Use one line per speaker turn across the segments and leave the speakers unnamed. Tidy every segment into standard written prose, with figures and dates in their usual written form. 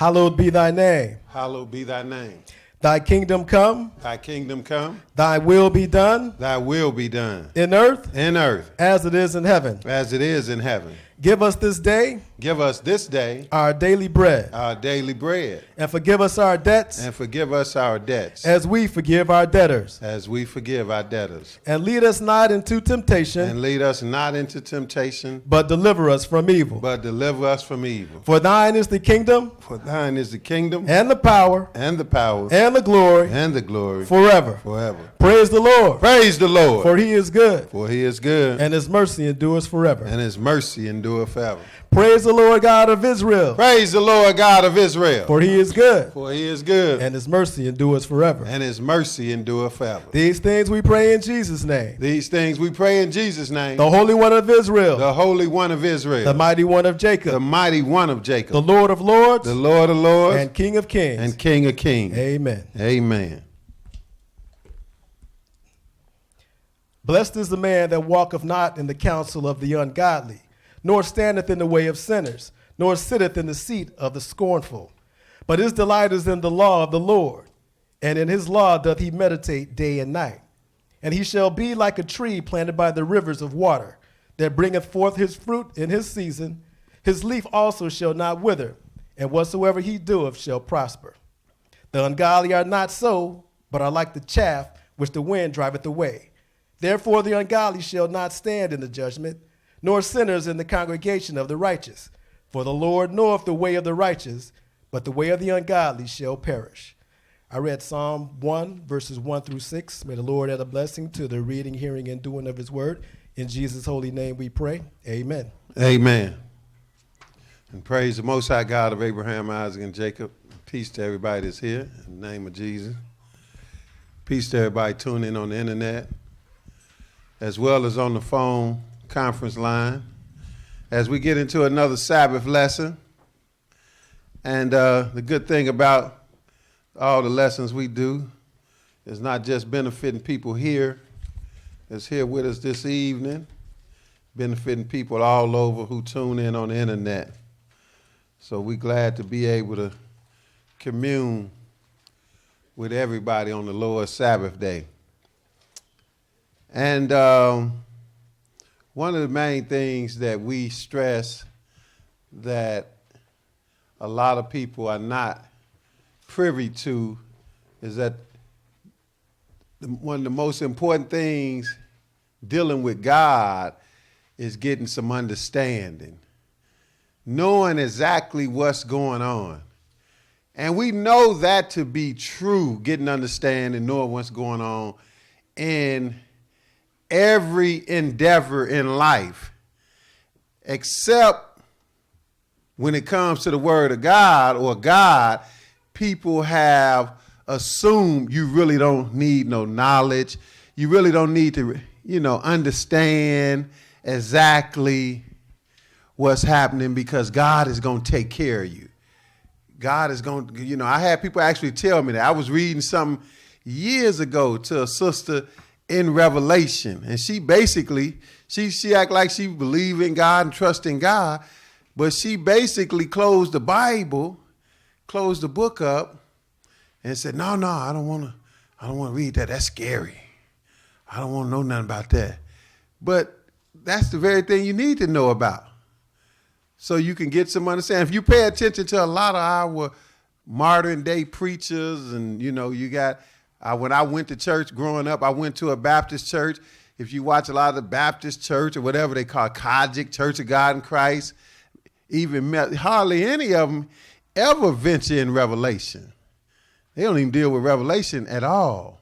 Hallowed be thy name.
Hallowed be thy name.
Thy kingdom come.
Thy kingdom come.
Thy will be done.
Thy will be done.
In earth.
In earth.
As it is in heaven.
As it is in heaven.
Give us this day.
Give us this day.
Our daily bread.
Our daily bread.
And forgive us our debts.
And forgive us our debts.
As we forgive our debtors.
As we forgive our debtors.
And lead us not into temptation.
And lead us not into temptation.
But deliver us from evil.
But deliver us from evil.
For thine is the kingdom.
For thine is the kingdom.
And the power.
And the power.
And the glory.
And the glory.
Forever.
Forever.
Praise the Lord.
Praise the Lord.
For he is good.
For he is good.
And his mercy endures forever.
And his mercy endureth forever.
Praise the Lord God of Israel.
Praise the Lord God of Israel.
For he is good.
For he is good.
And his mercy endures forever.
And his mercy endureth forever.
These things we pray in Jesus' name.
These things we pray in Jesus' name.
The Holy One of Israel.
The Holy One of Israel.
The Mighty One of Jacob.
The Mighty One of Jacob.
The Lord of Lords.
The Lord of Lords.
And King of Kings.
And King of Kings.
Amen.
Amen.
Blessed is the man that walketh not in the counsel of the ungodly, nor standeth in the way of sinners, nor sitteth in the seat of the scornful. But his delight is in the law of the Lord, and in his law doth he meditate day and night. And he shall be like a tree planted by the rivers of water, that bringeth forth his fruit in his season. His leaf also shall not wither, and whatsoever he doeth shall prosper. The ungodly are not so, but are like the chaff which the wind driveth away. Therefore the ungodly shall not stand in the judgment, nor sinners in the congregation of the righteous. For the Lord knoweth the way of the righteous, but the way of the ungodly shall perish. I read Psalm 1, verses 1 through 6. May the Lord add a blessing to the reading, hearing, and doing of his word. In Jesus' holy name we pray. Amen.
Amen. And praise the Most High God of Abraham, Isaac, and Jacob. Peace to everybody that's here in the name of Jesus. Peace to everybody tuning in on the internet, as well as on the phone conference line, as we get into another Sabbath lesson. And the good thing about all the lessons we do is not just benefiting people here that's here with us this evening, benefiting people all over who tune in on the internet. So we're glad to be able to commune with everybody on the Lord's Sabbath day. And one of the main things that we stress that a lot of people are not privy to is that one of the most important things dealing with God is getting some understanding, knowing exactly what's going on. And we know that to be true, getting understanding, knowing what's going on in every endeavor in life, except when it comes to the word of God or God. People have assumed you really don't need no knowledge. You really don't need to, understand exactly what's happening because God is going to take care of you. God is going to, I had people actually tell me that. I was reading something years ago to a sister in Revelation, and she basically, she act like she believed in God and trust in God, but she basically closed the Bible, closed the book up, and said, no, I don't want to read that. That's scary. I don't want to know nothing about that. But that's the very thing you need to know about, so you can get some understanding. If you pay attention to a lot of our modern day preachers, and you got, when I went to church growing up, I went to a Baptist church. If you watch a lot of the Baptist church or whatever they call Kojic, Church of God in Christ, hardly any of them ever venture in Revelation. They don't even deal with Revelation at all.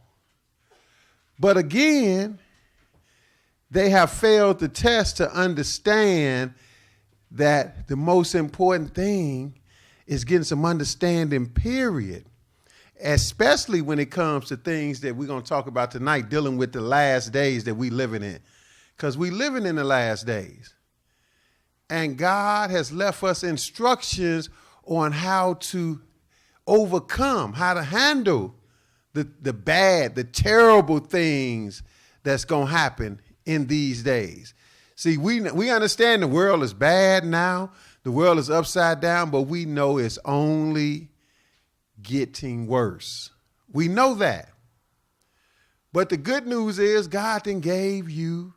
But again, they have failed the test to understand that the most important thing is getting some understanding, period. Especially when it comes to things that we're going to talk about tonight, dealing with the last days that we living in. Because we living in the last days. And God has left us instructions on how to overcome, how to handle the bad, the terrible things that's going to happen in these days. See, we understand the world is bad now. The world is upside down, but we know it's only getting worse. We know that. But the good news is God then gave you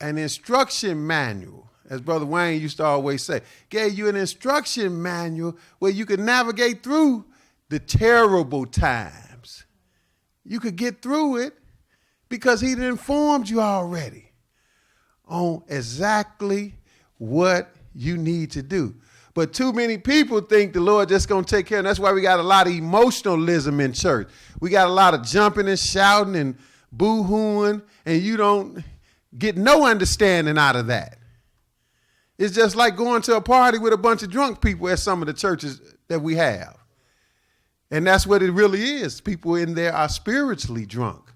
an instruction manual, as Brother Wayne used to always say, gave you an instruction manual where you could navigate through the terrible times. You could get through it because he informed you already on exactly what you need to do. But too many people think the Lord just going to take care of them. That's why we got a lot of emotionalism in church. We got a lot of jumping and shouting and boo-hooing, and you don't get no understanding out of that. It's just like going to a party with a bunch of drunk people at some of the churches that we have. And that's what it really is. People in there are spiritually drunk.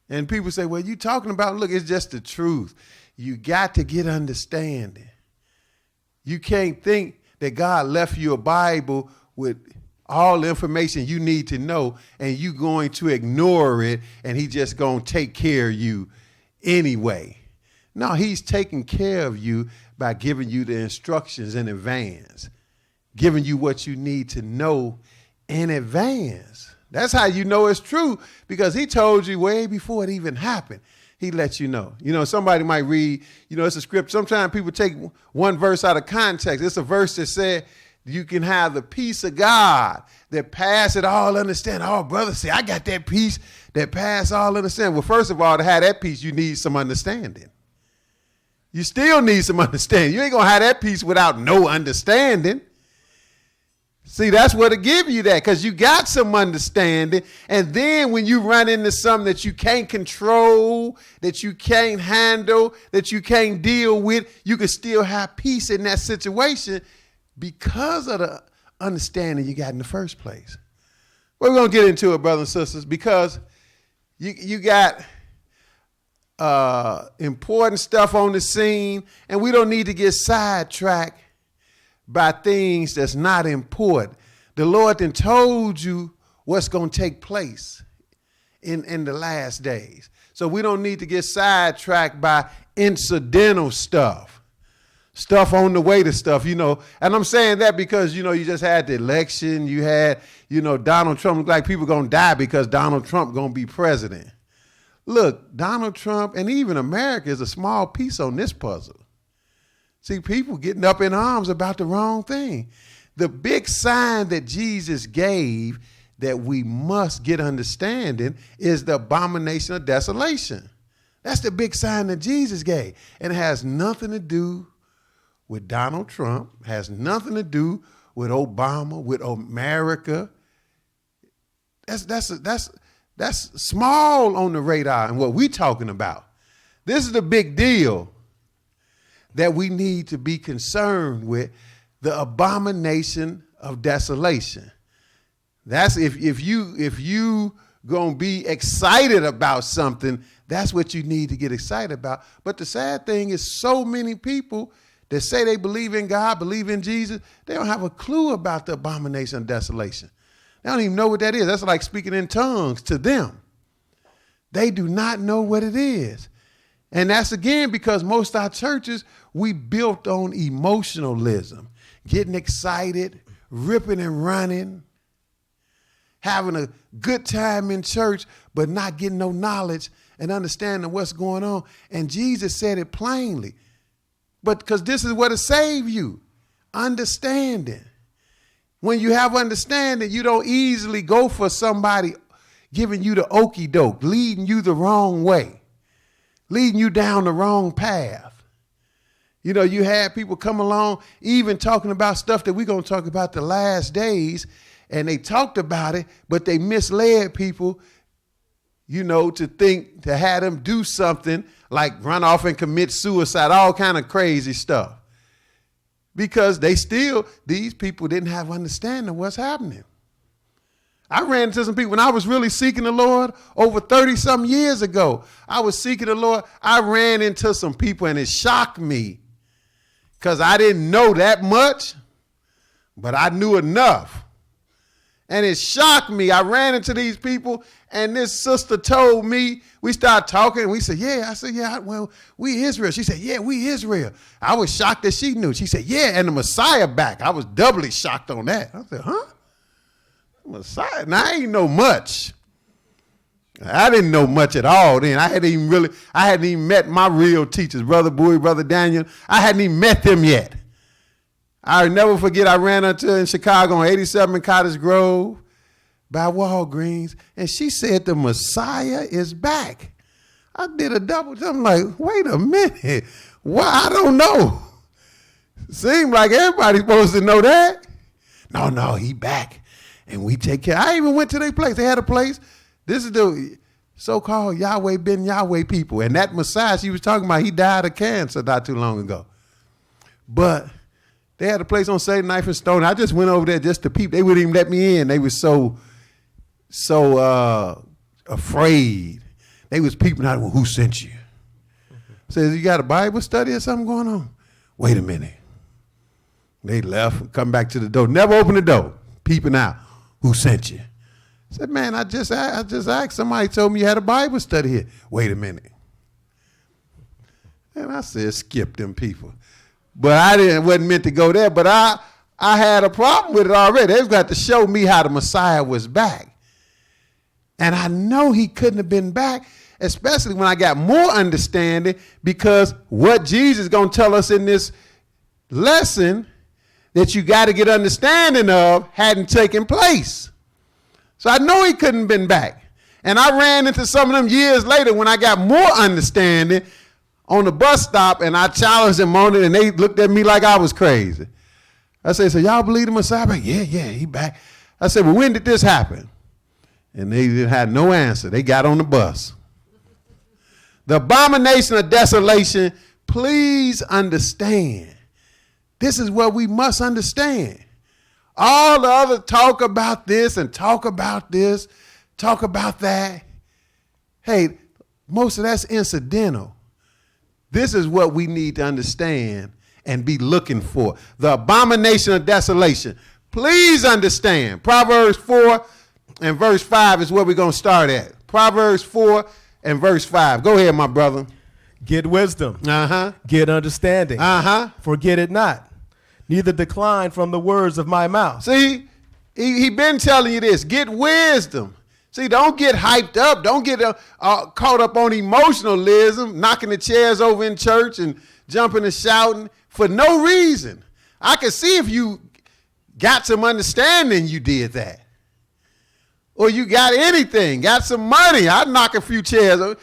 And people say, well, you talking about, look, it's just the truth. You got to get understanding. You can't think that God left you a Bible with all the information you need to know and you going to ignore it and he just going to take care of you anyway. No, he's taking care of you by giving you the instructions in advance, giving you what you need to know in advance. That's how you know it's true, because he told you way before it even happened. He lets you know. You know, somebody might read, it's a script. Sometimes people take one verse out of context. It's a verse that said you can have the peace of God that passes all understanding. Oh, brother, see, I got that peace that passes all understanding. Well, first of all, to have that peace, you need some understanding. You still need some understanding. You ain't going to have that peace without no understanding. See, that's what it give you that, because you got some understanding. And then when you run into something that you can't control, that you can't handle, that you can't deal with, you can still have peace in that situation because of the understanding you got in the first place. Well, we're going to get into it, brothers and sisters, because you got important stuff on the scene, and we don't need to get sidetracked by things that's not important. The Lord then told you what's going to take place in the last days. So we don't need to get sidetracked by incidental stuff on the way to stuff, And I'm saying that because, you just had the election. You had, Donald Trump. Like people going to die because Donald Trump going to be president. Look, Donald Trump and even America is a small piece on this puzzle. See, people getting up in arms about the wrong thing. The big sign that Jesus gave that we must get understanding is the abomination of desolation. That's the big sign that Jesus gave. And it has nothing to do with Donald Trump, has nothing to do with Obama, with America. That's small on the radar and what we're talking about. This is the big deal that we need to be concerned with, the abomination of desolation. That's if you gonna be excited about something, that's what you need to get excited about. But the sad thing is so many people that say they believe in God, believe in Jesus, they don't have a clue about the abomination of desolation. They don't even know what that is. That's like speaking in tongues to them. They do not know what it is. And that's, again, because most of our churches, we built on emotionalism, getting excited, ripping and running, having a good time in church, but not getting no knowledge and understanding what's going on. And Jesus said it plainly. But because this is what will save you, understanding. When you have understanding, you don't easily go for somebody giving you the okie doke, leading you the wrong way, leading you down the wrong path. You had people come along, even talking about stuff that we're going to talk about the last days, and they talked about it, but they misled people, to have them do something like run off and commit suicide, all kind of crazy stuff. Because these people didn't have understanding of what's happening. I ran into some people when I was really seeking the Lord over 30-something years ago. I was seeking the Lord. I ran into some people and it shocked me because I didn't know that much, but I knew enough. And it shocked me. I ran into these people, and this sister told me, we started talking, and we said, yeah. I said, yeah, well, we Israel. She said, yeah, we Israel. I was shocked that she knew. She said, yeah, and the Messiah back. I was doubly shocked on that. I said, huh? Messiah? Now, I ain't know much. I didn't know much at all then. I hadn't even met my real teachers, Brother Bowie, Brother Daniel. I hadn't even met them yet. I'll never forget, I ran into her in Chicago on 87 Cottage Grove by Walgreens, and she said the Messiah is back. I did a double jump. I'm like, wait a minute. Why? I don't know. Seemed like everybody's supposed to know that. No, he back, and we take care. I even went to their place. They had a place. This is the so-called Yahweh ben Yahweh people, and that Messiah she was talking about, he died of cancer not too long ago. But they had a place on Satan Knife and Stone. I just went over there just to peep. They wouldn't even let me in. They were so afraid. They was peeping out, well, who sent you? Says, you got a Bible study or something going on? Wait a minute. They left, come back to the door. Never opened the door, peeping out. Who sent you? I said, man, I just asked. Somebody told me you had a Bible study here. Wait a minute. And I said, skip them people. But wasn't meant to go there. But I had a problem with it already. They've got to show me how the Messiah was back. And I know he couldn't have been back, especially when I got more understanding, because what Jesus is going to tell us in this lesson that you got to get understanding of hadn't taken place. So I know he couldn't have been back. And I ran into some of them years later when I got more understanding on the bus stop, and I challenged them on it, and they looked at me like I was crazy. I said, so y'all believe the Messiah back? Yeah, he back. I said, well, when did this happen? And they had no answer. They got on the bus. The abomination of desolation, please understand. This is what we must understand. All the other talk about this and talk about this, talk about that. Hey, most of that's incidental. This is what we need to understand and be looking for. The abomination of desolation. Please understand. Proverbs 4 and verse 5 is where we're going to start at. Proverbs 4 and verse 5. Go ahead, my brother.
Get wisdom. Get understanding. Forget it not. Neither decline from the words of my mouth.
See, he been telling you this. Get wisdom. See, don't get hyped up. Don't get caught up on emotionalism, knocking the chairs over in church and jumping and shouting for no reason. I can see if you got some understanding you did that. Or you got anything, got some money. I'd knock a few chairs over,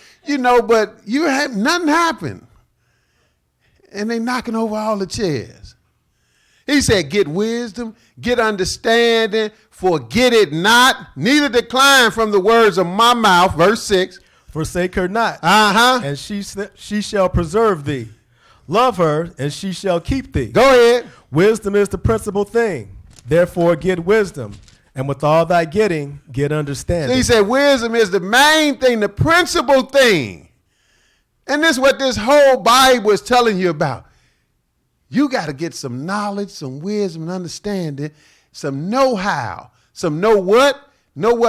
but you had nothing happen. And they knocking over all the chairs. He said, get wisdom, get understanding, forget it not, neither decline from the words of my mouth. Verse 6.
Forsake her not, and she shall preserve thee. Love her, and she shall keep thee.
Go ahead.
Wisdom is the principal thing. Therefore get wisdom, and with all thy getting, get understanding.
So he said wisdom is the main thing, the principal thing. And this is what this whole Bible is telling you about. You got to get some knowledge, some wisdom and understanding, some know-how, some know what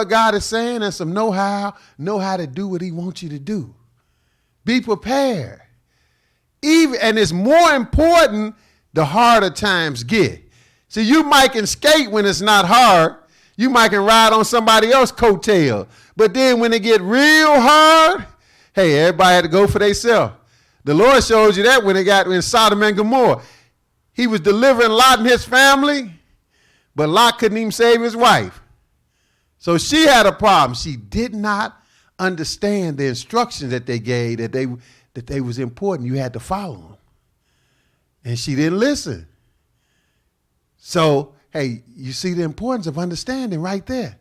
God is saying, and some know how to do what he wants you to do. Be prepared. And it's more important the harder times get. See, you might can skate when it's not hard. You might can ride on somebody else's coattail. But then when it get real hard, hey, everybody had to go for themselves. The Lord showed you that when it got in Sodom and Gomorrah. He was delivering Lot and his family, but Lot couldn't even save his wife. So she had a problem. She did not understand the instructions that they gave, that they was important. You had to follow them. And she didn't listen. So, hey, you see the importance of understanding right there.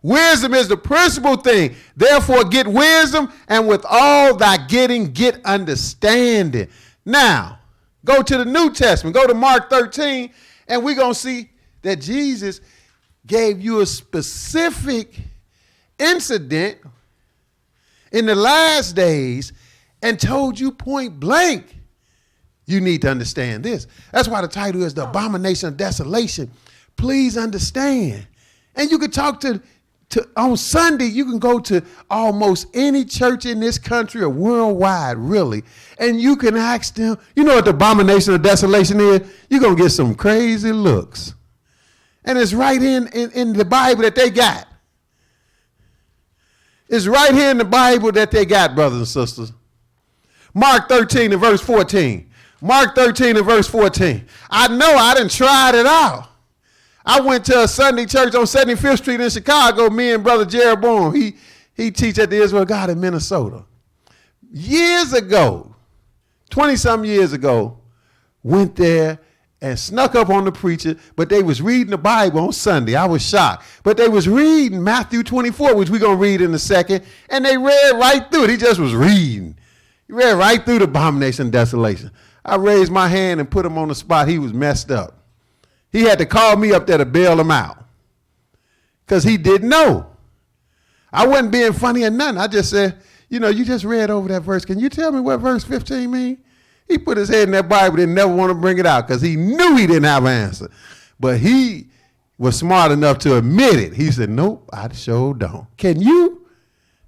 Wisdom is the principal thing. Therefore, get wisdom, and with all thy getting, get understanding. Now, go to the New Testament. Go to Mark 13, and we're going to see that Jesus gave you a specific incident in the last days and told you point blank, you need to understand this. That's why the title is The Abomination of Desolation. Please understand. And you can talk to on Sunday, you can go to almost any church in this country or worldwide, really, and you can ask them, you know what the abomination of desolation is? You're going to get some crazy looks. And it's right in the Bible that they got. It's right here in the Bible that they got, brothers and sisters. Mark 13 and verse 14. Mark 13 and verse 14. I know I done tried it out. I went to a Sunday church on 75th Street in Chicago. Me and Brother Jeroboam, he teach at the Israel God in Minnesota. Years ago, 20-some years ago, went there and snuck up on the preacher, but they was reading the Bible on Sunday. I was shocked. But they was reading Matthew 24, which we're going to read in a second, and they read right through it. He just was reading. He read right through the abomination of desolation. I raised my hand and put him on the spot. He was messed up. He had to call me up there to bail him out because he didn't know. I wasn't being funny or nothing. I just said, you know, you just read over that verse. Can you tell me what verse 15 means? He put his head in that Bible, didn't never want to bring it out because he knew he didn't have an answer. But he was smart enough to admit it. He said, nope, I sure don't. Can you?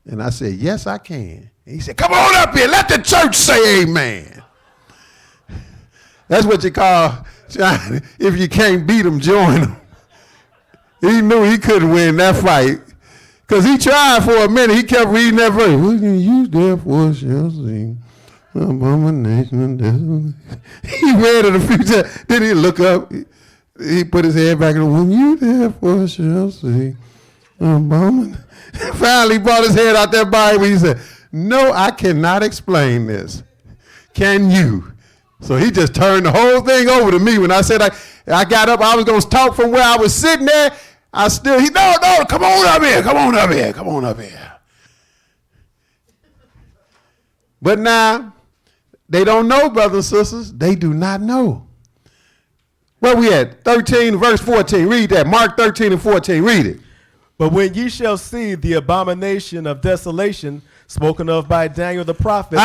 And I said, yes, I can. And he said, come on up here. Let the church say amen. That's what you call, if you can't beat them, join them. He knew he couldn't win that fight because he tried for a minute. He kept reading that verse. We can use therefore shall sing abomination of desolation. He read it a few times. Then he look up. He put his head back and when you therefore shall sing abomination. Finally, he brought his head out that Bible. He said, no, I cannot explain this. Can you? So he just turned the whole thing over to me. When I said I got up, I was going to talk from where I was sitting there. No, come on up here, come on up here. But now, they don't know, brothers and sisters. They do not know. Where we at? 13, verse 14. Read that. Mark 13 and 14. Read it.
But when ye shall see the abomination of desolation spoken of by Daniel the prophet,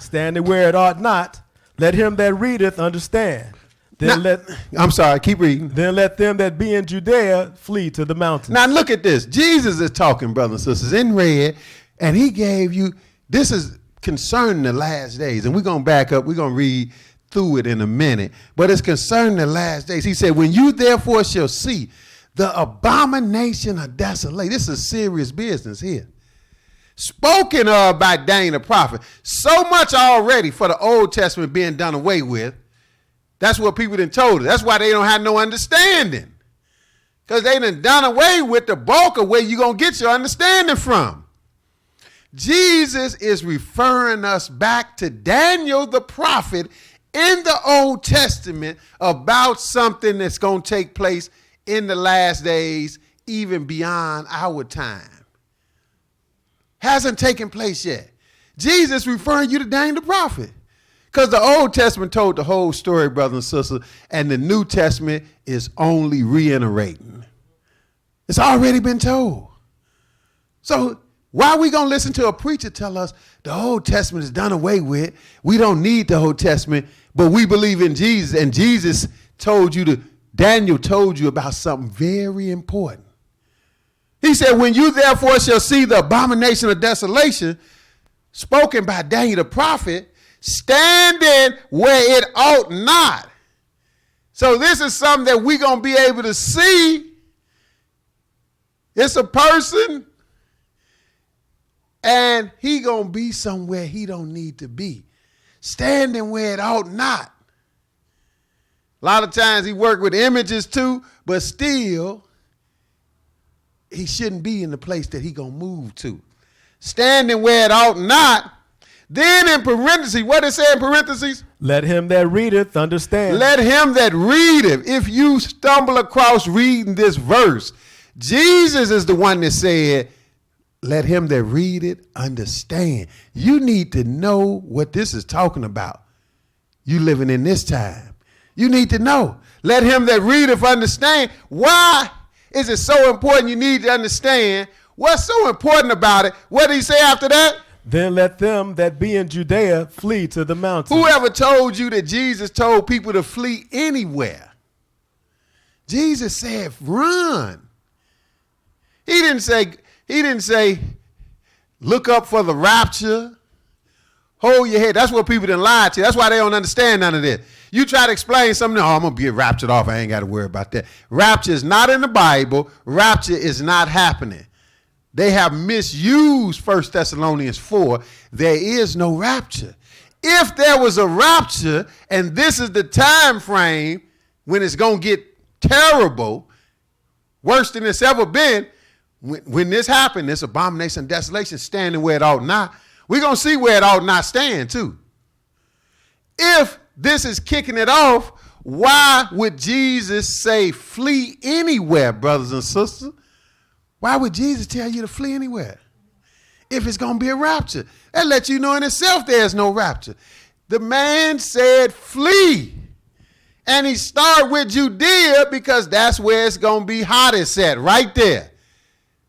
standing where it ought not, let him that readeth understand. I'm sorry, keep reading. Then let them that be in Judea flee to the mountains.
Now look at this. Jesus is talking, brothers and sisters, in red, and he gave you, this is concerning the last days. And we're going to back up. We're going to read through it in a minute. But it's concerning the last days. He said, when you therefore shall see the abomination of desolation. This is serious business here. Spoken of by Daniel the prophet. So much already for the Old Testament being done away with. That's what people done told us. That's why they don't have no understanding. Because they done away with the bulk of where you're going to get your understanding from. Jesus is referring us back to Daniel the prophet in the Old Testament about something that's going to take place in the last days, even beyond our time. Hasn't taken place yet. Jesus referring you to Daniel the prophet. Because the Old Testament told the whole story, brothers and sisters, and the New Testament is only reiterating. It's already been told. So why are we going to listen to a preacher tell us the Old Testament is done away with? We don't need the Old Testament, but we believe in Jesus. And Jesus Daniel told you about something very important. He said, when you therefore shall see the abomination of desolation spoken by Daniel the prophet, standing where it ought not. So this is something that we're going to be able to see. It's a person, and he going to be somewhere he don't need to be. Standing where it ought not. A lot of times he worked with images too, but still, he shouldn't be in the place that he going to move to. Standing where it ought not. Then in parentheses, what it say in parentheses?
Let him that readeth understand.
Let him that readeth. If you stumble across reading this verse, Jesus is the one that said, let him that readeth understand. You need to know what this is talking about. You living in this time. You need to know. Let him that readeth understand. Why is it so important you need to understand? What's so important about it? What did he say after that?
Then let them that be in Judea flee to the mountains.
Whoever told you that Jesus told people to flee anywhere? Jesus said, run. He didn't say, look up for the rapture. Hold your head. That's what people done lied to. That's why they don't understand none of this. You try to explain something, oh, I'm going to be raptured off. I ain't got to worry about that. Rapture is not in the Bible. Rapture is not happening. They have misused 1 Thessalonians 4. There is no rapture. If there was a rapture, and this is the time frame when it's going to get terrible, worse than it's ever been, when this happened, this abomination and desolation standing where it ought not, we're going to see where it ought not stand too. If this is kicking it off, why would Jesus say flee anywhere, brothers and sisters? Why would Jesus tell you to flee anywhere? If it's going to be a rapture, that lets you know in itself there's no rapture. The man said flee. And he started with Judea because that's where it's going to be hottest at, right there.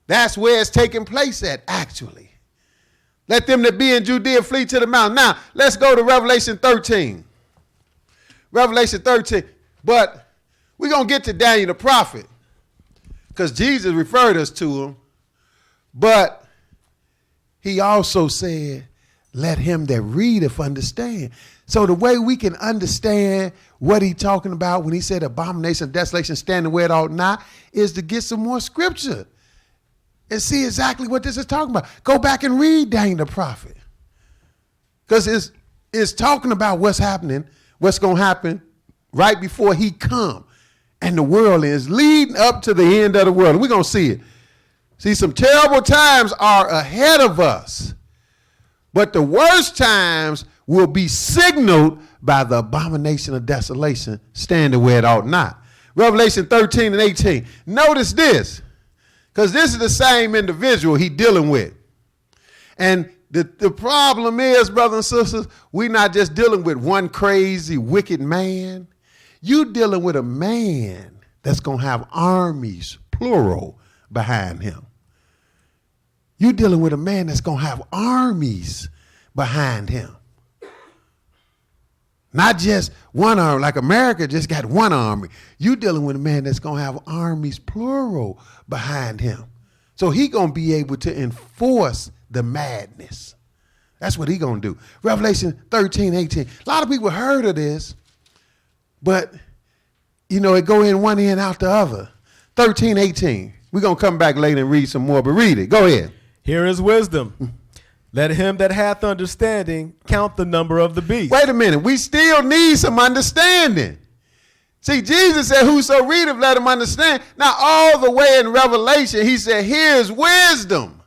That's where it's taking place at, actually. Let them that be in Judea flee to the mountain. Now, let's go to Revelation 13. Revelation 13. But we're going to get to Daniel the prophet because Jesus referred us to him. But he also said, let him that readeth understand. So the way we can understand what he's talking about when he said abomination of desolation standing where it ought not is to get some more scripture and see exactly what this is talking about. Go back and read Daniel the prophet. Because it's talking about what's happening, what's going to happen right before he come. And the world is leading up to the end of the world. And we're going to see it. See, some terrible times are ahead of us. But the worst times will be signaled by the abomination of desolation standing where it ought not. Revelation 13 and 18. Notice this, because this is the same individual he's dealing with. And the problem is, brothers and sisters, we're not just dealing with one crazy, wicked man. You're dealing with a man that's going to have armies, plural, behind him. You're dealing with a man that's going to have armies behind him. Not just one army, like America just got one army. You're dealing with a man that's going to have armies, plural, behind him. So he going to be able to enforce the madness. That's what he going to do. Revelation 13, 18. A lot of people heard of this, but, it go in one end out the other. 13, 18. We're going to come back later and read some more, but read it. Go ahead.
Here is wisdom. Let him that hath understanding count the number of the beast.
Wait a minute. We still need some understanding. See, Jesus said, whoso readeth, let him understand. Now, all the way in Revelation, he said, here's wisdom.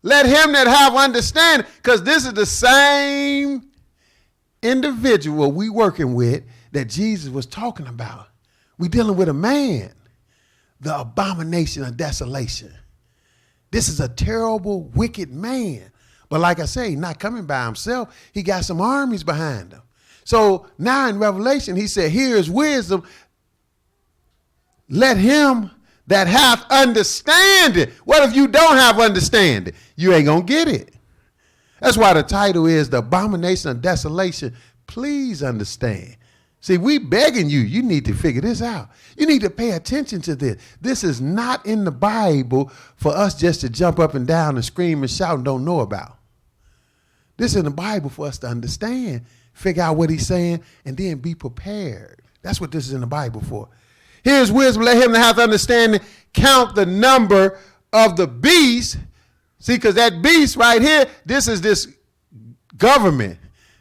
Let him that have understanding, because this is the same individual we working with that Jesus was talking about. We dealing with a man, the abomination of desolation. This is a terrible, wicked man. But like I say, he's not coming by himself. He got some armies behind him. So now in Revelation, he said, here is wisdom. Let him that hath understanding. What if you don't have understanding? You ain't going to get it. That's why the title is The Abomination of Desolation. Please understand. See, we begging you. You need to figure this out. You need to pay attention to this. This is not in the Bible for us just to jump up and down and scream and shout and don't know about. This is in the Bible for us to understand, figure out what he's saying, and then be prepared. That's what this is in the Bible for. Here's wisdom. Let him that hath understanding count the number of the beast. See, because that beast right here, this is this government.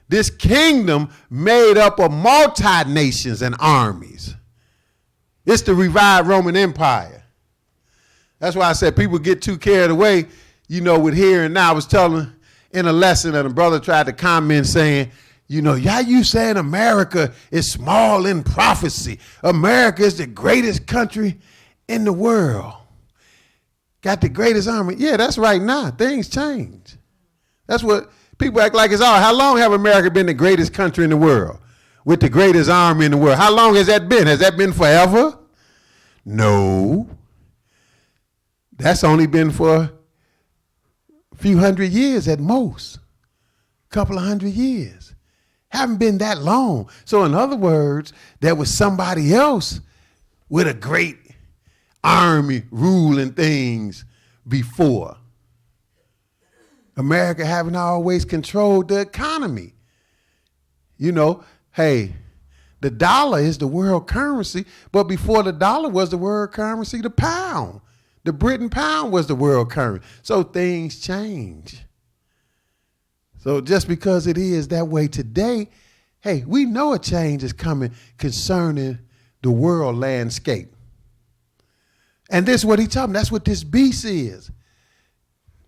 This kingdom made up of multi-nations and armies. It's the revived Roman Empire. That's why I said people get too carried away, with hearing. Now I was telling in a lesson that a brother tried to comment saying, y'all you saying America is small in prophecy. America is the greatest country in the world. Got the greatest army. Yeah, that's right now. Things change. That's what people act like it's all. How long have America been the greatest country in the world with the greatest army in the world? How long has that been? Has that been forever? No. That's only been for a few hundred years at most. A couple of 100 years. Haven't been that long. So in other words, there was somebody else with a great army ruling things before. America haven't always controlled the economy. You know, hey, the dollar is the world currency, but before the dollar was the world currency, the pound. The Britain pound was the world currency. So things change. So just because it is that way today, hey, we know a change is coming concerning the world landscape. And this is what he's talking about. That's what this beast is.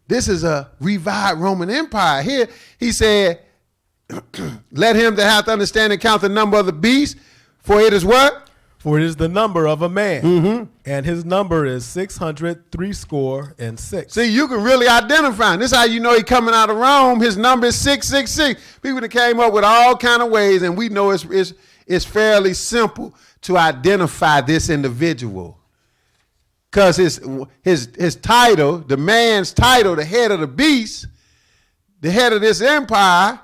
This is a revived Roman Empire. Here, he said, let him that hath understanding count the number of the beast, for it is what?
For it is the number of a man, and his number is 666.
See, you can really identify him. This is how you know he coming out of Rome. His number is 666. People that came up with all kind of ways, and we know it's fairly simple to identify this individual. Because his title, the man's title, the head of the beast, the head of this empire,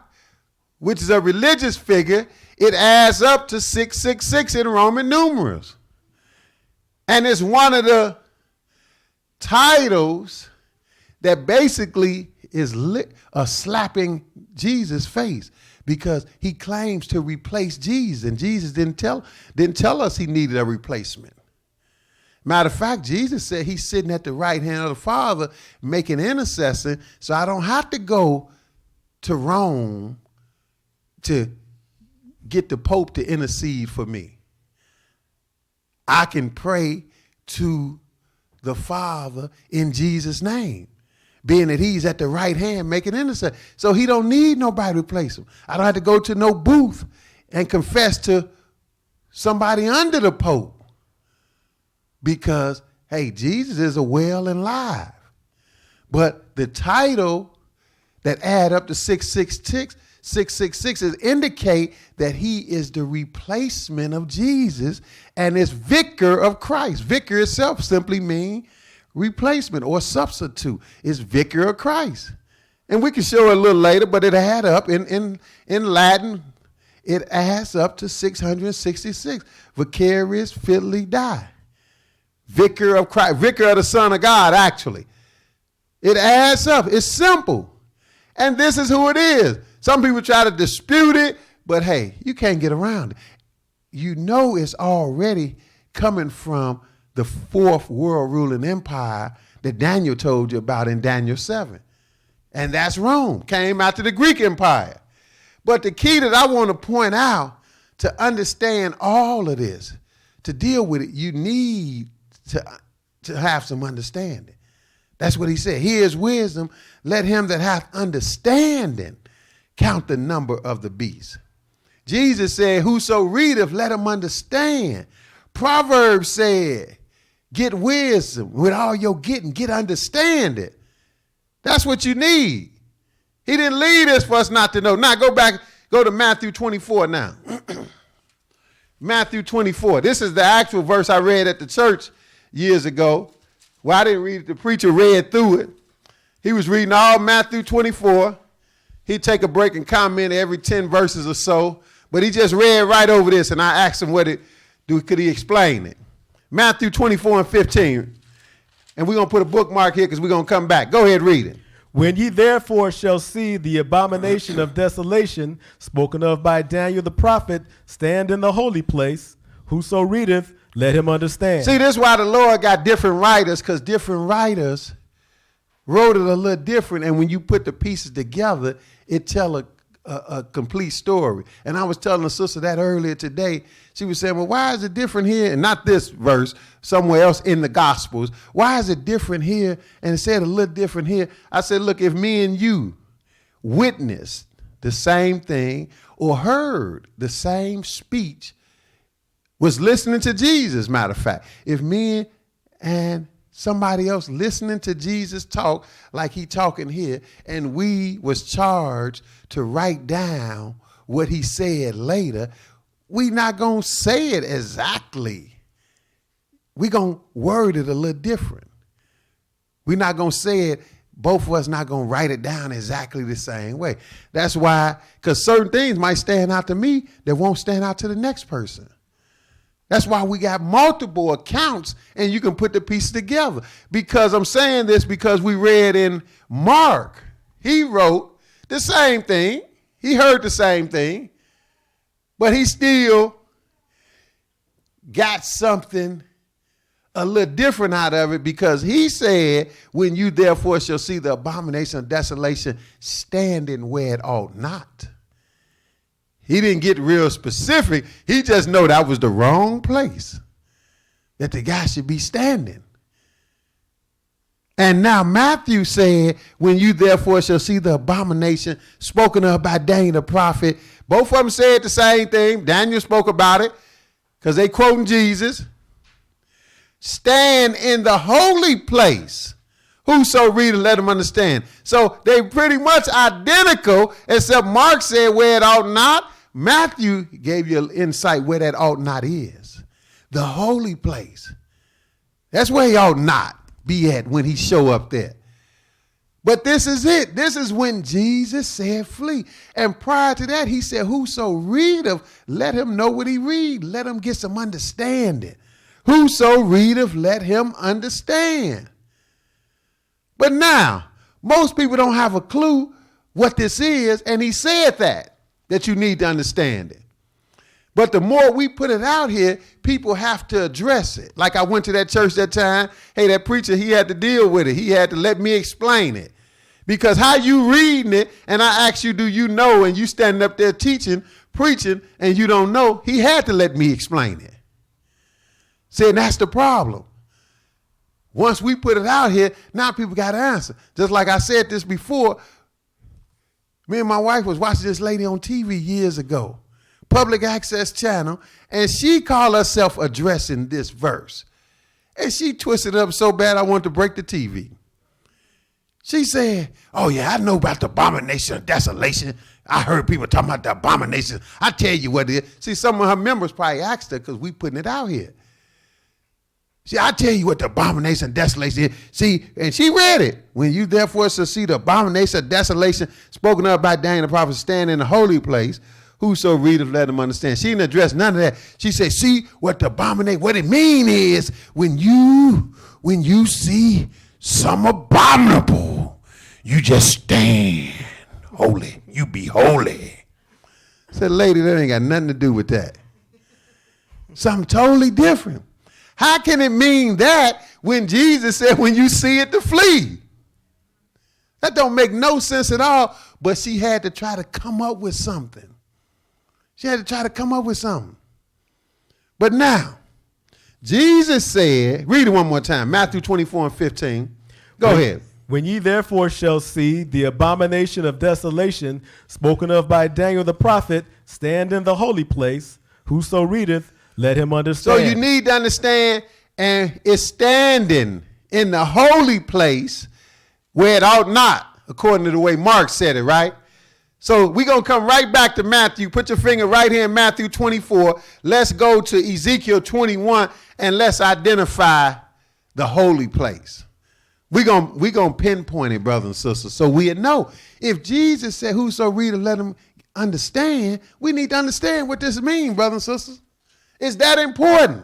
which is a religious figure, it adds up to 666 in Roman numerals. And it's one of the titles that basically is slapping Jesus' face, because he claims to replace Jesus, and Jesus didn't tell us he needed a replacement. Matter of fact, Jesus said he's sitting at the right hand of the Father making intercession, so I don't have to go to Rome to get the Pope to intercede for me. I can pray to the Father in Jesus' name, being that he's at the right hand making intercession. So he don't need nobody to replace him. I don't have to go to no booth and confess to somebody under the Pope. Because, hey, Jesus is well and live. But the title that add up to 666 is indicate that he is the replacement of Jesus and is vicar of Christ. Vicar itself simply means replacement or substitute. It's vicar of Christ. And we can show it a little later, but it add up in Latin. It adds up to 666. Vicarious filii die. Vicar of Christ, vicar of the Son of God, actually. It adds up. It's simple. And this is who it is. Some people try to dispute it, but hey, you can't get around it. You know it's already coming from the fourth world ruling empire that Daniel told you about in Daniel 7. And that's Rome. Came after the Greek Empire. But the key that I want to point out to understand all of this, to deal with it, you need to have some understanding. That's what he said. Here's wisdom. Let him that hath understanding count the number of the beast. Jesus said, whoso readeth, let him understand. Proverbs said, get wisdom. With all your getting, get understanding. That's what you need. He didn't leave this for us not to know. Now go to Matthew 24 now. Matthew 24. This is the actual verse I read at the church years ago. Well, I didn't read it. The preacher read through it. He was reading all Matthew 24. He'd take a break and comment every 10 verses or so. But he just read right over this, and I asked him could he explain it? Matthew 24 and 15. And we're going to put a bookmark here because we're going to come back. Go ahead, read it.
When ye therefore shall see the abomination of desolation spoken of by Daniel the prophet stand in the holy place, whoso readeth, let him understand.
See, this is why the Lord got different writers, because different writers wrote it a little different. And when you put the pieces together, it tell a complete story. And I was telling a sister that earlier today. She was saying, well, why is it different here? And not this verse, somewhere else in the Gospels. Why is it different here? And it said a little different here. I said, look, if me and you witnessed the same thing or heard the same speech, was listening to Jesus, matter of fact. If me and somebody else listening to Jesus talk like he talking here, and we was charged to write down what he said later, we not going to say it exactly. We going to word it a little different. We not going to say it, both of us not going to write it down exactly the same way. That's why, because certain things might stand out to me that won't stand out to the next person. That's why we got multiple accounts and you can put the pieces together. Because I'm saying this because we read in Mark, he wrote the same thing. He heard the same thing, but he still got something a little different out of it because he said, when you therefore shall see the abomination of desolation standing where it ought not. He didn't get real specific. He just know that was the wrong place that the guy should be standing. And now Matthew said, when you therefore shall see the abomination spoken of by Daniel the prophet, both of them said the same thing. Daniel spoke about it because they quoting Jesus. Stand in the holy place. Whoso readeth, let him understand. So they pretty much identical, except Mark said where it ought not. Matthew gave you an insight where that ought not is. The holy place. That's where he ought not be at when he show up there. But this is it. This is when Jesus said flee. And prior to that, he said, whoso readeth, let him know what he read. Let him get some understanding. Whoso readeth, let him understand. But now, most people don't have a clue what this is, and he said that you need to understand it. But the more we put it out here, people have to address it. Like I went to that church that time. Hey, that preacher, he had to deal with it. He had to let me explain it. Because how you reading it, and I ask you, do you know, and you standing up there teaching, preaching, and you don't know, he had to let me explain it. See, and that's the problem. Once we put it out here, now people got to answer. Just like I said this before, me and my wife was watching this lady on TV years ago, public access channel, and she called herself addressing this verse. And she twisted it up so bad I wanted to break the TV. She said, oh yeah, I know about the abomination of desolation. I heard people talking about the abomination. I tell you what it is. See, some of her members probably asked her because we putting it out here. See, I tell you what the abomination of desolation is. See, and she read it. When you therefore shall see the abomination of desolation spoken of by Daniel the prophet stand in the holy place, whoso readeth, let him understand. She didn't address none of that. She said, see what the abomination, what it mean is when you see some abominable, you just stand holy. You be holy. I said, lady, that ain't got nothing to do with that. Something totally different. How can it mean that when Jesus said, when you see it, to flee? That don't make no sense at all, but she had to try to come up with something. She had to try to come up with something. But now, Jesus said, read it one more time, Matthew 24:15. Go ahead.
When ye therefore shall see the abomination of desolation spoken of by Daniel the prophet stand in the holy place, whoso readeth, let him understand.
So you need to understand, and it's standing in the holy place where it ought not, according to the way Mark said it, right? So we're going to come right back to Matthew. Put your finger right here in Matthew 24. Let's go to Ezekiel 21, and let's identify the holy place. We're gonna pinpoint it, brothers and sisters, so we know. If Jesus said, whoso readeth, let him understand, we need to understand what this means, brothers and sisters. It's that important.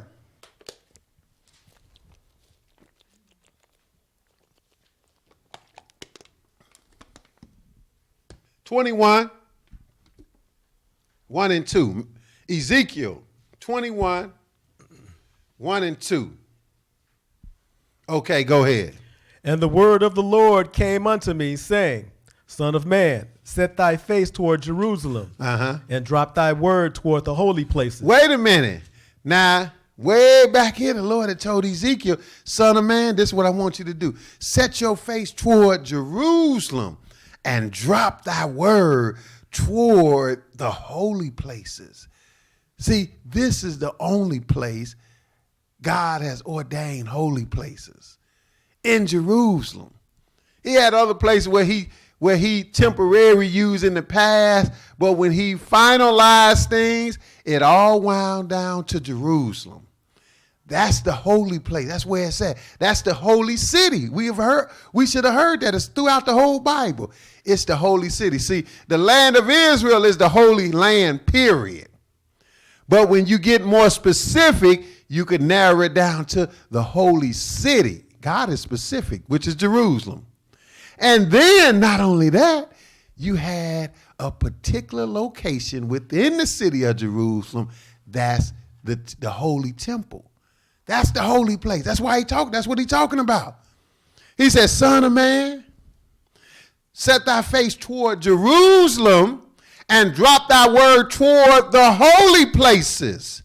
(21) 1 and 2. Ezekiel 21, 1 and 2. Okay, go ahead.
And the word of the Lord came unto me, saying, Son of man, set thy face toward Jerusalem, and drop thy word toward the holy places.
Wait a minute. Now, way back here, the Lord had told Ezekiel, son of man, this is what I want you to do. Set your face toward Jerusalem and drop thy word toward the holy places. See, this is the only place God has ordained holy places. In Jerusalem. He had other places where he temporarily used in the past, but when he finalized things, it all wound down to Jerusalem. That's the holy place. That's where it's at. That's the holy city. We should have heard that. It's throughout the whole Bible. It's the holy city. See, the land of Israel is the holy land, period. But when you get more specific, you could narrow it down to the holy city. God is specific, which is Jerusalem. And then not only that, you had a particular location within the city of Jerusalem. That's the holy temple. That's the holy place. That's why that's what he's talking about. He says, son of man, set thy face toward Jerusalem and drop thy word toward the holy places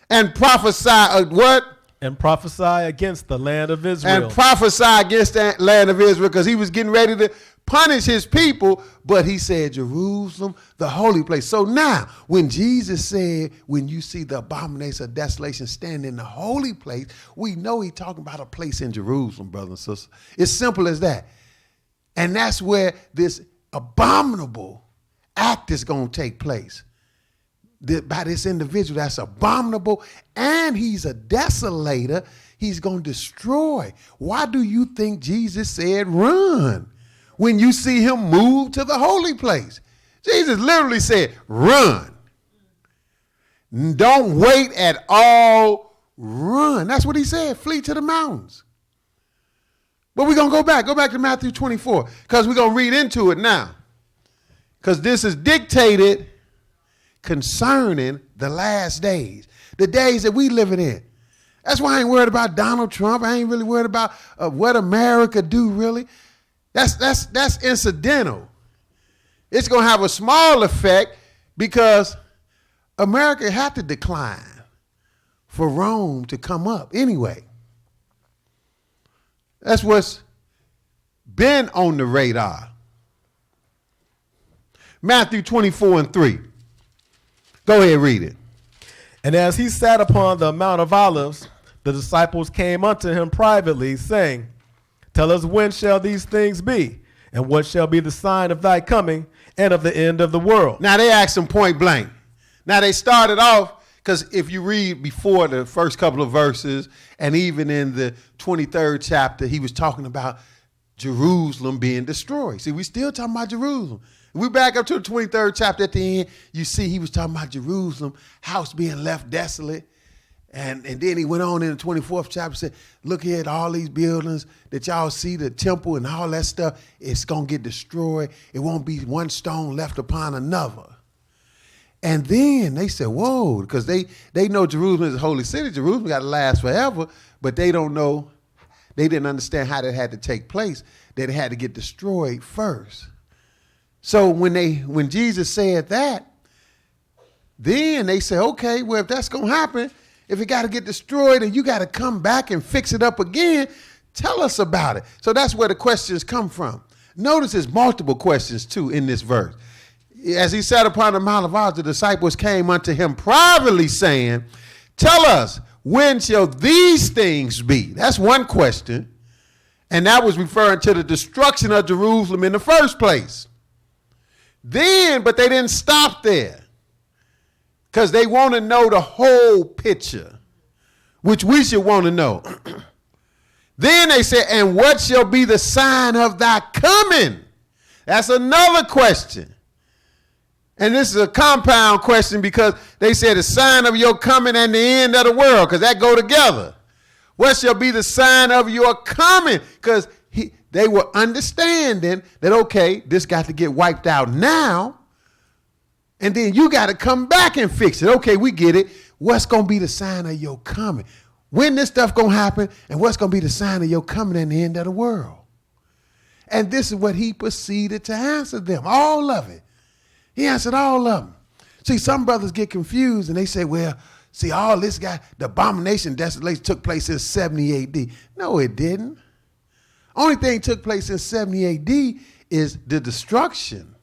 and prophesy what?
And prophesy against the land of Israel.
And prophesy against the land of Israel, because he was getting ready to punish his people, but he said Jerusalem, the holy place. So now, when Jesus said, when you see the abomination of desolation stand in the holy place, we know he's talking about a place in Jerusalem, brothers and sisters. It's simple as that. And that's where this abominable act is going to take place. By this individual that's abominable, and he's a desolator. He's going to destroy. Why do you think Jesus said run when you see him move to the holy place? Jesus literally said run. Don't wait at all, run. That's what he said, flee to the mountains. But we're going to go back to Matthew 24, because we're going to read into it now, because this is dictated concerning the last days, the days that we living in. That's why I ain't worried about Donald Trump. I ain't really worried about what America do, really. That's incidental. It's going to have a small effect because America had to decline for Rome to come up anyway. That's what's been on the radar. Matthew 24:3. Go ahead, read it.
And as he sat upon the Mount of Olives, the disciples came unto him privately, saying, tell us, when shall these things be? And what shall be the sign of thy coming and of the end of the world?
Now they asked him point blank. Now they started off, because if you read before the first couple of verses, and even in the 23rd chapter, he was talking about Jerusalem being destroyed. See, we still talking about Jerusalem. We back up to the 23rd chapter at the end, you see he was talking about Jerusalem, house being left desolate. And then he went on in the 24th chapter and said, look here at all these buildings that y'all see, the temple and all that stuff, it's going to get destroyed. It won't be one stone left upon another. And then they said, whoa, because they know Jerusalem is a holy city. Jerusalem got to last forever, but they don't know, they didn't understand how that had to take place, that it had to get destroyed first. So when Jesus said that, then they said, okay, well, if that's going to happen, if it got to get destroyed and you got to come back and fix it up again, tell us about it. So that's where the questions come from. Notice there's multiple questions too in this verse. As he sat upon the Mount of Olives, the disciples came unto him privately, saying, tell us, when shall these things be? That's one question. And that was referring to the destruction of Jerusalem in the first place. Then, but they didn't stop there, because they want to know the whole picture, which we should want to know. Then they said, and what shall be the sign of thy coming? That's another question. And this is a compound question, because they said the sign of your coming and the end of the world, because that go together. What shall be the sign of your coming? Because they were understanding that, okay, this got to get wiped out now, and then you got to come back and fix it. Okay, we get it. What's going to be the sign of your coming? When this stuff going to happen, and what's going to be the sign of your coming and the end of the world? And this is what he proceeded to answer them, all of it. He answered all of them. See, some brothers get confused, and they say, well, see, all this the abomination of desolation took place in 70 AD. No, it didn't. Only thing took place in 70 AD is the destruction.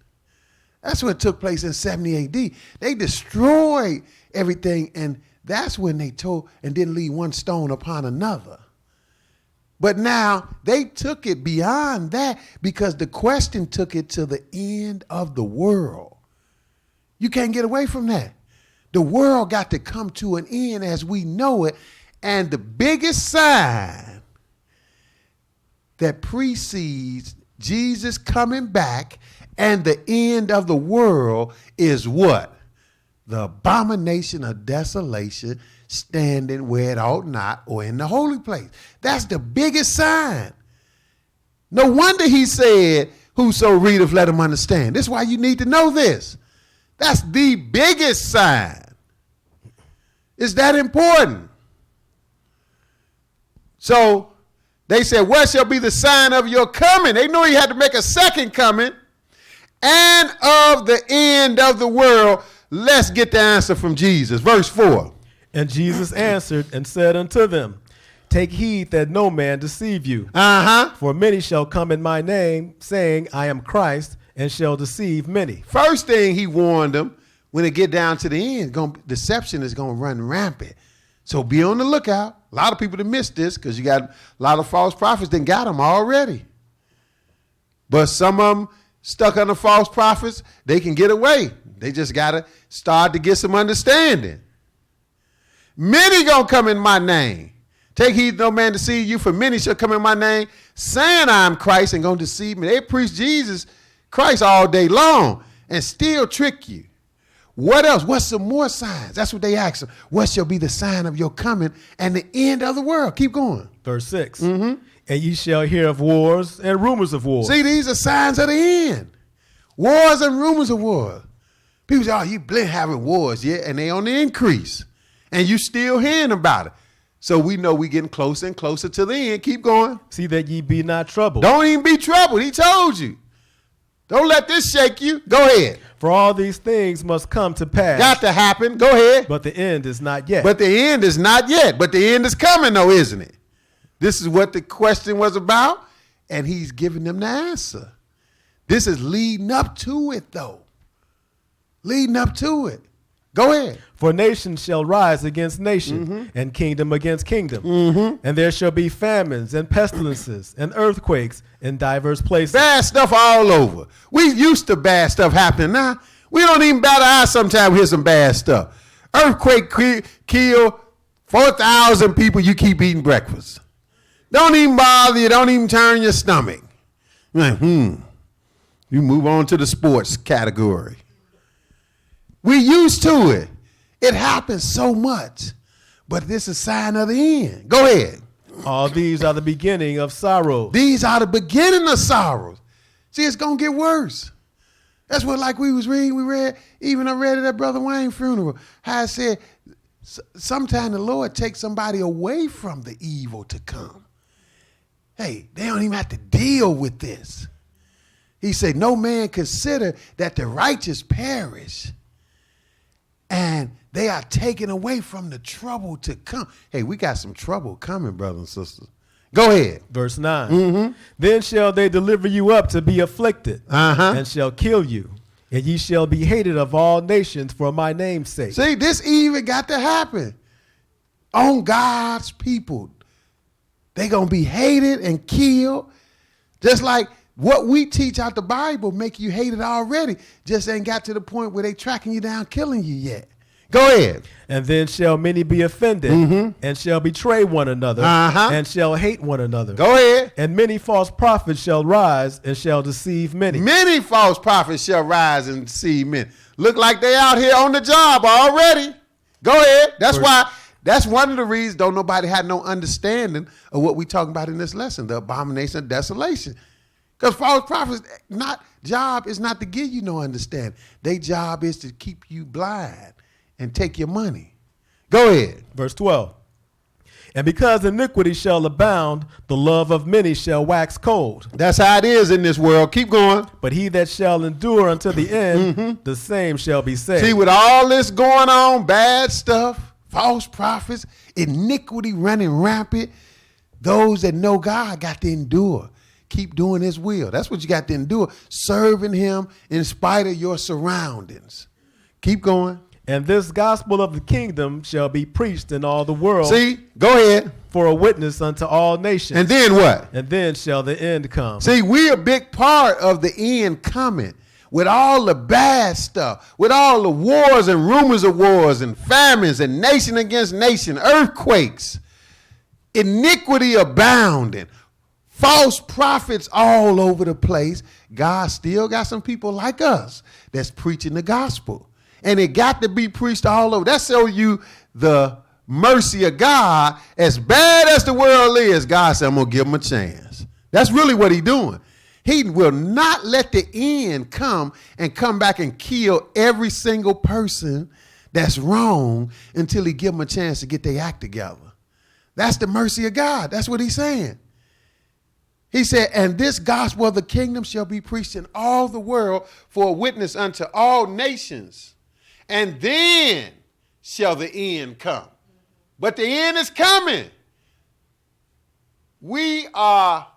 That's what took place in 70 AD. They destroyed everything, and that's when they told and didn't leave one stone upon another. But now they took it beyond that, because the question took it to the end of the world. You can't get away from that. The world got to come to an end as we know it, and the biggest sign that precedes Jesus coming back and the end of the world is what? the abomination of desolation, standing where it ought not, or in the holy place. That's the biggest sign. No wonder he said, whoso readeth, let him understand. This is why you need to know this. That's the biggest sign. It's that important. So they said, what shall be the sign of your coming? They knew he had to make a second coming, and of the end of the world. Let's get the answer from Jesus. Verse 4.
And Jesus answered and said unto them, take heed that no man deceive you. For many shall come in my name, saying, I am Christ, and shall deceive many.
First thing he warned them, when it get down to the end, deception is going to run rampant. So be on the lookout. A lot of people that missed this because you got a lot of false prophets that got them already. But some of them stuck under false prophets, they can get away. They just got to start to get some understanding. Many going to come in my name. Take heed no man deceive you, for many shall come in my name, saying I am Christ, and going to deceive me. They preach Jesus Christ all day long and still trick you. What else? What's some more signs? That's what they ask him. What shall be the sign of your coming and the end of the world? Keep going.
Verse 6. And ye shall hear of wars and rumors of wars.
See, these are signs of the end. Wars and rumors of wars. People say, oh, you been having wars, yeah, and they on the increase. And you still hearing about it. So we know we getting closer and closer to the end. Keep going.
See that ye be not troubled.
Don't even be troubled. He told you. Don't let this shake you. Go ahead.
For all these things must come to pass.
Got to happen. Go ahead.
But the end is not yet.
But the end is not yet. But the end is coming, though, isn't it? This is what the question was about, and he's giving them the answer. This is leading up to it, though. Leading up to it. Go ahead.
For nation shall rise against nation, and kingdom against kingdom. And there shall be famines and pestilences and earthquakes in diverse places.
Bad stuff all over. We used to bad stuff happening now. We don't even bat our eyes sometimes we hear some bad stuff. Earthquake kill 4,000 people, you keep eating breakfast. Don't even bother you. Don't even turn your stomach. You're like, You move on to the sports category. We used to it. It happens so much. But this is a sign of the end. Go ahead.
All these are the beginning of sorrow.
These are the beginning of sorrows. See, it's going to get worse. That's what, like we was reading, I read at that Brother Wayne funeral, how I said, sometimes the Lord takes somebody away from the evil to come. Hey, they don't even have to deal with this. He said, no man consider that the righteous perish, and they are taken away from the trouble to come. Hey, we got some trouble coming, brothers and sisters. Go ahead.
Verse 9. Then shall they deliver you up to be afflicted, and shall kill you, and ye shall be hated of all nations for my name's sake.
See, this even got to happen on God's people. They going to be hated and killed, just like what we teach out the Bible make you hated already. Just ain't got to the point where they tracking you down, killing you yet. Go ahead.
And then shall many be offended, and shall betray one another, and shall hate one another.
Go ahead.
And many false prophets shall rise and shall deceive many.
Many false prophets shall rise and deceive many. Look like they out here on the job already. Go ahead. That's one of the reasons don't nobody had no understanding of what we talking about in this lesson, the abomination of desolation. Because false prophets, job is not to give you no understanding. Their job is to keep you blind and take your money. Go ahead.
Verse 12. And because iniquity shall abound, the love of many shall wax cold.
That's how it is in this world. Keep going.
But he that shall endure unto the end, the same shall be saved.
See, with all this going on, bad stuff, false prophets, iniquity running rampant, those that know God got to endure. Keep doing his will. That's what you got to endure. Serving him in spite of your surroundings. Keep going.
And this gospel of the kingdom shall be preached in all the world.
See, go ahead.
For a witness unto all nations.
And then what?
And then shall the end come.
See, we a big part of the end coming. With all the bad stuff, with all the wars and rumors of wars and famines and nation against nation, earthquakes, iniquity abounding, false prophets all over the place, God still got some people like us that's preaching the gospel. And it got to be preached all over. That shows you the mercy of God. As bad as the world is, God said, I'm going to give them a chance. That's really what he's doing. He will not let the end come back and kill every single person that's wrong until he give them a chance to get their act together. That's the mercy of God. That's what he's saying. He said, and this gospel of the kingdom shall be preached in all the world for a witness unto all nations. And then shall the end come. But the end is coming. We are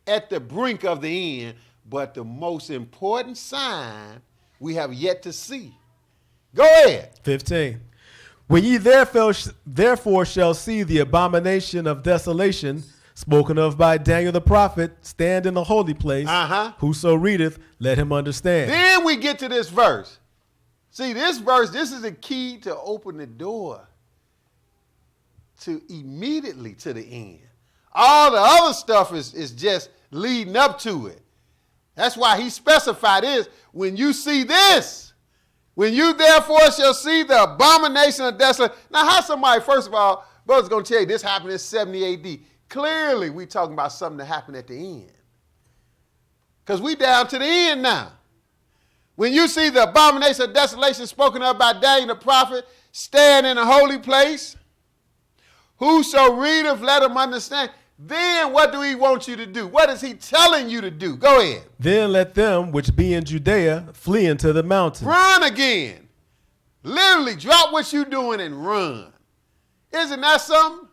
at the brink of the end, but the most important sign we have yet to see. Go ahead.
15. When ye therefore shall see the abomination of desolation, spoken of by Daniel the prophet, stand in the holy place, whoso readeth, let him understand.
Then we get to this verse. See, this verse, this is the key to open the door to immediately to the end. All the other stuff is just leading up to it. That's why he specified this. When you see this, when you therefore shall see the abomination of desolation. Now, how somebody, first of all, brother's going to tell you this happened in 70 AD. Clearly, we talking about something that happened at the end. Because we down to the end now. When you see the abomination of desolation spoken of by Daniel the prophet, stand in a holy place, whoso readeth, let him understand. Then what do he want you to do? What is he telling you to do? Go ahead.
Then let them which be in Judea flee into the mountains.
Run again. Literally drop what you're doing and run. Isn't that something?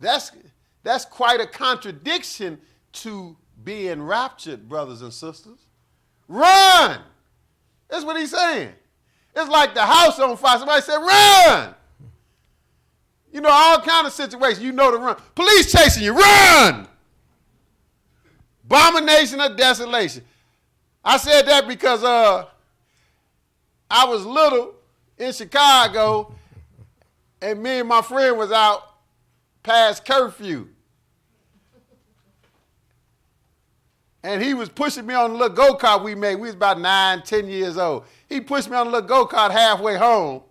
That's quite a contradiction to being raptured, brothers and sisters. Run. That's what he's saying. It's like the house on fire. Somebody said, run. You know, all kind of situations, you know to run. Police chasing you, run! Abomination of desolation. I said that because I was little in Chicago, and me and my friend was out past curfew. And he was pushing me on the little go-kart we made. We was about 9, 10 years old. He pushed me on the little go-kart halfway home,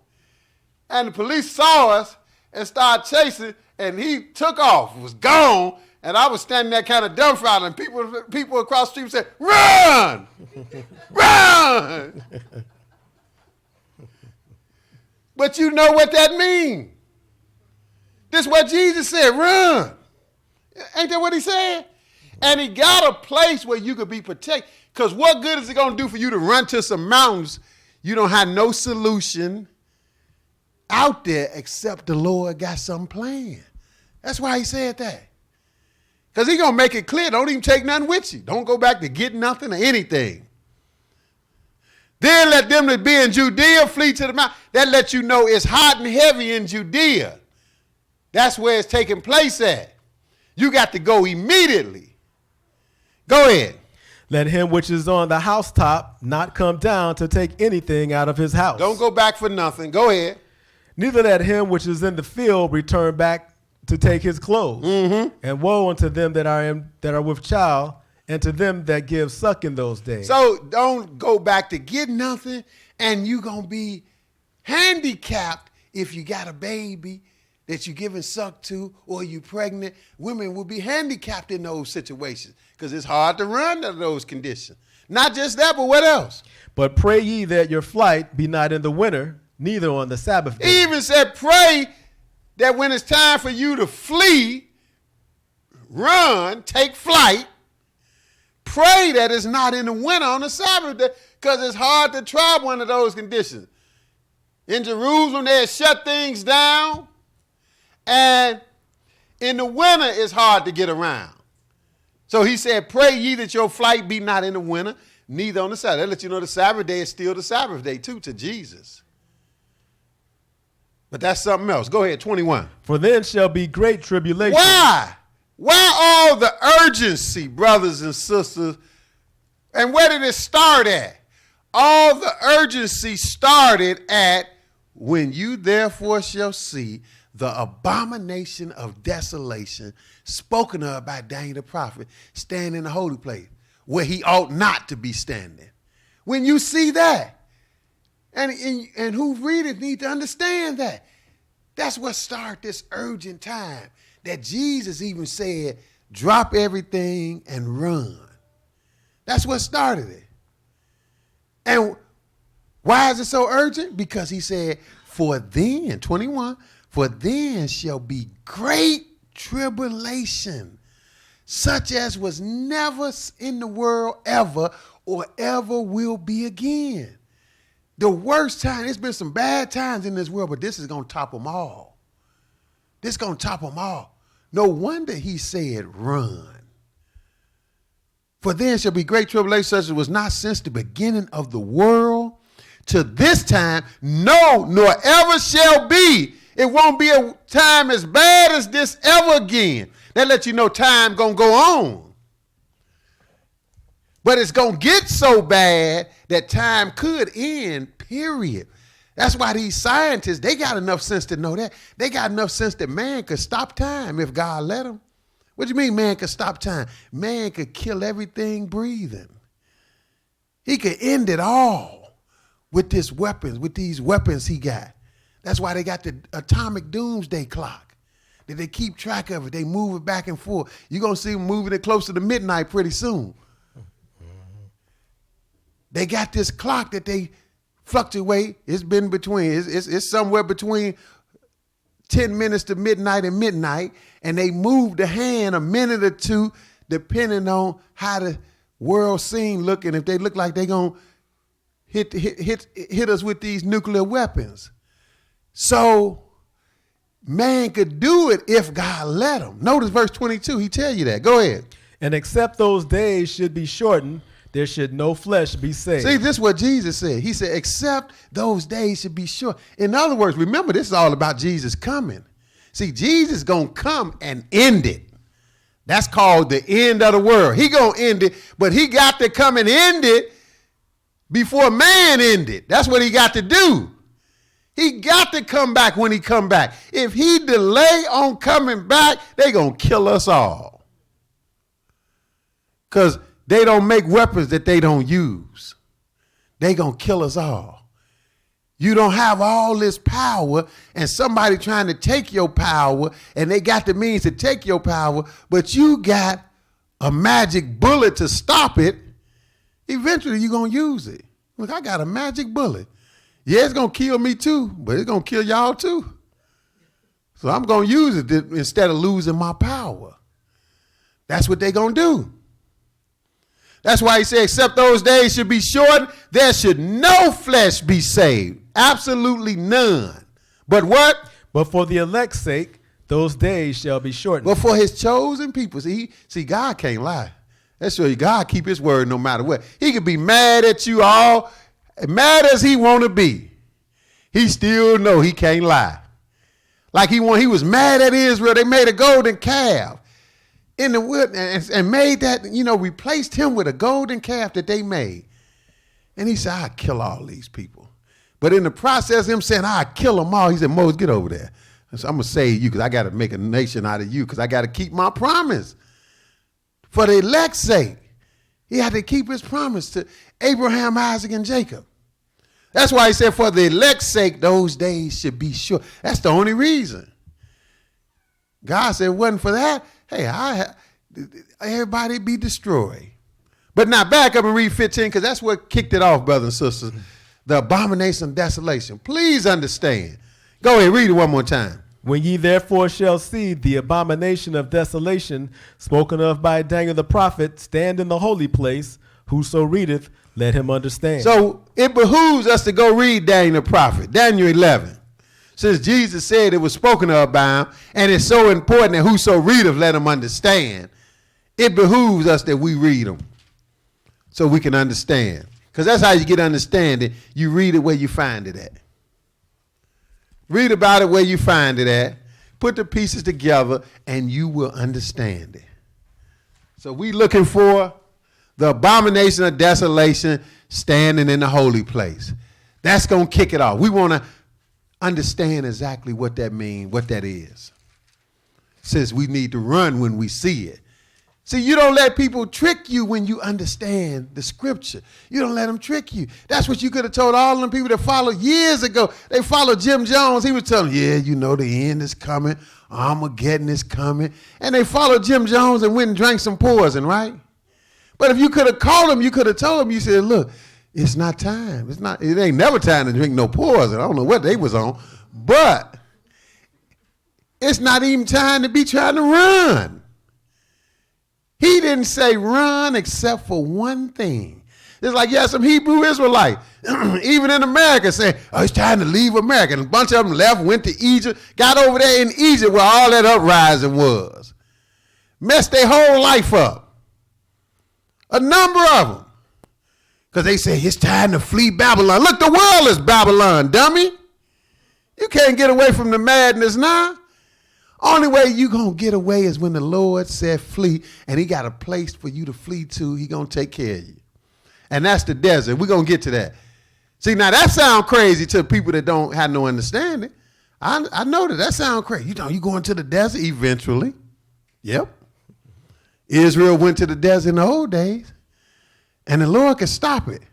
and the police saw us and started chasing, and he took off, was gone, and I was standing there kind of dumbfounded, and people across the street said, run! Run! But you know what that means. This is what Jesus said, run. Ain't that what he said? And he got a place where you could be protected, because what good is it going to do for you to run to some mountains? You don't have no solution out there except the Lord got something planned. That's why he said that. Because he's going to make it clear. Don't even take nothing with you. Don't go back to get nothing or anything. Then let them that be in Judea flee to the mountain. That lets you know it's hot and heavy in Judea. That's where it's taking place at. You got to go immediately. Go ahead.
Let him which is on the housetop not come down to take anything out of his house.
Don't go back for nothing. Go ahead.
Neither let him which is in the field return back to take his clothes. Mm-hmm. And woe unto them that are with child, and to them that give suck in those days.
So don't go back to get nothing, and you're going to be handicapped if you got a baby that you're giving suck to, or you pregnant. Women will be handicapped in those situations because it's hard to run under those conditions. Not just that, but what else?
But pray ye that your flight be not in the winter, neither on the Sabbath day.
He even said, pray that when it's time for you to flee, run, take flight, pray that it's not in the winter on the Sabbath day, because it's hard to travel under those conditions. In Jerusalem, they had shut things down, and in the winter, it's hard to get around. So he said, pray ye that your flight be not in the winter, neither on the Sabbath. That lets you know the Sabbath day is still the Sabbath day, too, to Jesus. But that's something else. Go ahead, 21.
For then shall be great tribulation.
Why? Why all the urgency, brothers and sisters? And where did it start at? All the urgency started at when you therefore shall see the abomination of desolation spoken of by Daniel the prophet stand in the holy place where he ought not to be standing. When you see that, And who read it need to understand that. That's what started this urgent time that Jesus even said, drop everything and run. That's what started it. And why is it so urgent? Because he said, for then, 21, for then shall be great tribulation, such as was never in the world ever or ever will be again. The worst time, there's been some bad times in this world, but this is going to top them all. This is going to top them all. No wonder he said, run. For then shall be great tribulation, such as was not since the beginning of the world to this time, no, nor ever shall be. It won't be a time as bad as this ever again. That lets you know time going to go on. But it's going to get so bad that time could end, period. That's why these scientists, they got enough sense to know that. They got enough sense that man could stop time if God let him. What do you mean man could stop time? Man could kill everything breathing. He could end it all with these weapons he got. That's why they got the atomic doomsday clock. That they keep track of it. They move it back and forth. You're going to see them moving it closer to midnight pretty soon. They got this clock that they fluctuate. It's been between, it's somewhere between 10 minutes to midnight and midnight, and they move the hand a minute or two depending on how the world scene look, and if they look like they're going to hit us with these nuclear weapons. So man could do it if God let him. Notice verse 22, he tell you that. Go ahead.
And except those days should be shortened, there should no flesh be saved.
See, this is what Jesus said. He said, except those days should be short. In other words, remember, this is all about Jesus coming. See, Jesus going to come and end it. That's called the end of the world. He going to end it, but he got to come and end it before man end it. That's what he got to do. He got to come back when he come back. If he delay on coming back, they going to kill us all. Because they don't make weapons that they don't use. They gonna kill us all. You don't have all this power and somebody trying to take your power and they got the means to take your power, but you got a magic bullet to stop it. Eventually you're gonna use it. Look, I got a magic bullet. Yeah, it's gonna kill me too, but it's gonna kill y'all too. So I'm gonna use it instead of losing my power. That's what they gonna do. That's why he said, except those days should be shortened, there should no flesh be saved. Absolutely none. But what?
But for the elect's sake, those days shall be shortened.
But for his chosen people. See, God can't lie. That's sure God keep his word no matter what. He could be mad at you all, mad as he want to be. He still know he can't lie. Like he was mad at Israel. They made a golden calf in the wood and made that, replaced him with a golden calf that they made. And he said, I'll kill all these people. But in the process of him saying, I'll kill them all, he said, Moses, get over there. So I'm going to save you because I got to make a nation out of you because I got to keep my promise. For the elect's sake, he had to keep his promise to Abraham, Isaac, and Jacob. That's why he said, for the elect's sake, those days should be short. That's the only reason. God said, it wasn't for that. Hey, everybody be destroyed. But now back up and read 15 because that's what kicked it off, brothers and sisters. The abomination of desolation. Please understand. Go ahead, read it one more time.
When ye therefore shall see the abomination of desolation spoken of by Daniel the prophet stand in the holy place, whoso readeth, let him understand.
So it behooves us to go read Daniel the prophet, Daniel 11. Since Jesus said it was spoken of by him, and it's so important that whoso readeth, let him understand, it behooves us that we read them so we can understand. Because that's how you get understanding. You read it where you find it at. Read about it where you find it at. Put the pieces together, and you will understand it. So we looking for the abomination of desolation standing in the holy place. That's going to kick it off. We want to understand exactly what that means, what that is. It says we need to run when we see it. See, you don't let people trick you when you understand the scripture. You don't let them trick you. That's what you could have told all of them people that followed years ago. They followed Jim Jones. He was telling them, yeah, you know, the end is coming. Armageddon is coming. And they followed Jim Jones and went and drank some poison, right? But if you could have called them, you could have told them, you said, look, it's not time. It ain't never time to drink no poison. I don't know what they was on. But it's not even time to be trying to run. He didn't say run except for one thing. It's like, yeah, some Hebrew Israelites, even in America, saying, oh, it's time to leave America. And a bunch of them left, went to Egypt, got over there in Egypt where all that uprising was. Messed their whole life up. A number of them. Because they say, it's time to flee Babylon. Look, the world is Babylon, dummy. You can't get away from the madness now. Only way you going to get away is when the Lord said flee, and he got a place for you to flee to. He going to take care of you. And that's the desert. We're going to get to that. See, now that sounds crazy to people that don't have no understanding. I know that sounds crazy. You know, you going to the desert eventually. Yep. Israel went to the desert in the old days, and the Lord could stop it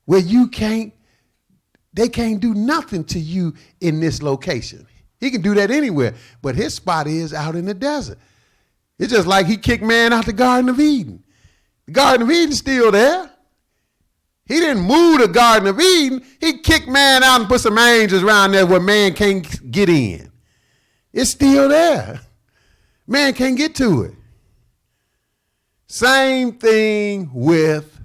where they can't do nothing to you in this location. He can do that anywhere, but his spot is out in the desert. It's just like he kicked man out the Garden of Eden. The Garden of Eden's still there. He didn't move the Garden of Eden. He kicked man out and put some angels around there where man can't get in. It's still there. Man can't get to it. Same thing with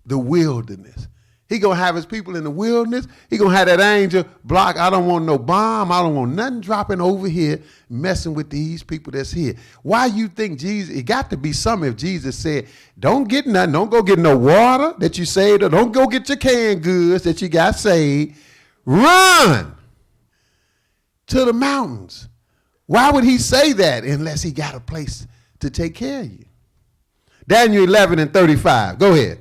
the wilderness. He going to have his people in the wilderness. He going to have that angel block. I don't want no bomb. I don't want nothing dropping over here messing with these people that's here. Why you think Jesus, it got to be something if Jesus said, don't get nothing. Don't go get no water that you saved. Or don't go get your canned goods that you got saved. Run to the mountains. Why would he say that unless he got a place to take care of you? Daniel 11:35. Go ahead.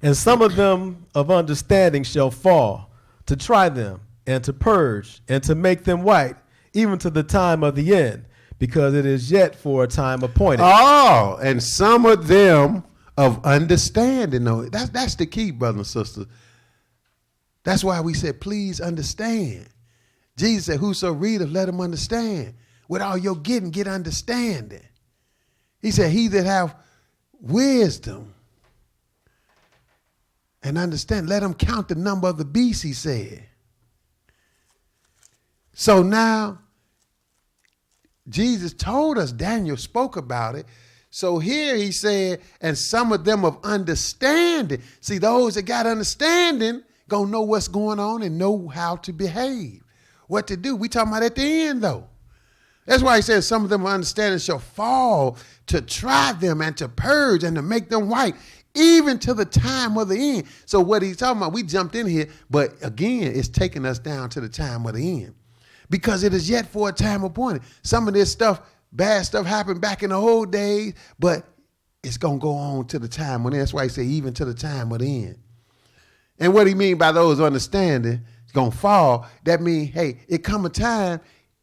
And some of them of understanding shall fall, to try them, and to purge, and to make them white, even to the time of the end, because it is yet for a time appointed.
Oh, and some of them of understanding. No, that's the key, brother and sister. That's why we said, please understand. Jesus said, whoso readeth, let him understand. With all your getting, get understanding. He said, he that have wisdom and understand, let him count the number of the beasts, he said. So now, Jesus told us, Daniel spoke about it. So here he said, and some of them of understanding. See, those that got understanding gonna know what's going on and know how to behave, what to do. We talking about at the end, though. That's why he says some of them of understanding shall fall, to try them and to purge and to make them white, even to the time of the end. So what he's talking about, we jumped in here, but again, it's taking us down to the time of the end. Because it is yet for a time appointed. Some of this stuff, bad stuff happened back in the old days, but it's going to go on to the time when that's why he say even to the time of the end. And what he mean by those understanding, it's going to fall, that means, hey, it come a time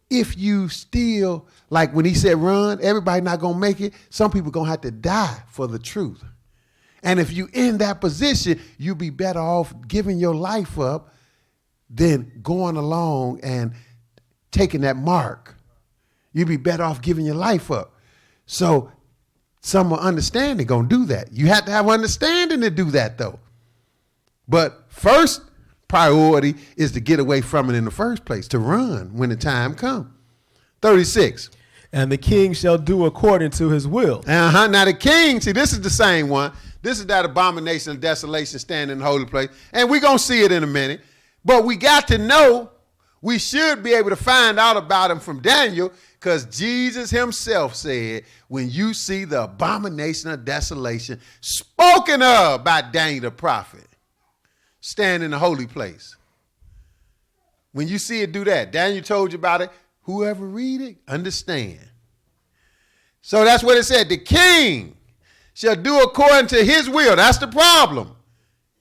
if you still, like when he said run, everybody not going to make it. Some people going to have to die for the truth. And if you in that position, you'll be better off giving your life up than going along and taking that mark. You'd be better off giving your life up. So some understanding going to do that. You have to have understanding to do that, though. But first priority is to get away from it in the first place, to run when the time comes. 36.
And the king shall do according to his will.
Now the king, see, this is the same one. This is that abomination of desolation standing in the holy place. And we're going to see it in a minute. But we got to know, we should be able to find out about him from Daniel, because Jesus himself said, when you see the abomination of desolation spoken of by Daniel the prophet, stand in the holy place. When you see it, do that. Daniel told you about it. Whoever read it, understand. So that's what it said. The king shall do according to his will. That's the problem.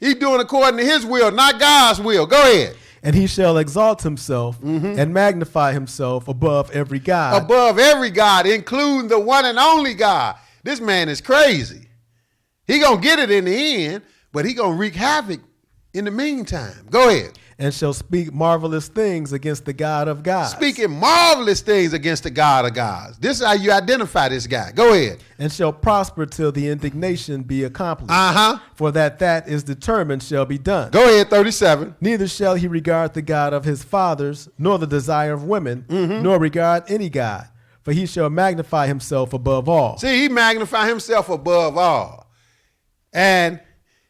He's doing according to his will, not God's will. Go ahead.
And he shall exalt himself and magnify himself above every God.
Above every God, including the one and only God. This man is crazy. He going to get it in the end, but he going to wreak havoc in the meantime. Go ahead.
And shall speak marvelous things against the God of gods.
Speaking marvelous things against the God of gods. This is how you identify this guy. Go ahead.
And shall prosper till the indignation be accomplished. For that is determined shall be done.
Go ahead, 37.
Neither shall he regard the God of his fathers, nor the desire of women, nor regard any God. For he shall magnify himself above all.
See, he magnify himself above all. And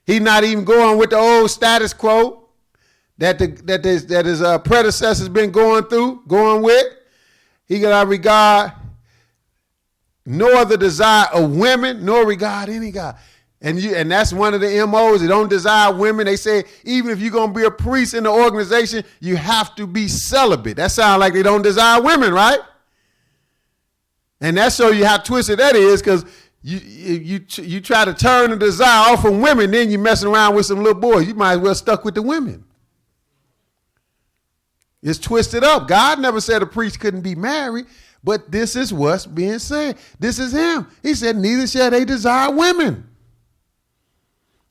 he's not even going with the old status quo that his predecessors been going with. He gonna regard nor the desire of women, nor regard any God. And that's one of the MOs. They don't desire women. They say even if you're gonna be a priest in the organization, you have to be celibate. That sounds like they don't desire women, right? And that shows you how twisted that is, because you try to turn the desire off from women, then you're messing around with some little boys. You might as well stuck with the women. It's twisted up. God never said a priest couldn't be married, but this is what's being said. This is him. He said, neither shall they desire women.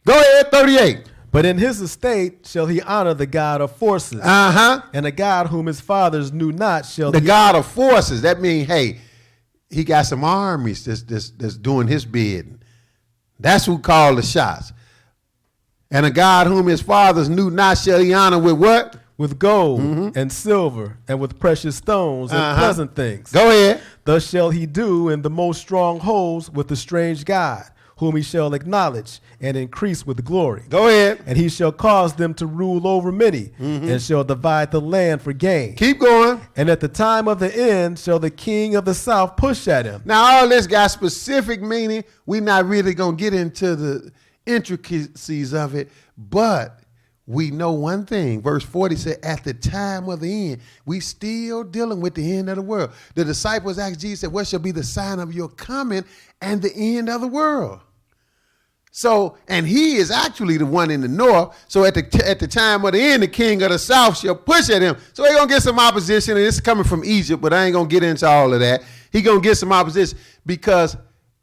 Go ahead, 38.
But in his estate shall he honor the God of forces. And the God whom his fathers knew not shall
the God of forces. That means, hey, he got some armies that's doing his bidding. That's who called the shots. And a God whom his fathers knew not shall he honor with what?
With gold and silver and with precious stones and pleasant things.
Go ahead.
Thus shall he do in the most strongholds with the strange God, whom he shall acknowledge and increase with glory.
Go ahead.
And he shall cause them to rule over many and shall divide the land for gain.
Keep going.
And at the time of the end shall the king of the south push at him.
Now all this got specific meaning. We're not really going to get into the intricacies of it, but we know one thing. Verse 40 said, at the time of the end, we still dealing with the end of the world. The disciples asked Jesus, what shall be the sign of your coming and the end of the world? So, and he is actually the one in the north. So at the time of the end, the king of the south shall push at him. So he's going to get some opposition, and it's coming from Egypt, but I ain't going to get into all of that. He's going to get some opposition because,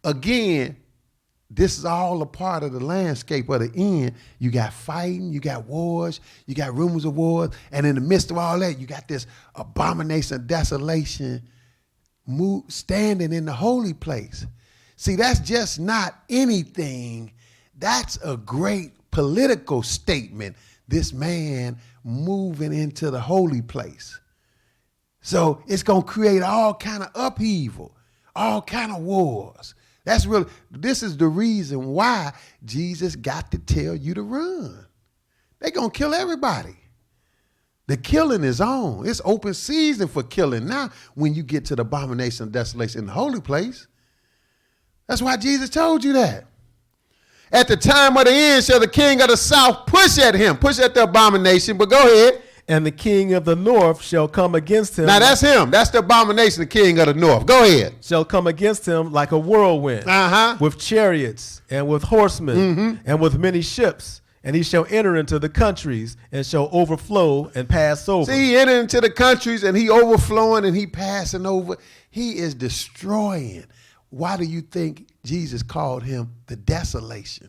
again, this is all a part of the landscape of the end. You got fighting, you got wars, you got rumors of wars, and in the midst of all that, you got this abomination of desolation standing in the holy place. See, that's just not anything. That's a great political statement, this man moving into the holy place. So it's going to create all kind of upheaval, all kind of wars. This is the reason why Jesus got to tell you to run. They're going to kill everybody. The killing is on. It's open season for killing now when you get to the abomination of desolation in the holy place. That's why Jesus told you that. At the time of the end shall the king of the south push at him, push at the abomination, but go ahead.
And the king of the north shall come against him.
Now that's him. That's the abomination, the king of the north. Go ahead.
Shall come against him like a whirlwind, with chariots and with horsemen and with many ships. And he shall enter into the countries and shall overflow and pass over.
See, he entered into the countries and he overflowing and he passing over. He is destroying. Why do you think Jesus called him the desolation?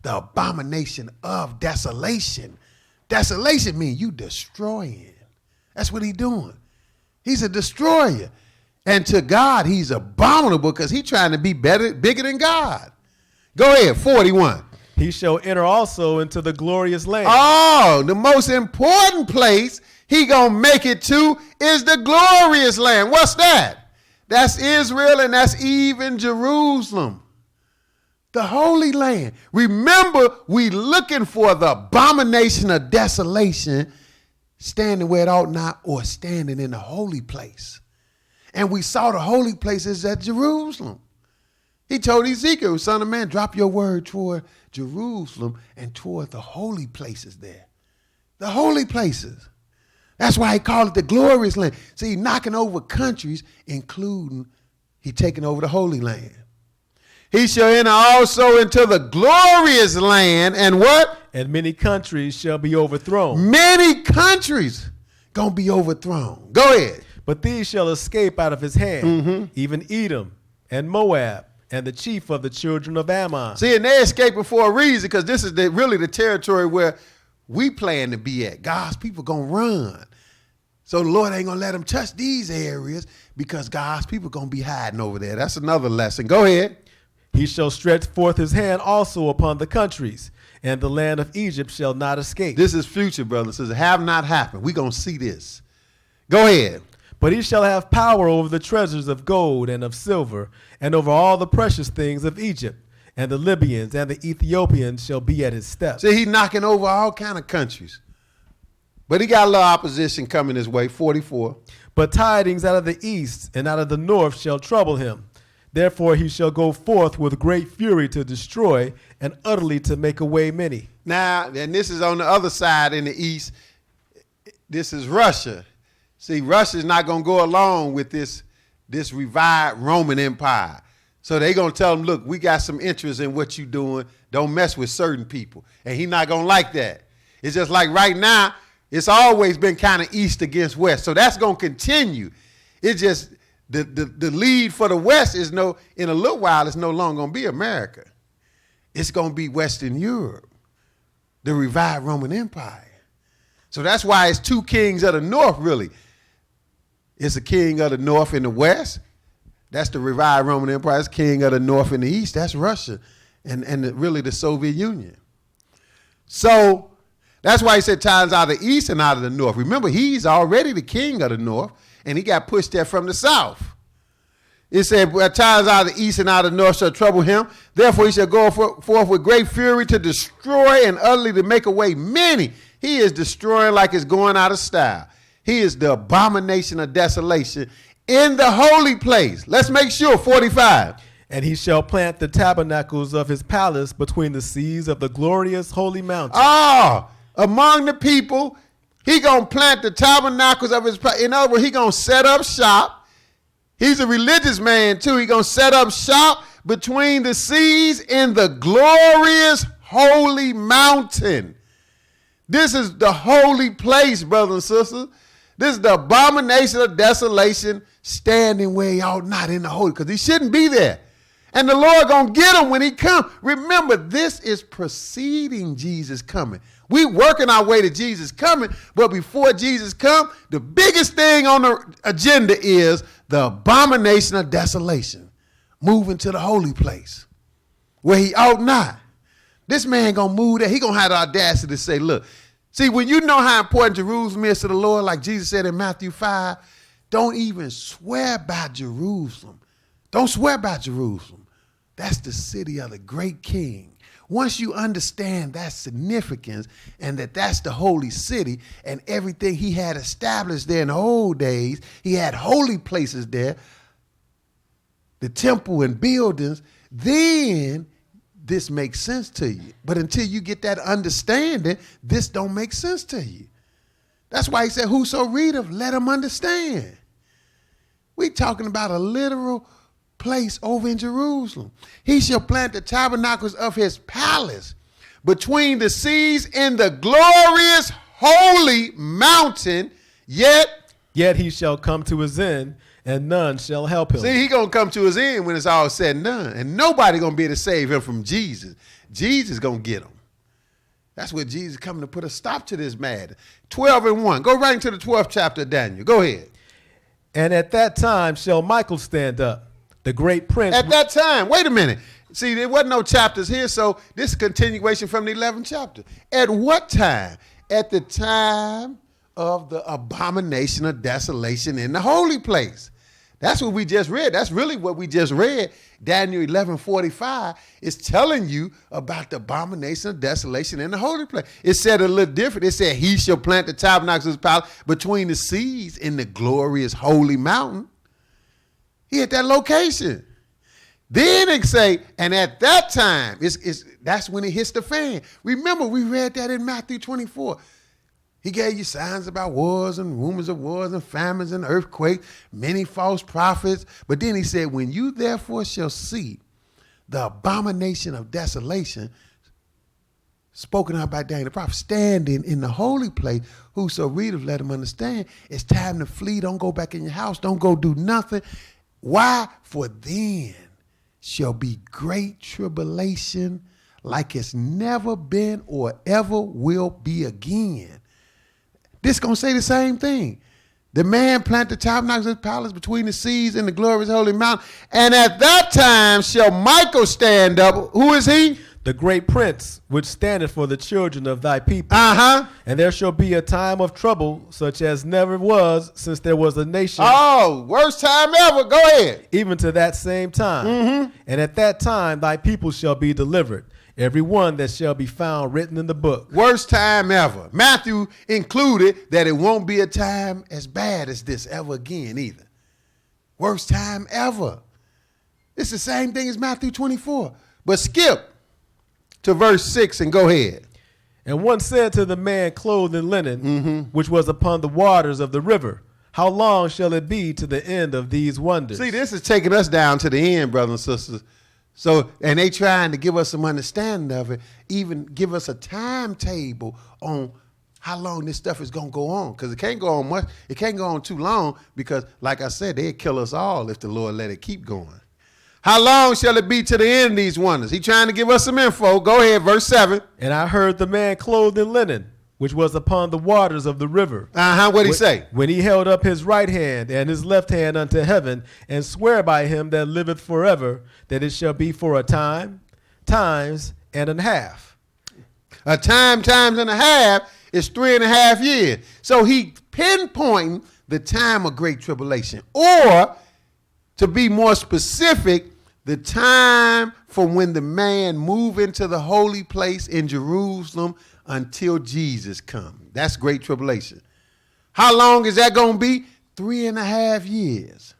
The abomination of desolation. Desolation means you destroying. That's what he's doing. He's a destroyer. And to God, he's abominable because he's trying to be bigger than God. Go ahead, 41.
He shall enter also into the glorious land.
Oh, the most important place he gonna make it to is the glorious land. What's that? That's Israel, and that's even Jerusalem. The Holy Land. Remember, we looking for the abomination of desolation, standing where it ought not, or standing in the holy place. And we saw the holy places at Jerusalem. He told Ezekiel, son of man, drop your word toward Jerusalem and toward the holy places there. The holy places. That's why he called it the glorious land. See, knocking over countries, including he taking over the Holy Land. He shall enter also into the glorious land and what?
And many countries shall be overthrown.
Many countries going to be overthrown. Go ahead.
But these shall escape out of his hand, even Edom and Moab and the chief of the children of Ammon.
See, and they're escaping for a reason, because this is really the territory where we plan to be at. God's people going to run. So the Lord ain't going to let them touch these areas, because God's people going to be hiding over there. That's another lesson. Go ahead.
He shall stretch forth his hand also upon the countries, and the land of Egypt shall not escape.
This is future, brothers and sisters. Have not happened. We're going to see this. Go ahead.
But he shall have power over the treasures of gold and of silver, and over all the precious things of Egypt. And the Libyans and the Ethiopians shall be at his steps.
See, he's knocking over all kind of countries. But he got a little opposition coming his way. 44.
But tidings out of the east and out of the north shall trouble him. Therefore he shall go forth with great fury to destroy, and utterly to make away many.
Now, and this is on the other side in the east. This is Russia. See, Russia's not going to go along with this revived Roman Empire. So they're going to tell them, look, we got some interest in what you're doing. Don't mess with certain people. And he's not going to like that. It's just like right now, it's always been kind of east against west. So that's going to continue. It's just the lead for the West is in a little while, it's no longer going to be America. It's going to be Western Europe, the revived Roman Empire. So that's why it's two kings of the north, really. It's a king of the north in the west. That's the revived Roman Empire. It's king of the north in the east. That's Russia and really the Soviet Union. So that's why he said times out of the east and out of the north. Remember, he's already the king of the north, and he got pushed there from the south. It said, times out of the east and out of the north shall trouble him. Therefore he shall go forth with great fury to destroy, and utterly to make away many. He is destroying like it's going out of style. He is the abomination of desolation in the holy place. Let's make sure, 45.
And he shall plant the tabernacles of his palace between the seas of the glorious holy mountain.
Among the people, he going to plant the tabernacles of his palace. In other words, he going to set up shop. He's a religious man too. He going to set up shop between the seas in the glorious holy mountain. This is the holy place, brothers and sisters. This is the abomination of desolation, standing where he ought not in the holy, because he shouldn't be there. And the Lord going to get him when he comes. Remember, this is preceding Jesus coming. We working our way to Jesus coming, but before Jesus come, the biggest thing on the agenda is the abomination of desolation, moving to the holy place where he ought not. This man going to move there. He going to have the audacity to say, look, see, when you know how important Jerusalem is to the Lord, like Jesus said in Matthew 5, don't even swear by Jerusalem. Don't swear by Jerusalem. That's the city of the great king. Once you understand that significance and that's the holy city and everything he had established there in the old days, he had holy places there, the temple and buildings, then this makes sense to you. But until you get that understanding, this don't make sense to you. That's why he said, whoso readeth, let him understand. We talking about a literal place over in Jerusalem. He shall plant the tabernacles of his palace between the seas in the glorious holy mountain, yet
he shall come to his end, and none shall help him.
See, he going to come to his end when it's all said and done. And nobody going to be able to save him from Jesus. Jesus going to get him. That's what Jesus coming to put a stop to this mad. 12:1. Go right into the 12th chapter of Daniel. Go ahead.
And at that time shall Michael stand up, the great prince.
At that time. Wait a minute. See, there wasn't no chapters here, so this is a continuation from the 11th chapter. At what time? At the time of the abomination of desolation in the holy place. That's what we just read. That's really what we just read. Daniel 11:45 is telling you about the abomination of desolation in the holy place. It said a little different. It said he shall plant the tabernacles of his palace between the seas in the glorious holy mountain. He at that location. Then it say, and at that time, that's when it hits the fan. Remember, we read that in Matthew 24. He gave you signs about wars and rumors of wars and famines and earthquakes, many false prophets. But then he said, when you therefore shall see the abomination of desolation, spoken out by Daniel the prophet, standing in the holy place, whoso readeth, let him understand. It's time to flee. Don't go back in your house. Don't go do nothing. Why? For then shall be great tribulation like it's never been or ever will be again. This going to say the same thing. The man planted the tabernacles of his palace between the seas and the glorious holy mountain. And at that time shall Michael stand up. Who is he?
The great prince, which standeth for the children of thy people.
Uh-huh.
And there shall be a time of trouble, such as never was since there was a nation.
Oh, worst time ever. Go ahead.
Even to that same time.
Mm-hmm.
And at that time thy people shall be delivered, every one that shall be found written in the book.
Worst time ever. Matthew included that it won't be a time as bad as this ever again either. Worst time ever. It's the same thing as Matthew 24. But skip to verse 6 and go ahead.
And one said to the man clothed in linen, which was upon the waters of the river, how long shall it be to the end of these wonders?
See, this is taking us down to the end, brothers and sisters. So, and they trying to give us some understanding of it, even give us a timetable on how long this stuff is going to go on. Because it can't go on much. It can't go on too long because, like I said, they'd kill us all if the Lord let it keep going. How long shall it be to the end of these wonders? He trying to give us some info. Go ahead, verse 7.
And I heard the man clothed in linen, which was upon the waters of the river.
What'd he say?
When he held up his right hand and his left hand unto heaven, and swear by him that liveth forever, that it shall be for a time, times, and a half.
A time, times, and a half is 3.5 years. So he pinpointing the time of great tribulation. Or, to be more specific, the time from when the man move into the holy place in Jerusalem until Jesus comes. That's great tribulation. How long is that going to be? 3.5 years.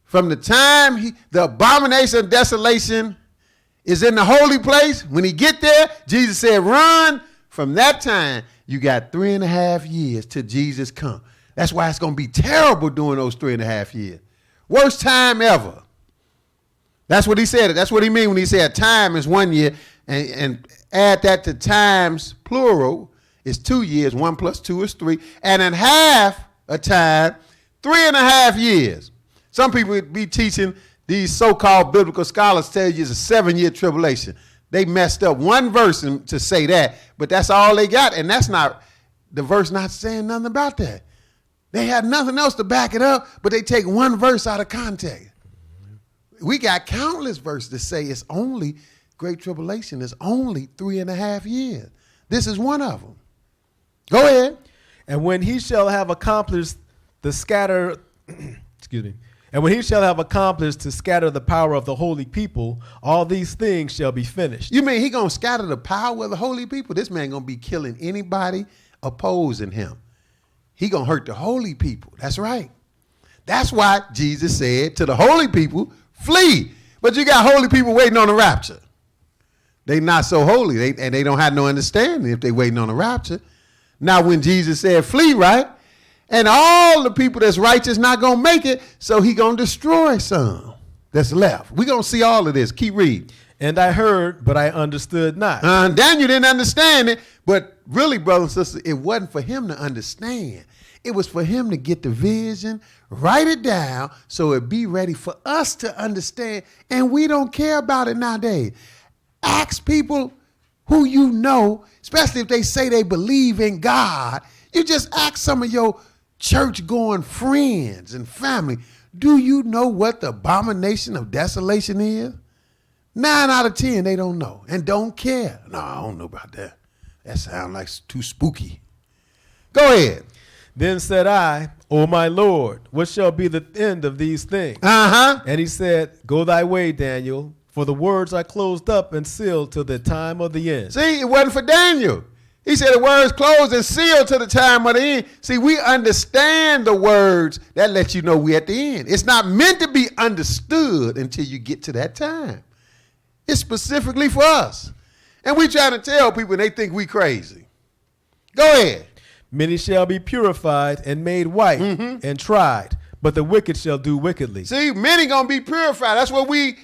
From the time the abomination of desolation is in the holy place, when he get there, Jesus said, run. From that time, you got 3.5 years till Jesus come. That's why it's going to be terrible during those 3.5 years. Worst time ever. That's what he said. That's what he mean when he said time is 1 year, and add that to times plural is 2 years. 1 + 2 is 3, and in half a time, 3.5 years. Some people would be teaching, these so-called biblical scholars tell you it's a 7-year tribulation. They messed up one verse to say that, but that's all they got, and that's not the verse not saying nothing about that. They had nothing else to back it up, but they take one verse out of context. We got countless verses that say it's only great tribulation is only 3.5 years. This is one of them. Go ahead.
And when he shall have accomplished the scatter, excuse me, and when he shall have accomplished to scatter the power of the holy people, all these things shall be finished.
You mean he gonna scatter the power of the holy people? This man gonna be killing anybody opposing him. He gonna hurt the holy people. That's right. That's why Jesus said to the holy people, flee. But you got holy people waiting on the rapture. They not so holy, and they don't have no understanding if they waiting on the rapture. Now when Jesus said flee, right? And all the people that's righteous not going to make it, so he going to destroy some that's left. We're going to see all of this. Keep reading.
And I heard, but I understood not.
Daniel didn't understand it, but really, brothers and sisters, it wasn't for him to understand. It was for him to get the vision, write it down, so it be ready for us to understand, and we don't care about it nowadays. Ask people who you know, especially if they say they believe in God. You just ask some of your church-going friends and family, do you know what the abomination of desolation is? 9 out of 10, they don't know and don't care. No, I don't know about that. That sounds like too spooky. Go ahead.
Then said I, O my Lord, what shall be the end of these things?
And
he said, go thy way, Daniel, for the words are closed up and sealed till the time of the end.
See, it wasn't for Daniel. He said the words closed and sealed to the time of the end. See, we understand the words. That lets you know we at the end. It's not meant to be understood until you get to that time. It's specifically for us. And we trying to tell people and they think we crazy. Go ahead.
Many shall be purified and made white and tried, but the wicked shall do wickedly.
See, many going to be purified. That's what we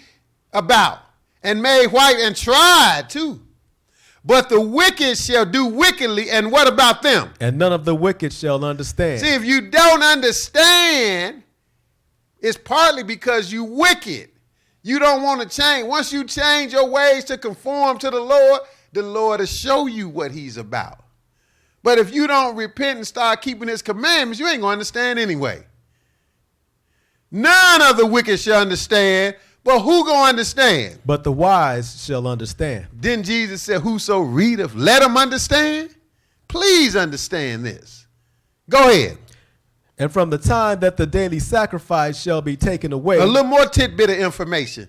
about. And made white and tried too. But the wicked shall do wickedly, and what about them?
And none of the wicked shall understand.
See, if you don't understand, it's partly because you wicked. You don't want to change. Once you change your ways to conform to the Lord will show you what he's about. But if you don't repent and start keeping his commandments, you ain't going to understand anyway. None of the wicked shall understand, but who going to understand?
But the wise shall understand.
Then Jesus said, whoso readeth, let him understand. Please understand this. Go ahead.
And from the time that the daily sacrifice shall be taken away.
A little more tidbit of information.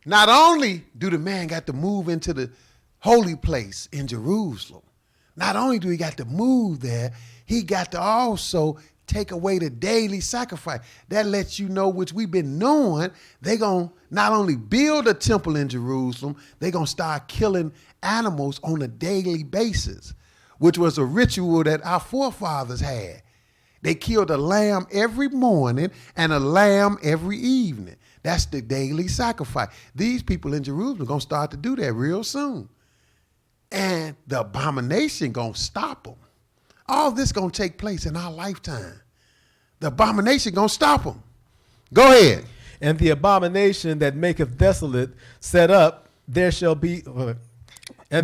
Not only do the man got to move into the holy place in Jerusalem, not only do he got to move there, he got to also take away the daily sacrifice. That lets you know, which we've been knowing, they're going to not only build a temple in Jerusalem, they're going to start killing animals on a daily basis, which was a ritual that our forefathers had. They killed a lamb every morning and a lamb every evening. That's the daily sacrifice. These people in Jerusalem are going to start to do that real soon. And the abomination going to stop them. All this going to take place in our lifetime. The abomination going to stop them. Go ahead.
And the abomination that maketh desolate set up, there shall be. And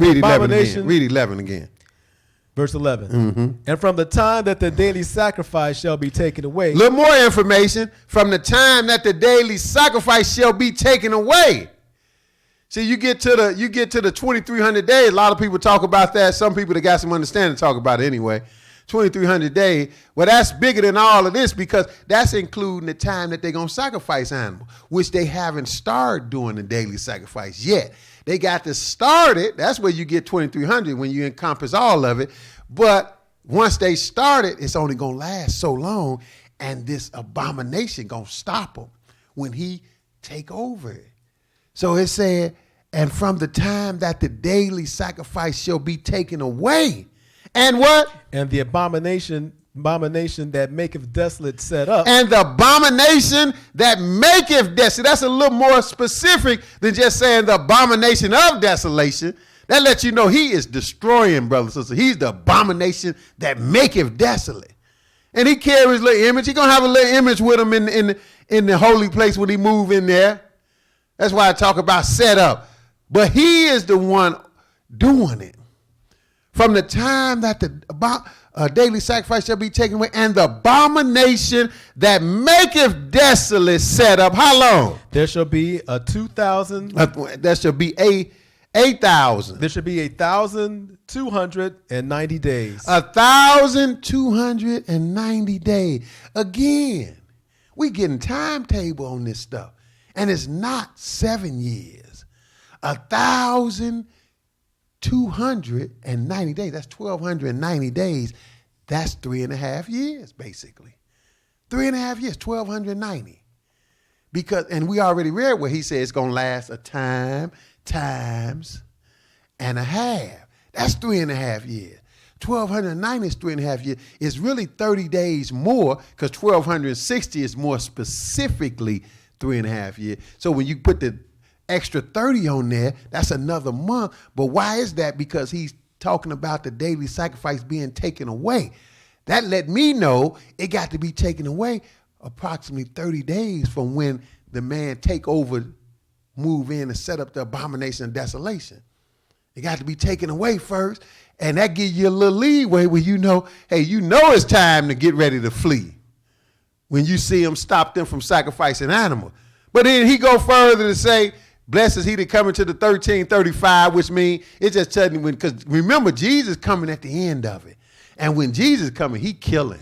Read
the
11
abomination.
again. Read 11 again.
Verse 11. And from the time that the daily sacrifice shall be taken away.
A little more information. From the time that the daily sacrifice shall be taken away. See, you get to the 2,300 days. A lot of people talk about that. Some people that got some understanding talk about it anyway. 2,300 days. Well, that's bigger than all of this because that's including the time that they're going to sacrifice animals, which they haven't started doing the daily sacrifice yet. They got to start it. That's where you get 2,300 when you encompass all of it. But once they start it, it's only going to last so long. And this abomination going to stop them when he take over it. So it said, and from the time that the daily sacrifice shall be taken away. And what?
And the abomination that maketh desolate set up.
And the abomination that maketh desolate. That's a little more specific than just saying the abomination of desolation. That lets you know he is destroying, brothers and sisters. He's the abomination that maketh desolate. And he carries a little image. He's going to have a little image with him in the holy place when he move in there. That's why I talk about set up. But he is the one doing it. From the time that the daily sacrifice shall be taken away, and the abomination that maketh desolate set up. How long?
There shall be a 2,000.
There shall be 8,000.
There should be 1,290 days.
1,290 days. Again, we getting timetable on this stuff. And it's not 7 years. 1,290 days. That's 1,290 days. That's 3.5 years, basically. 3.5 years, 1,290. Because, and we already read where he said it's going to last a time, times, and a half. That's 3.5 years. 1,290 is 3.5 years. It's really 30 days more because 1,260 is more specifically 3.5 years. So when you put the extra 30 on there, that's another month. But why is that? Because he's talking about the daily sacrifice being taken away. That let me know it got to be taken away approximately 30 days from when the man take over, move in, and set up the abomination of desolation. It got to be taken away first. And that gives you a little leeway where you know, hey, you know it's time to get ready to flee. When you see him stop them from sacrificing animals. But then he go further to say, blessed is he that coming to the 1335, which means it's just telling you, because remember, Jesus coming at the end of it. And when Jesus coming, he killing.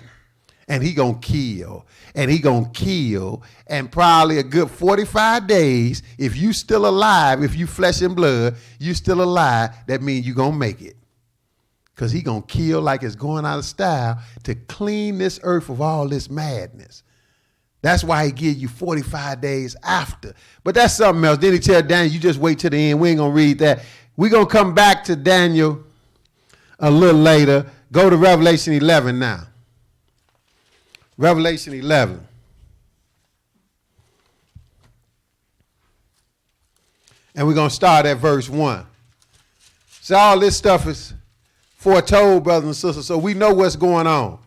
And he going to kill. And he going to kill. And probably a good 45 days, if you still alive, if you flesh and blood, you still alive, that means you going to make it. Because he going to kill like it's going out of style to clean this earth of all this madness. That's why he give you 45 days after. But that's something else. Then he tell Daniel, you just wait till the end. We ain't going to read that. We're going to come back to Daniel a little later. Go to Revelation 11 now. Revelation 11. And we're going to start at verse 1. So all this stuff is foretold, brothers and sisters, so we know what's going on.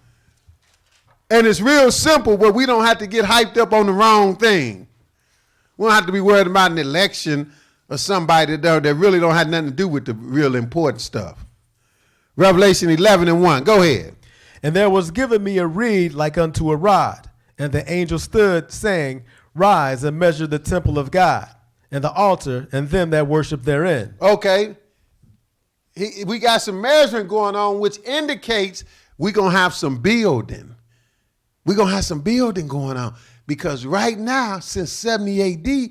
And it's real simple, but we don't have to get hyped up on the wrong thing. We don't have to be worried about an election or somebody that really don't have nothing to do with the real important stuff. Revelation 11:1. Go ahead.
And there was given me a reed like unto a rod, and the angel stood, saying, Rise and measure the temple of God, and the altar, and them that worship therein.
Okay. We got some measuring going on, which indicates we're going to have some building. We're going to have some building going on. Because right now, since 70 AD,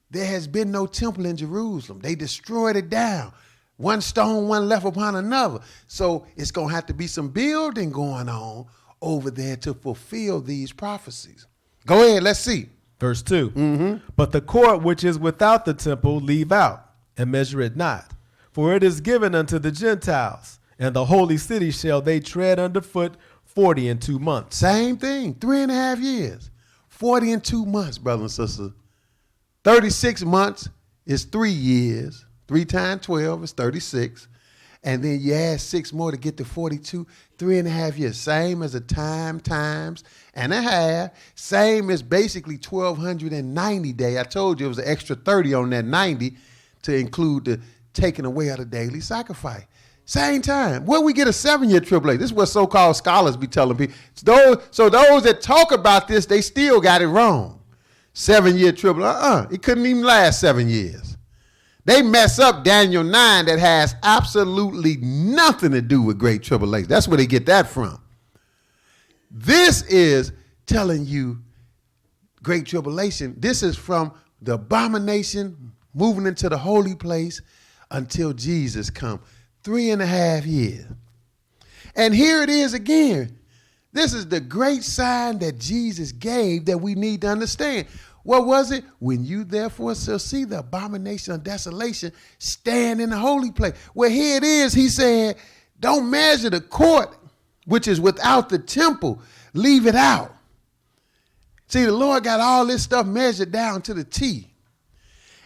there has been no temple in Jerusalem. They destroyed it down. One stone, one left upon another. So it's going to have to be some building going on over there to fulfill these prophecies. Go ahead, let's see.
Verse 2. But the court which is without the temple leave out, and measure it not. For it is given unto the Gentiles, and the holy city shall they tread under foot 40 and 2 months.
Same thing, 3.5 years. 40 and 2 months, brothers and sisters. 36 months is 3 years. 3 times 12 is 36. And then you add 6 more to get to 42. 3.5 years. Same as a times and a half. Same as basically 1,290 days. I told you it was an extra 30 on that 90 to include the taking away of the daily sacrifice. Same time. Where we get a 7-year tribulation? This is what so-called scholars be telling people. So those that talk about this, they still got it wrong. 7-year tribulation. It couldn't even last 7 years. They mess up Daniel 9 that has absolutely nothing to do with great tribulation. That's where they get that from. This is telling you great tribulation. This is from the abomination moving into the holy place until Jesus comes. 3.5 years. And here it is again. This is the great sign that Jesus gave that we need to understand. What was it? When you therefore shall see the abomination of desolation stand in the holy place. Well, here it is. He said, don't measure the court, which is without the temple. Leave it out. See, the Lord got all this stuff measured down to the T.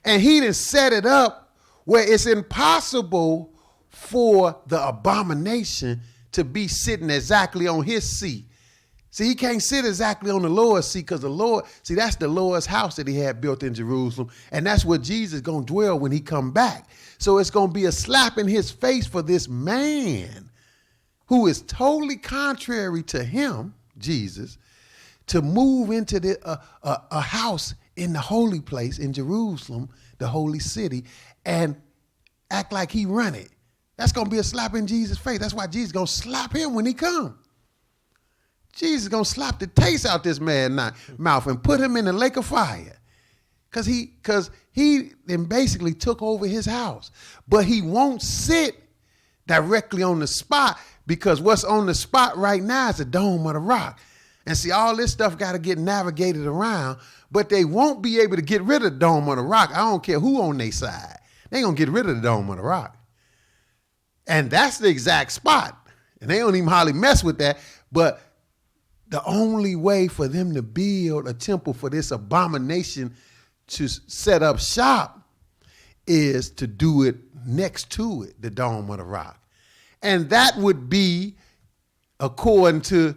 And he done set it up where it's impossible for the abomination to be sitting exactly on his seat. See, he can't sit exactly on the Lord's seat because the Lord, see, that's the Lord's house that he had built in Jerusalem. And that's where Jesus is going to dwell when he come back. So it's going to be a slap in his face for this man who is totally contrary to him, Jesus, to move into a house in the holy place in Jerusalem, the holy city, and act like he run it. That's going to be a slap in Jesus' face. That's why Jesus is going to slap him when he comes. Jesus is going to slap the taste out this man's mouth and put him in the lake of fire. Because he then basically took over his house. But he won't sit directly on the spot because what's on the spot right now is the Dome of the Rock. And see, all this stuff got to get navigated around, but they won't be able to get rid of the Dome of the Rock. I don't care who on their side. They going to get rid of the Dome of the Rock. And that's the exact spot. And they don't even hardly mess with that. But the only way for them to build a temple for this abomination to set up shop is to do it next to it, the Dome of the Rock. And that would be, according to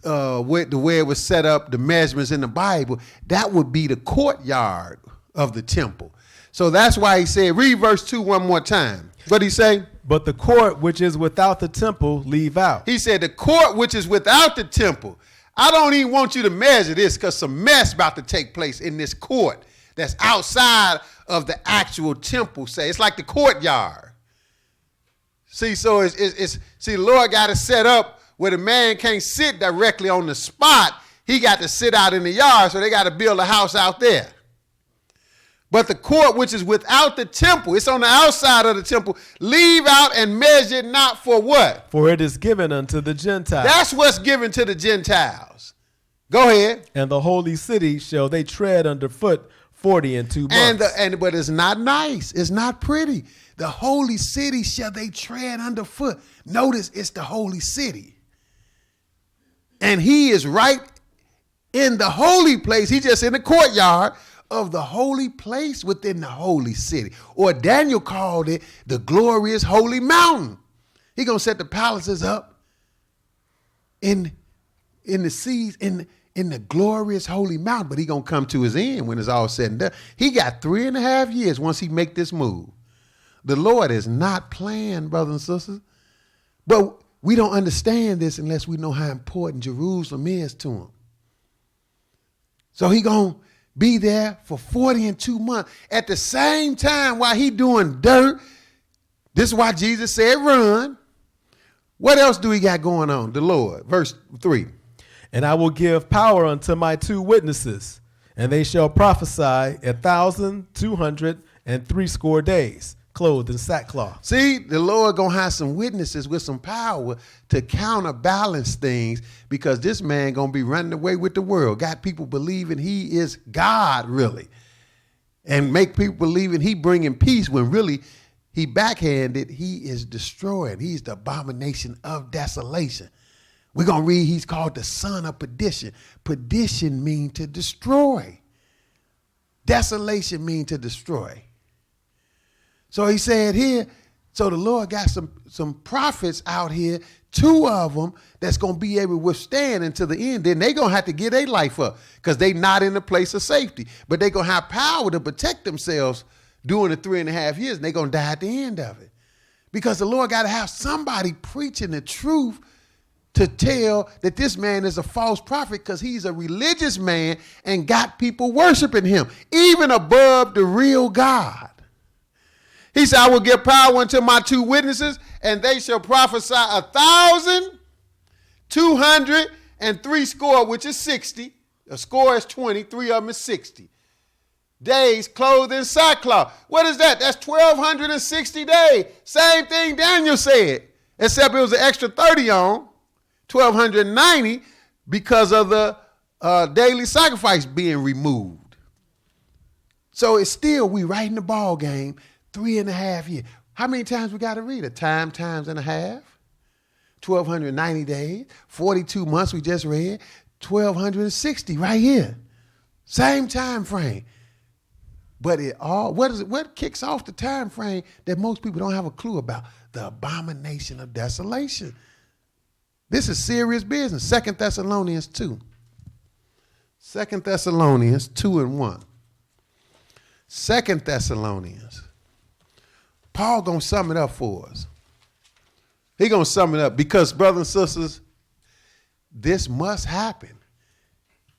the way it was set up, the measurements in the Bible, that would be the courtyard of the temple. So that's why he said, read verse 2 one more time. What did he say?
But the court which is without the temple leave out.
He said the court which is without the temple. I don't even want you to measure this because some mess about to take place in this court that's outside of the actual temple. Say it's like the courtyard. See, so it's the Lord got it set up where the man can't sit directly on the spot. He got to sit out in the yard, so they got to build a house out there. But the court which is without the temple, it's on the outside of the temple, leave out and measure not for what?
For it is given unto the Gentiles.
That's what's given to the Gentiles. Go ahead.
And the holy city shall they tread underfoot 40 and 2 months.
But it's not nice. It's not pretty. The holy city shall they tread underfoot. Notice it's the holy city. And he is right in the holy place. He's just in the courtyard
of the holy place within the holy city. Or Daniel called it the glorious holy mountain. He going to set the palaces up in the seas, in the glorious holy mountain, but he going to come to his end when it's all said and done. He got 3.5 years once he make this move. The Lord is not playing, brothers and sisters. But we don't understand this unless we know how important Jerusalem is to him. So he going to be there for 42 months. At the same time, while he doing dirt, this is why Jesus said run. What else do we got going on? The Lord, verse 3.
And I will give power unto my 2 witnesses, and they shall prophesy 1,260 days, clothed in sackcloth.
See, the Lord going to have some witnesses with some power to counterbalance things, because this man going to be running away with the world. Got people believing he is God, really. And make people believing he bringing peace when really he backhanded, he is destroying. He's the abomination of desolation. We're going to read he's called the son of perdition. Perdition means to destroy. Desolation means to destroy. So he said here, so the Lord got some prophets out here, 2 of them that's going to be able to withstand until the end. Then they're going to have to get their life up because they're not in a place of safety. But they're going to have power to protect themselves during the 3.5 years, and they're going to die at the end of it. Because the Lord got to have somebody preaching the truth to tell that this man is a false prophet, because he's a religious man and got people worshiping him, even above the real God. He said, I will give power unto my 2 witnesses, and they shall prophesy 1,260, which is 60. A score is 20, 3 of them is 60. Days clothed in sackcloth. What is that? That's 1,260 days. Same thing Daniel said, except it was an extra 30 on, 1,290, because of the daily sacrifice being removed. So it's still, we right in the ball game, 3.5 years. How many times we got to read it? Times and a half, 1,290 days, 42 months we just read, 1,260 right here. Same time frame. But what kicks off the time frame that most people don't have a clue about? The abomination of desolation. This is serious business. 2 Thessalonians 2. 2 Thessalonians 2 and 1. 2 Thessalonians. Paul going to sum it up for us. He going to sum it up because, brothers and sisters, this must happen.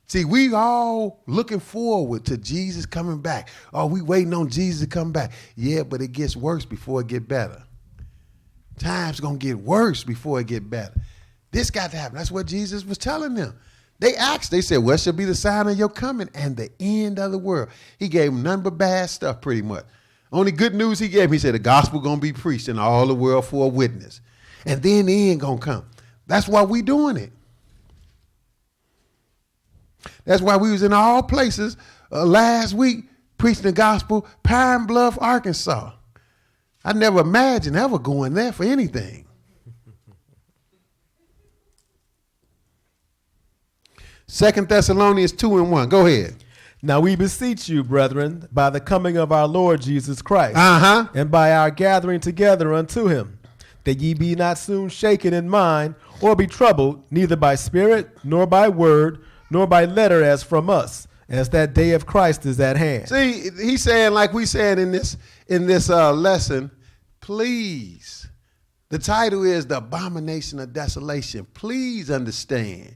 See, we all looking forward to Jesus coming back. Oh, we waiting on Jesus to come back. Yeah, but it gets worse before it get better. Time's going to get worse before it get better. This got to happen. That's what Jesus was telling them. They asked, they said, what shall be the sign of your coming and the end of the world? He gave them none but bad stuff pretty much. Only good news he gave them, he said the gospel going to be preached in all the world for a witness. And then the end going to come. That's why we doing it. That's why we was in all places last week preaching the gospel, Pine Bluff, Arkansas. I never imagined ever going there for anything. 2 Thessalonians 2 and 1. Go ahead.
Now we beseech you, brethren, by the coming of our Lord Jesus Christ, and by our gathering together unto him, that ye be not soon shaken in mind, or be troubled, neither by spirit, nor by word, nor by letter as from us, as that day of Christ is at hand.
See, he's saying, like we said in this lesson, please. The title is The Abomination of Desolation. Please understand.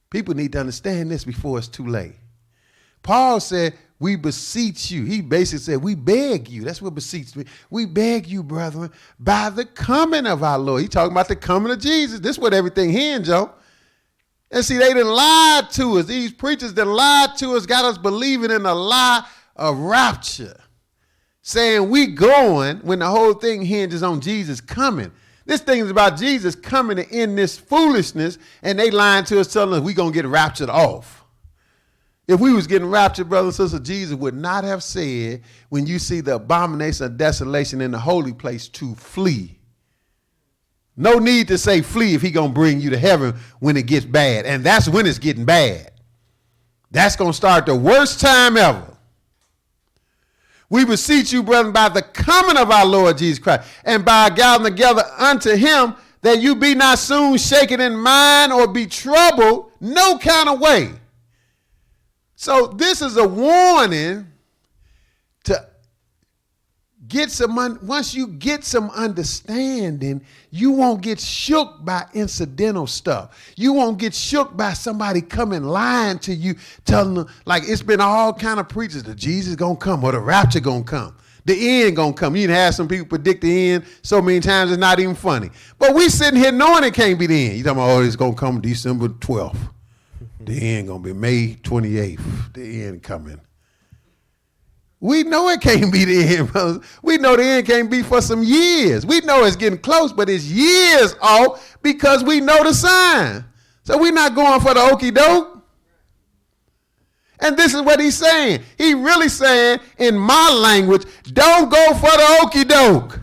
People need to understand this before it's too late. Paul said, we beseech you. He basically said, we beg you. That's what beseech me. We beg you, brethren, by the coming of our Lord. He's talking about the coming of Jesus. This is what everything hinges on. And see, they done lied to us. These preachers that lied to us got us believing in a lie of rapture, saying we going when the whole thing hinges on Jesus coming. This thing is about Jesus coming to end this foolishness, and they lying to us, telling us we going to get raptured off. If we was getting raptured, brothers and sisters, Jesus would not have said, when you see the abomination of desolation in the holy place, to flee. No need to say flee if he going to bring you to heaven when it gets bad. And that's when it's getting bad. That's going to start the worst time ever. We beseech you, brethren, by the coming of our Lord Jesus Christ, and by gathering together unto him, that you be not soon shaken in mind or be troubled no kind of way. So this is a warning to get once you get some understanding, you won't get shook by incidental stuff. You won't get shook by somebody coming lying to you, telling them, like it's been all kind of preachers, that Jesus gonna come or the rapture gonna come. The end gonna come. You can have some people predict the end so many times it's not even funny. But we sitting here knowing it can't be the end. You talking about, oh, it's gonna come December 12th. The end gonna be May 28th. The end coming. We know it can't be the end, brothers. We know the end can't be for some years. We know it's getting close, but it's years off because we know the sign. So we're not going for the okie doke. And this is what he's saying. He really saying, in my language, don't go for the okie doke.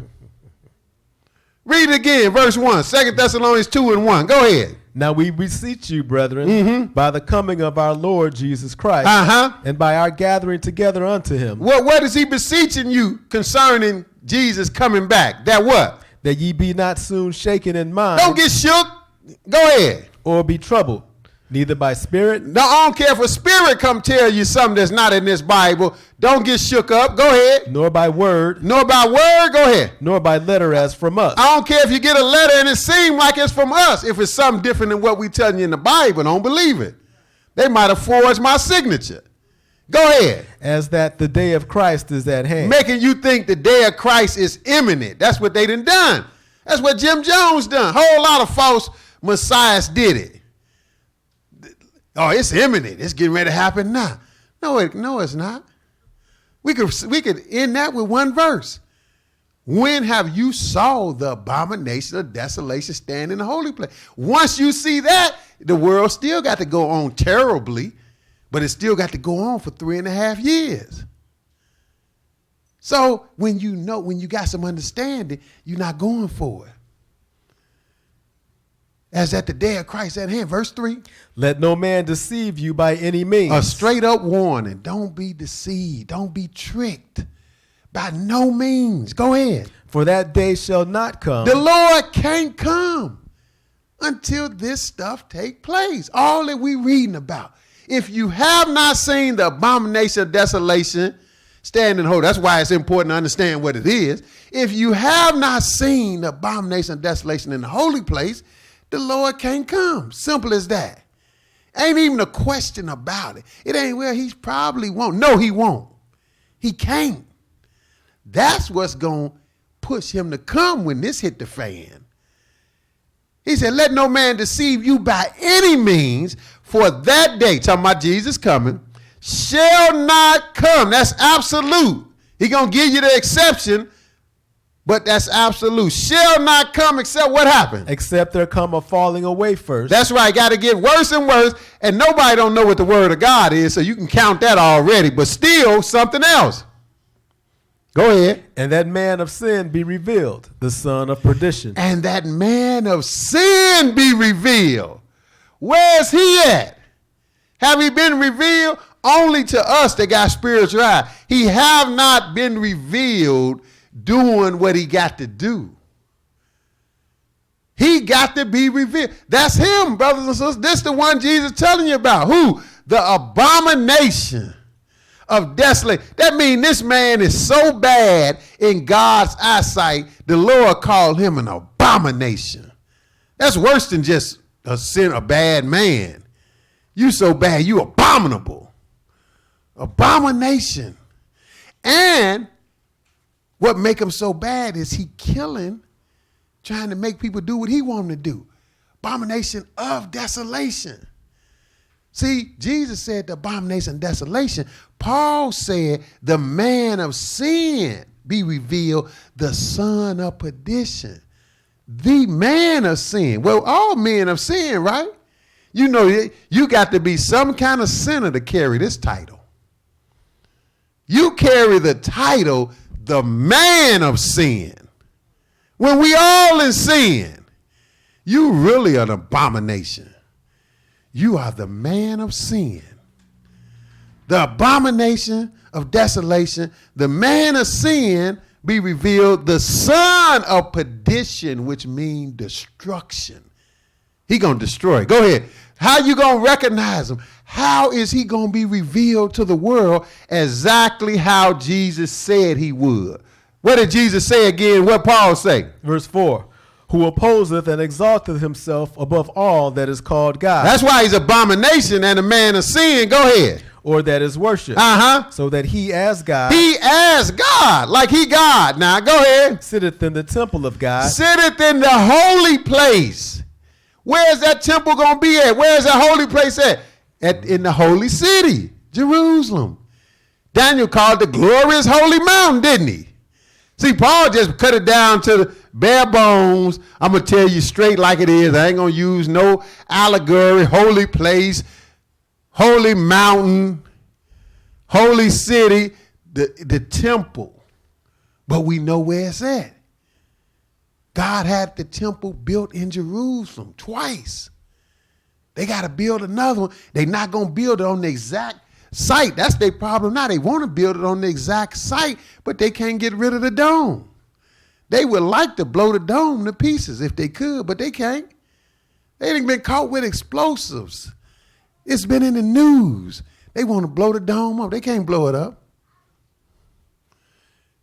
Read it again, verse 1, 2 Thessalonians 2:1. Go ahead.
Now we beseech you, brethren, by the coming of our Lord Jesus Christ, and by our gathering together unto him.
What is he beseeching you concerning Jesus coming back? That what?
That ye be not soon shaken in mind.
Don't get shook. Go ahead.
Or be troubled, neither by spirit.
No, I don't care if a spirit come tell you something that's not in this Bible. Don't get shook up. Go ahead.
Nor by word.
Nor by word. Go ahead.
Nor by letter as from us.
I don't care if you get a letter and it seems like it's from us. If it's something different than what we telling you in the Bible, don't believe it. They might have forged my signature. Go ahead.
As that the day of Christ is at hand.
Making you think the day of Christ is imminent. That's what they done done. That's what Jim Jones done. Whole lot of false messiahs did it. Oh, it's imminent. It's getting ready to happen now. No, it's not. We could end that with one verse. When have you saw the abomination of desolation stand in the holy place? Once you see that, the world still got to go on terribly, but it still got to go on for 3.5 years. So when you got some understanding, you're not going for it. As at the day of Christ at hand. Verse 3.
Let no man deceive you by any means.
A straight up warning. Don't be deceived. Don't be tricked. By no means. Go ahead.
For that day shall not come.
The Lord can't come until this stuff take place. All that we reading about. If you have not seen the abomination of desolation standing holy, that's why it's important to understand what it is. If you have not seen the abomination of desolation in the holy place, the Lord can't come. Simple as that. Ain't even a question about it. It ain't, well, he probably won't. No, he won't. He can't. That's what's going to push him to come when this hit the fan. He said, let no man deceive you by any means, for that day, talking about Jesus coming, shall not come. That's absolute. He going to give you the exception, but that's absolute. Shall not come except what happened?
Except there come a falling away first.
That's right. Got to get worse and worse. And nobody don't know what the word of God is, so you can count that already. But still something else. Go ahead.
And that man of sin be revealed, the son of perdition.
And that man of sin be revealed. Where's he at? Have he been revealed? Only to us that got spiritual eye. He have not been revealed doing what he got to do. He got to be revealed. That's him, brothers and sisters. This is the one Jesus telling you about. Who? The abomination of desolation. That means this man is so bad in God's eyesight, the Lord called him an abomination. That's worse than just a sin, a bad man. You so bad, you abominable. Abomination. And what make him so bad is he killing, trying to make people do what he want them to do. Abomination of desolation. See, Jesus said the abomination of desolation. Paul said the man of sin be revealed, the son of perdition. The man of sin. Well, all men of sin, right? You know, you got to be some kind of sinner to carry this title. You carry the title, the man of sin. When we all in sin, you really are an abomination. You are the man of sin. The abomination of desolation, the man of sin be revealed, the son of perdition, which means destruction. He going to destroy. Go ahead. How you going to recognize him? How is he going to be revealed to the world exactly how Jesus said he would? What did Jesus say again? What Paul say?
Verse 4, who opposeth and exalteth himself above all that is called God.
That's why he's abomination and a man of sin. Go ahead.
Or that is worship. So that he as God.
He as God, like he God. Now go ahead.
Sitteth in the temple of God.
Sitteth in the holy place. Where's that temple going to be at? Where's that holy place at? In the holy city, Jerusalem. Daniel called the glorious holy mountain, didn't he? See, Paul just cut it down to the bare bones. I'm going to tell you straight like it is. I ain't going to use no allegory, holy place, holy mountain, holy city, the temple. But we know where it's at. God had the temple built in Jerusalem twice. They got to build another one. They're not going to build it on the exact site. That's their problem now. They want to build it on the exact site, but they can't get rid of the dome. They would like to blow the dome to pieces if they could, but they can't. They ain't been caught with explosives. It's been in the news. They want to blow the dome up. They can't blow it up.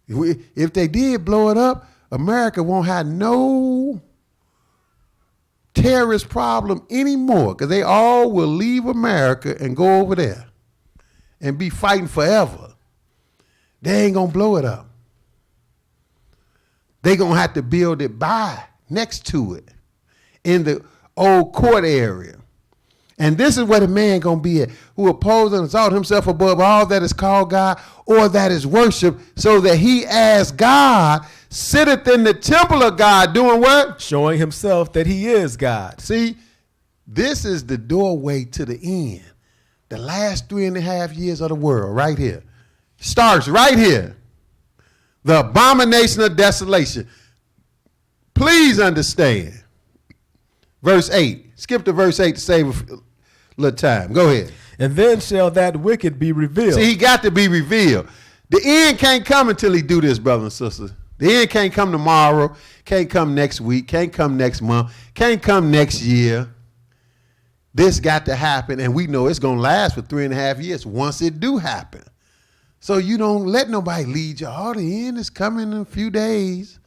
If they did blow it up, America won't have no terrorist problem anymore because they all will leave America and go over there and be fighting forever. They ain't going to blow it up. They going to have to build it next to it in the old court area. And this is where the man going to be at, who opposes and exalts himself above all that is called God or that is worship, so that he as God sitteth in the temple of God, doing what?
Showing himself that he is God.
See, this is the doorway to the end. The last 3.5 years of the world right here. Starts right here. The abomination of desolation. Please understand. Verse 8. Skip to verse 8 to save a little time. Go ahead.
And then shall that wicked be revealed.
See, he got to be revealed. The end can't come until he do this, brothers and sisters. The end can't come tomorrow, can't come next week, can't come next month, can't come next year. This got to happen, and we know it's going to last for 3.5 years once it do happen. So you don't let nobody lead you. Oh, the end is coming in a few days.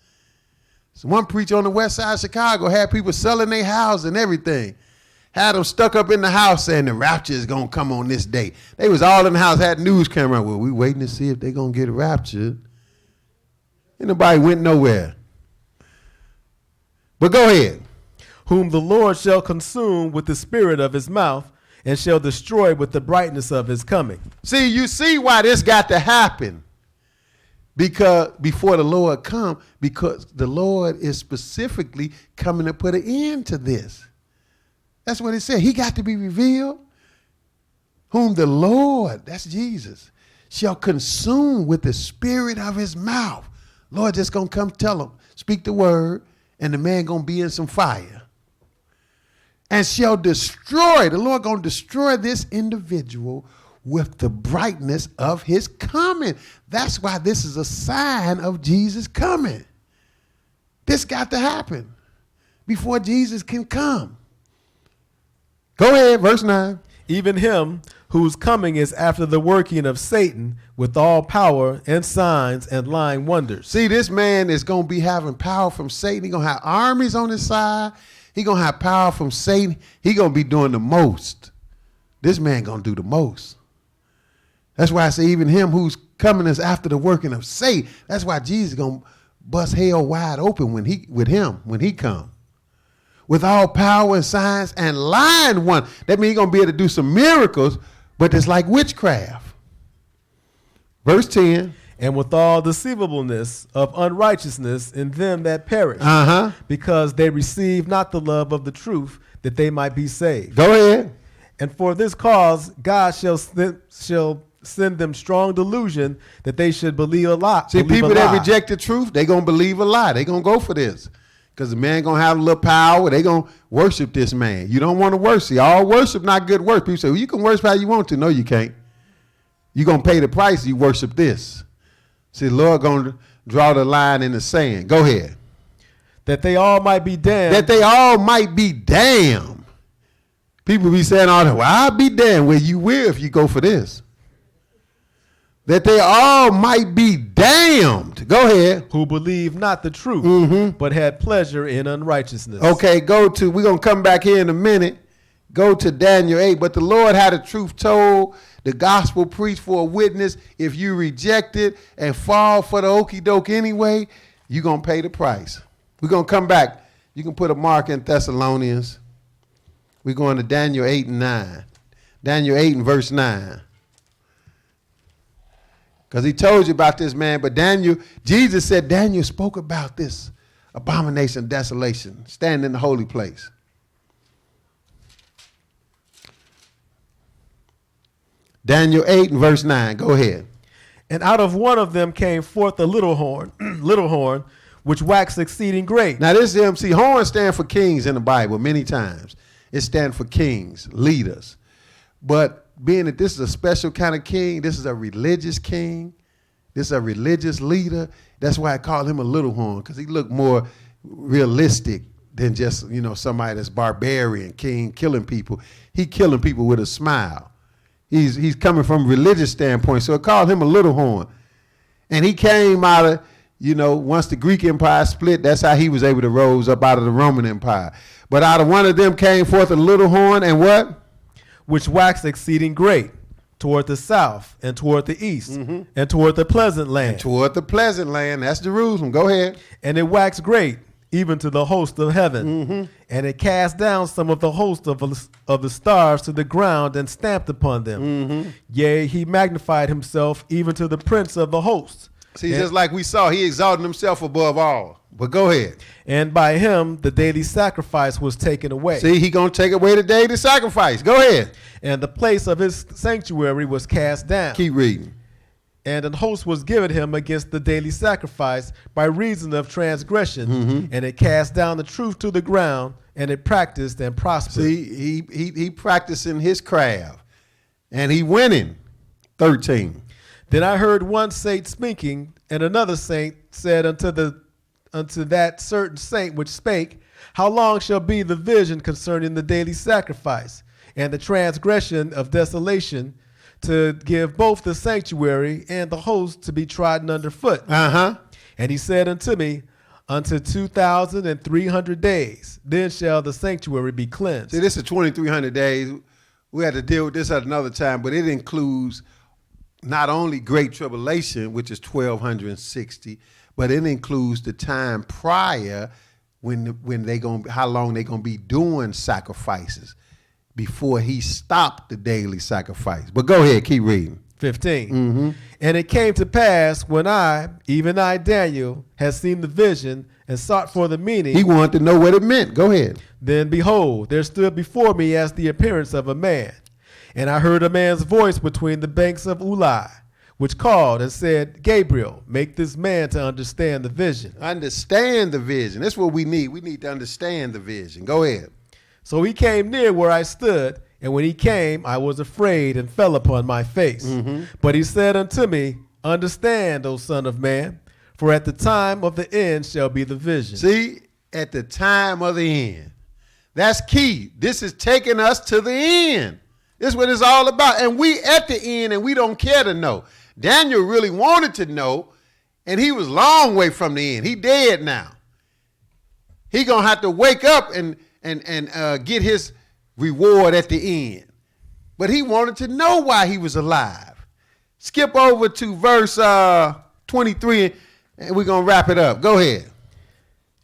So one preacher on the west side of Chicago had people selling their house and everything. Had them stuck up in the house saying the rapture is going to come on this day. They was all in the house, had news camera. Well, we waiting to see if they're going to get raptured. And nobody went nowhere. But go ahead.
Whom the Lord shall consume with the spirit of his mouth, and shall destroy with the brightness of his coming.
See, you see why this got to happen. Because before the Lord come, because the Lord is specifically coming to put an end to this. That's what it said. He got to be revealed. Whom the Lord, that's Jesus, shall consume with the spirit of his mouth. Lord just going to come tell him, speak the word, and the man going to be in some fire. And shall destroy, the Lord going to destroy this individual with the brightness of his coming. That's why this is a sign of Jesus coming. This got to happen before Jesus can come. Go ahead, verse 9.
Even him whose coming is after the working of Satan with all power and signs and lying wonders.
See, this man is going to be having power from Satan. He's going to have armies on his side. He's going to have power from Satan. He's going to be doing the most. This man going to do the most. That's why I say even him who's coming is after the working of Satan. That's why Jesus is going to bust hell wide open when he comes. With all power and signs and lying one. That means he's going to be able to do some miracles, but it's like witchcraft. Verse 10.
And with all deceivableness of unrighteousness in them that perish, because they receive not the love of the truth, that they might be saved.
Go ahead.
And for this cause, God shall send them strong delusion that they should believe a lie.
See, people that reject the truth, they're going to believe a lie. They're going to go for this. Because the man going to have a little power. They're going to worship this man. You don't want to worship. All worship, not good work. People say, well, you can worship how you want to. No, you can't.
You're going to pay the price, you worship this. See, the Lord going to draw the line in the sand. Go ahead.
That they all might be damned.
That they all might be damned. People be saying all that, well, I'll be damned. Well, you will if you go for this. That they all might be damned. Go ahead.
Who believe not the truth, but had pleasure in unrighteousness.
Okay, we're going to come back here in a minute. Go to Daniel 8. But the Lord had the truth told, the gospel preached for a witness. If you reject it and fall for the okie doke anyway, you're going to pay the price. We're going to come back. You can put a mark in Thessalonians. We're going to Daniel 8 and 9. Daniel 8 and verse 9. Because he told you about this man, but Jesus said Daniel spoke about this abomination of desolation, standing in the holy place. Daniel 8 and verse 9, go ahead.
And out of one of them came forth a little horn, which waxed exceeding great.
Now this MC horn stand for kings in the Bible many times. It stands for kings, leaders. But being that this is a special kind of king, this is a religious king, this is a religious leader, that's why I call him a little horn, because he looked more realistic than just, somebody that's barbarian, king, killing people. He killing people with a smile. He's coming from a religious standpoint, so I called him a little horn. And he came out of, once the Greek Empire split, that's how he was able to rise up out of the Roman Empire. But out of one of them came forth a little horn, and what?
Which waxed exceeding great, toward the south, and toward the east, and toward the pleasant land.
And toward the pleasant land, that's Jerusalem. Go ahead.
And it waxed great, even to the host of heaven. And it cast down some of the host of the stars to the ground and stamped upon them. Yea, he magnified himself even to the prince of the hosts.
See, just like we saw, he exalted himself above all. But go ahead.
And by him, the daily sacrifice was taken away.
See, he going to take away the daily sacrifice. Go ahead.
And the place of his sanctuary was cast down.
Keep reading.
And an host was given him against the daily sacrifice by reason of transgression. And it cast down the truth to the ground, and it practiced and prospered.
See, he practicing his craft, and he winning. 13.
Then I heard one saint speaking, and another saint said unto that certain saint which spake, how long shall be the vision concerning the daily sacrifice and the transgression of desolation, to give both the sanctuary and the host to be trodden under foot? And he said unto me, unto 2,300 days, then shall the sanctuary be cleansed.
See, this is 2,300 days. We had to deal with this at another time, but it includes not only great tribulation, which is 1,260, but it includes the time prior when how long they gonna be doing sacrifices before he stopped the daily sacrifice. But go ahead, keep reading.
15. And it came to pass when even I, Daniel, had seen the vision and sought for the meaning.
He wanted to know what it meant. Go ahead.
Then behold, there stood before me as the appearance of a man. And I heard a man's voice between the banks of Ulai, which called and said, Gabriel, make this man to understand the vision.
Understand the vision. That's what we need. We need to understand the vision. Go ahead.
So he came near where I stood, and when he came, I was afraid and fell upon my face. But he said unto me, understand, O son of man, for at the time of the end shall be the vision.
See, at the time of the end. That's key. This is taking us to the end. This is what it's all about. And we at the end, and we don't care to know. Daniel really wanted to know, and he was a long way from the end. He dead now. He going to have to wake up and get his reward at the end. But he wanted to know why he was alive. Skip over to verse 23, and we're going to wrap it up. Go ahead.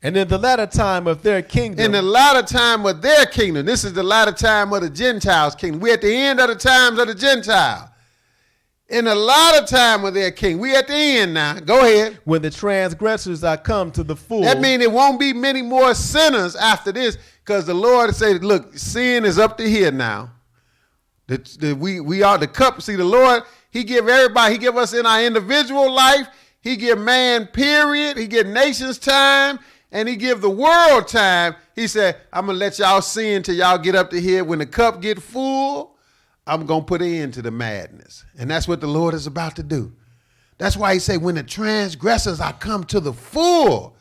And in the latter time of their kingdom.
In the latter time of their kingdom. This is the latter time of the Gentiles' kingdom. We're at the end of the times of the Gentile. In the latter time of their king. We at the end now. Go ahead.
When the transgressors are come to the full.
That means it won't be many more sinners after this, because the Lord said, look, sin is up to here now. We are the cup. See, the Lord, he give everybody, he give us in our individual life. He give man period. He give nations time. And he give the world time. He said, I'm going to let y'all sin till y'all get up to here. When the cup get full,
I'm going to put an end to the madness. And that's what the Lord is about to do. That's why he said, when the transgressors are come to the full,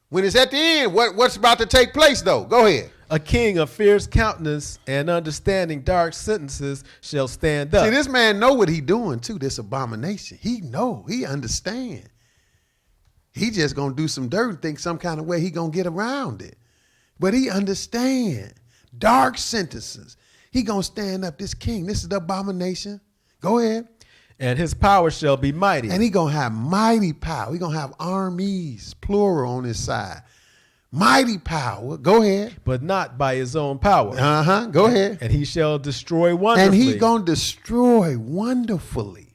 when it's at the end, what's about to take place, though? Go ahead.
A king of fierce countenance and understanding dark sentences shall stand up.
See, this man know what he doing, too, this abomination. He know. He understand. He just going to do some dirt and think some kind of way he going to get around it. But he understand. Dark sentences. He going to stand up, this king. This is the abomination. Go ahead.
And his power shall be mighty.
And he going to have mighty power. He going to have armies, plural, on his side. Mighty power. Go ahead.
But not by his own power.
Go ahead.
And he shall destroy wonderfully.
And he going to destroy wonderfully.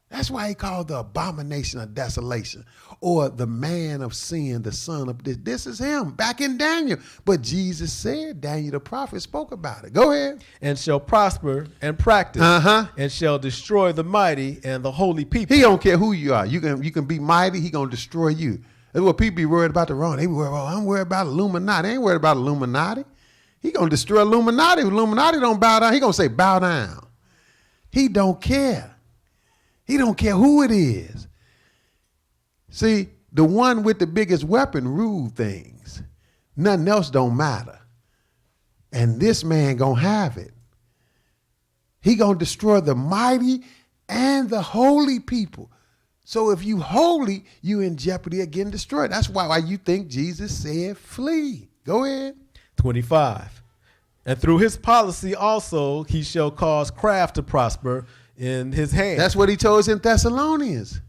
That's why he called the abomination of desolation, or the man of sin, the son of this. This is him back in Daniel. But Jesus said, Daniel the prophet spoke about it. Go ahead.
And shall prosper and practice. And shall destroy the mighty and the holy people.
He don't care who you are. You can be mighty. He going to destroy you. That's what people be worried about the wrong. They be worried, well, I'm worried about Illuminati. They ain't worried about Illuminati. He going to destroy Illuminati. If Illuminati don't bow down, he going to say bow down. He don't care. He don't care who it is. See, the one with the biggest weapon rule things. Nothing else don't matter. And this man gonna have it. He gonna destroy the mighty and the holy people. So if you holy, you in jeopardy of getting destroyed. That's why you think Jesus said flee. Go ahead.
25. And through his policy also he shall cause craft to prosper in his hand.
That's what he told us in Thessalonians.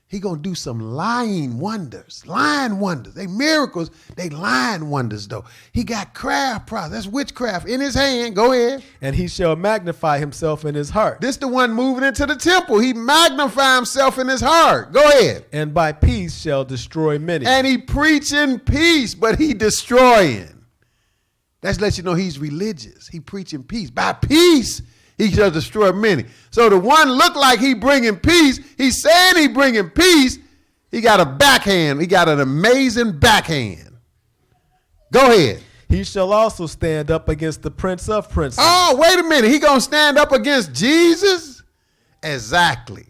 He gonna do some lying wonders. They miracles, they lying wonders though. He got craft process. That's witchcraft in his hand. Go ahead.
And he shall magnify himself in his heart.
This the one moving into the temple. He magnify himself in his heart. Go ahead.
And by peace shall destroy many.
And he preaching peace, but he destroying. That's let you know he's religious. He preaching peace. By peace he shall destroy many. So the one look like he bringing peace. He's saying he bringing peace. He got a backhand. He got an amazing backhand. Go ahead.
He shall also stand up against the prince of princes.
Oh, wait a minute. He going to stand up against Jesus? Exactly.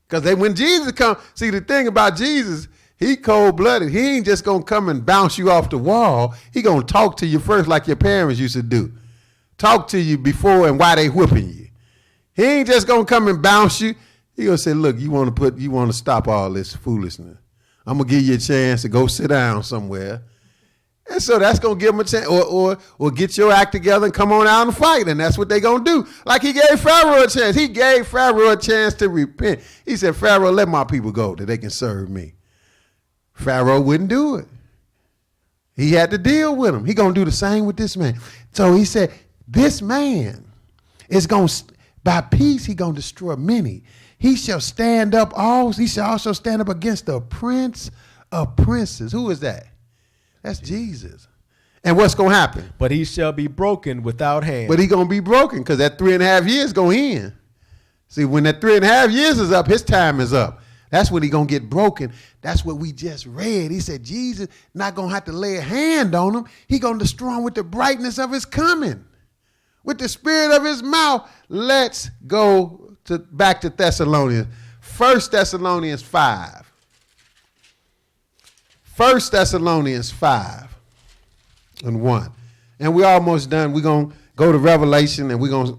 Because when Jesus come, see the thing about Jesus, he cold-blooded. He ain't just going to come and bounce you off the wall. He going to talk to you first like your parents used to do. Talk to you before and why they whipping you. He ain't just gonna come and bounce you. He gonna say, look, you want to stop all this foolishness. I'm gonna give you a chance to go sit down somewhere. And so that's gonna give him a chance, or get your act together and come on out and fight. And that's what they gonna do. Like he gave Pharaoh a chance. He gave Pharaoh a chance to repent. He said, Pharaoh, let my people go that they can serve me. Pharaoh wouldn't do it. He had to deal with him. He gonna do the same with this man. So he said, this man is going to, by peace, he going to destroy many. He shall stand up, he shall also stand up against the prince of princes. Who is that? That's Jesus. And what's going to happen?
But he shall be broken without hand.
But he going to be broken because that 3.5 years going to end. See, when that 3.5 years is up, his time is up. That's when he going to get broken. That's what we just read. He said Jesus not going to have to lay a hand on him. He going to destroy him with the brightness of his coming. With the spirit of his mouth. Let's go back to Thessalonians. 1 Thessalonians 5. 1 Thessalonians 5 and 1. And we're almost done. We're going to go to Revelation and we're going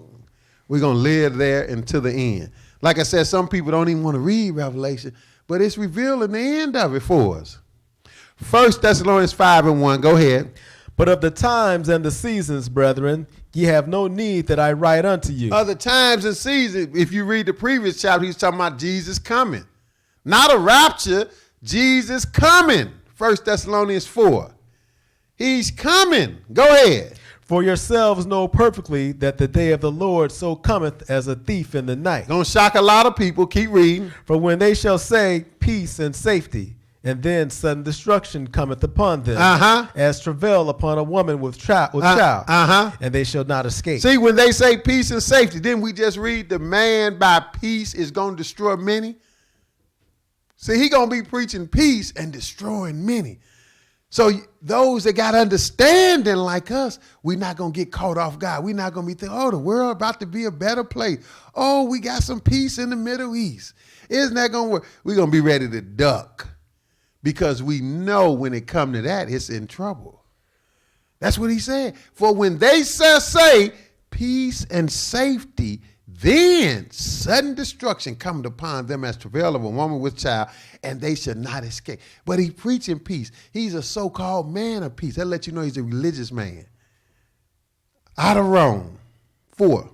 to live there until the end. Like I said, some people don't even want to read Revelation, but it's revealing the end of it for us. 1 Thessalonians 5 and 1. Go ahead.
But of the times and the seasons, brethren, ye have no need that I write unto you.
Other times and seasons, if you read the previous chapter, he's talking about Jesus coming. Not a rapture, Jesus coming. 1 Thessalonians 4. He's coming. Go ahead.
For yourselves know perfectly that the day of the Lord so cometh as a thief in the night.
Gonna shock a lot of people. Keep reading.
For when they shall say peace and safety, and then sudden destruction cometh upon them, as travail upon a woman with child, and they shall not escape.
See, when they say peace and safety, didn't we just read the man by peace is going to destroy many? See, he going to be preaching peace and destroying many. So those that got understanding like us, we're not going to get caught off guard. We're not going to be thinking, oh, the world about to be a better place. Oh, we got some peace in the Middle East. Isn't that going to work? We're going to be ready to duck because we know when it comes to that, it's in trouble. That's what he said. For when they say peace and safety, then sudden destruction cometh upon them as travail of a woman with child, and they shall not escape. But he preaching peace. He's a so-called man of peace. That'll let you know he's a religious man. Out of Rome. 4.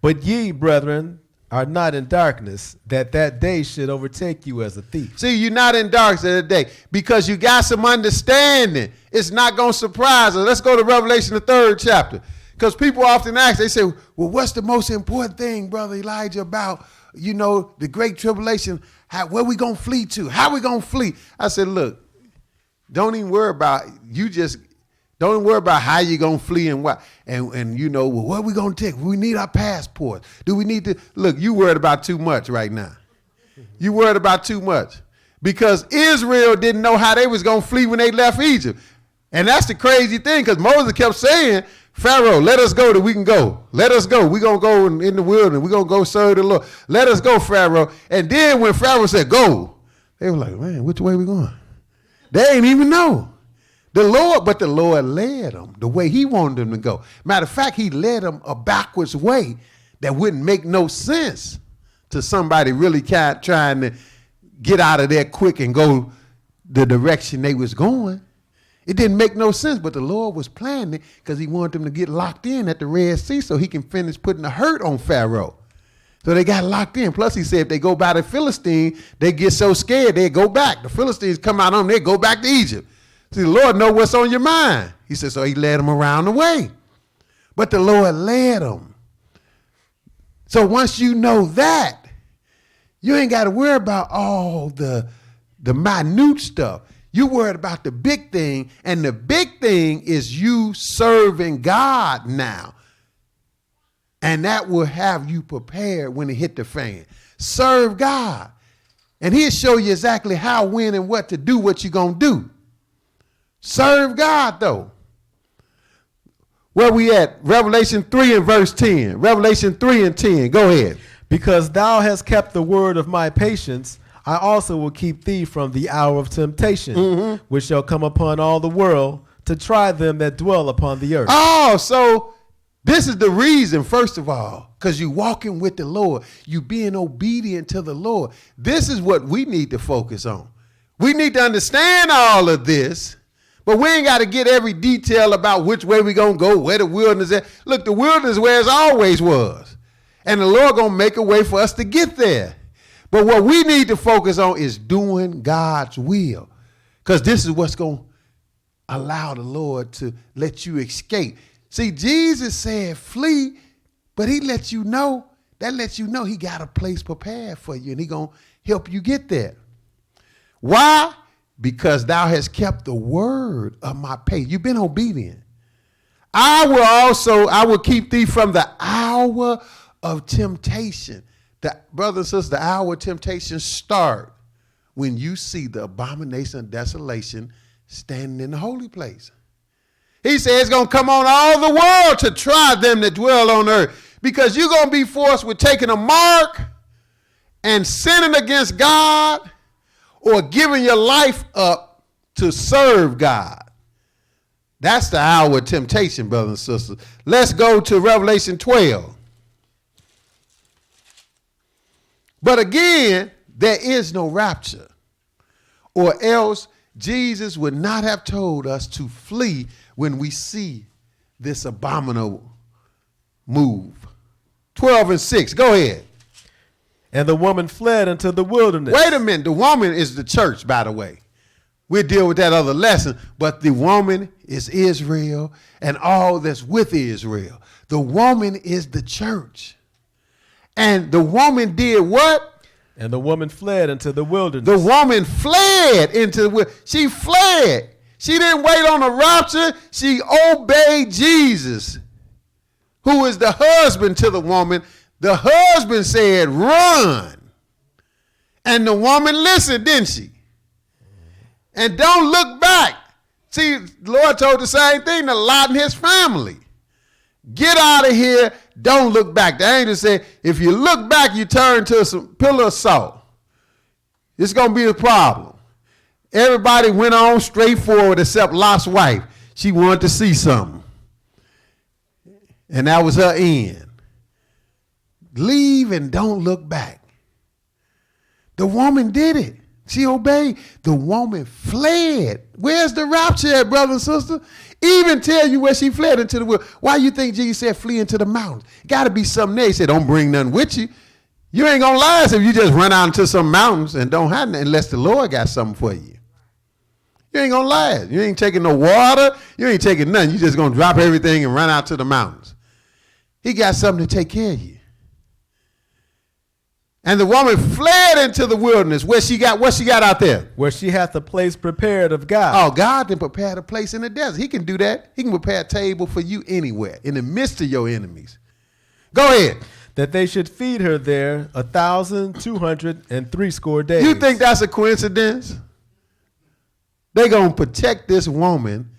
But ye, brethren, are not in darkness, that day should overtake you as a thief.
See, you're not in darkness of the day because you got some understanding. It's not going to surprise us. Let's go to Revelation, the 3rd chapter. Because people often ask, they say, well, what's the most important thing, Brother Elijah, about, the great tribulation? Where we going to flee to? How we going to flee? I said, look, don't even worry about, don't even worry about how you're going to flee and what. And well, what are we going to take? We need our passports. Do we need to? Look, you worried about too much right now. You worried about too much. Because Israel didn't know how they was going to flee when they left Egypt. And that's the crazy thing, because Moses kept saying, Pharaoh, let us go that we can go. Let us go. We're going to go in the wilderness. We're going to go serve the Lord. Let us go, Pharaoh. And then when Pharaoh said, go, they were like, man, which way we going? They ain't even know. The Lord led them the way he wanted them to go. Matter of fact, he led them a backwards way that wouldn't make no sense to somebody really trying to get out of there quick and go the direction they was going. It didn't make no sense, but the Lord was planning it because he wanted them to get locked in at the Red Sea so he can finish putting the hurt on Pharaoh. So they got locked in. Plus, he said if they go by the Philistine, they get so scared, they go back. The Philistines come out on them, they go back to Egypt. See, the Lord know what's on your mind. He said, so he led them around the way. But the Lord led them. So once you know that, you ain't got to worry about all the minute stuff. You worried about the big thing, and the big thing is you serving God now. And that will have you prepared when it hit the fan. Serve God. And he'll show you exactly how, when, and what to do, what you're going to do. Serve God, though. Where we at? Revelation 3 and verse 10. Revelation 3 and 10. Go ahead.
Because thou hast kept the word of my patience, I also will keep thee from the hour of temptation, which shall come upon all the world to try them that dwell upon the earth.
Oh, so this is the reason, first of all, because you walking with the Lord, you being obedient to the Lord. This is what we need to focus on. We need to understand all of this, but we ain't got to get every detail about which way we going to go, where the wilderness is. Look, the wilderness is where it always was, and the Lord going to make a way for us to get there. But what we need to focus on is doing God's will, because this is what's going to allow the Lord to let you escape. See, Jesus said flee, but he lets you know, he got a place prepared for you, and he going to help you get there. Why? Because thou hast kept the word of my patience. You've been obedient. I will keep thee from the hour of temptation. Brother and sister, the hour of temptation start when you see the abomination of desolation standing in the holy place. He says it's going to come on all the world to try them that dwell on earth, because you're going to be forced with taking a mark and sinning against God or giving your life up to serve God. That's the hour of temptation, brothers and sisters. Let's go to Revelation 12. But again, there is no rapture, or else Jesus would not have told us to flee when we see this abominable move. 12 and 6, go ahead.
And the woman fled into the wilderness.
Wait a minute, the woman is the church, by the way. We'll deal with that other lesson, but the woman is Israel and all that's with Israel. The woman is the church. And the woman did what?
And the woman fled into the wilderness.
The woman fled into the wilderness. She fled. She didn't wait on a rapture. She obeyed Jesus, who is the husband to the woman. The husband said, run. And the woman listened, didn't she? And don't look back See, the Lord told the same thing to Lot and his family. Get out of here. Don't look back. The angel said, if you look back, you turn to some pillar of salt. It's going to be a problem. Everybody went on straight forward except Lot's wife. She wanted to see something. And that was her end. Leave and don't look back. The woman did it. She obeyed. The woman fled. Where's the rapture at, brother and sister? Even tell you where she fled into the woods. Why you think Jesus said flee into the mountains? Got to be something there. He said don't bring nothing with you. You ain't going to last if you just run out into some mountains and don't have nothing unless the Lord got something for you. You ain't going to last. You ain't taking no water. You ain't taking nothing. You just going to drop everything and run out to the mountains. He got something to take care of you. And the woman fled into the wilderness. What she got out there?
Where she hath a place prepared of God.
Oh, God done prepared a place in the desert. He can do that. He can prepare a table for you anywhere, in the midst of your enemies. Go ahead.
That they should feed her there 1,260 days.
You think that's a coincidence? They're going to protect this woman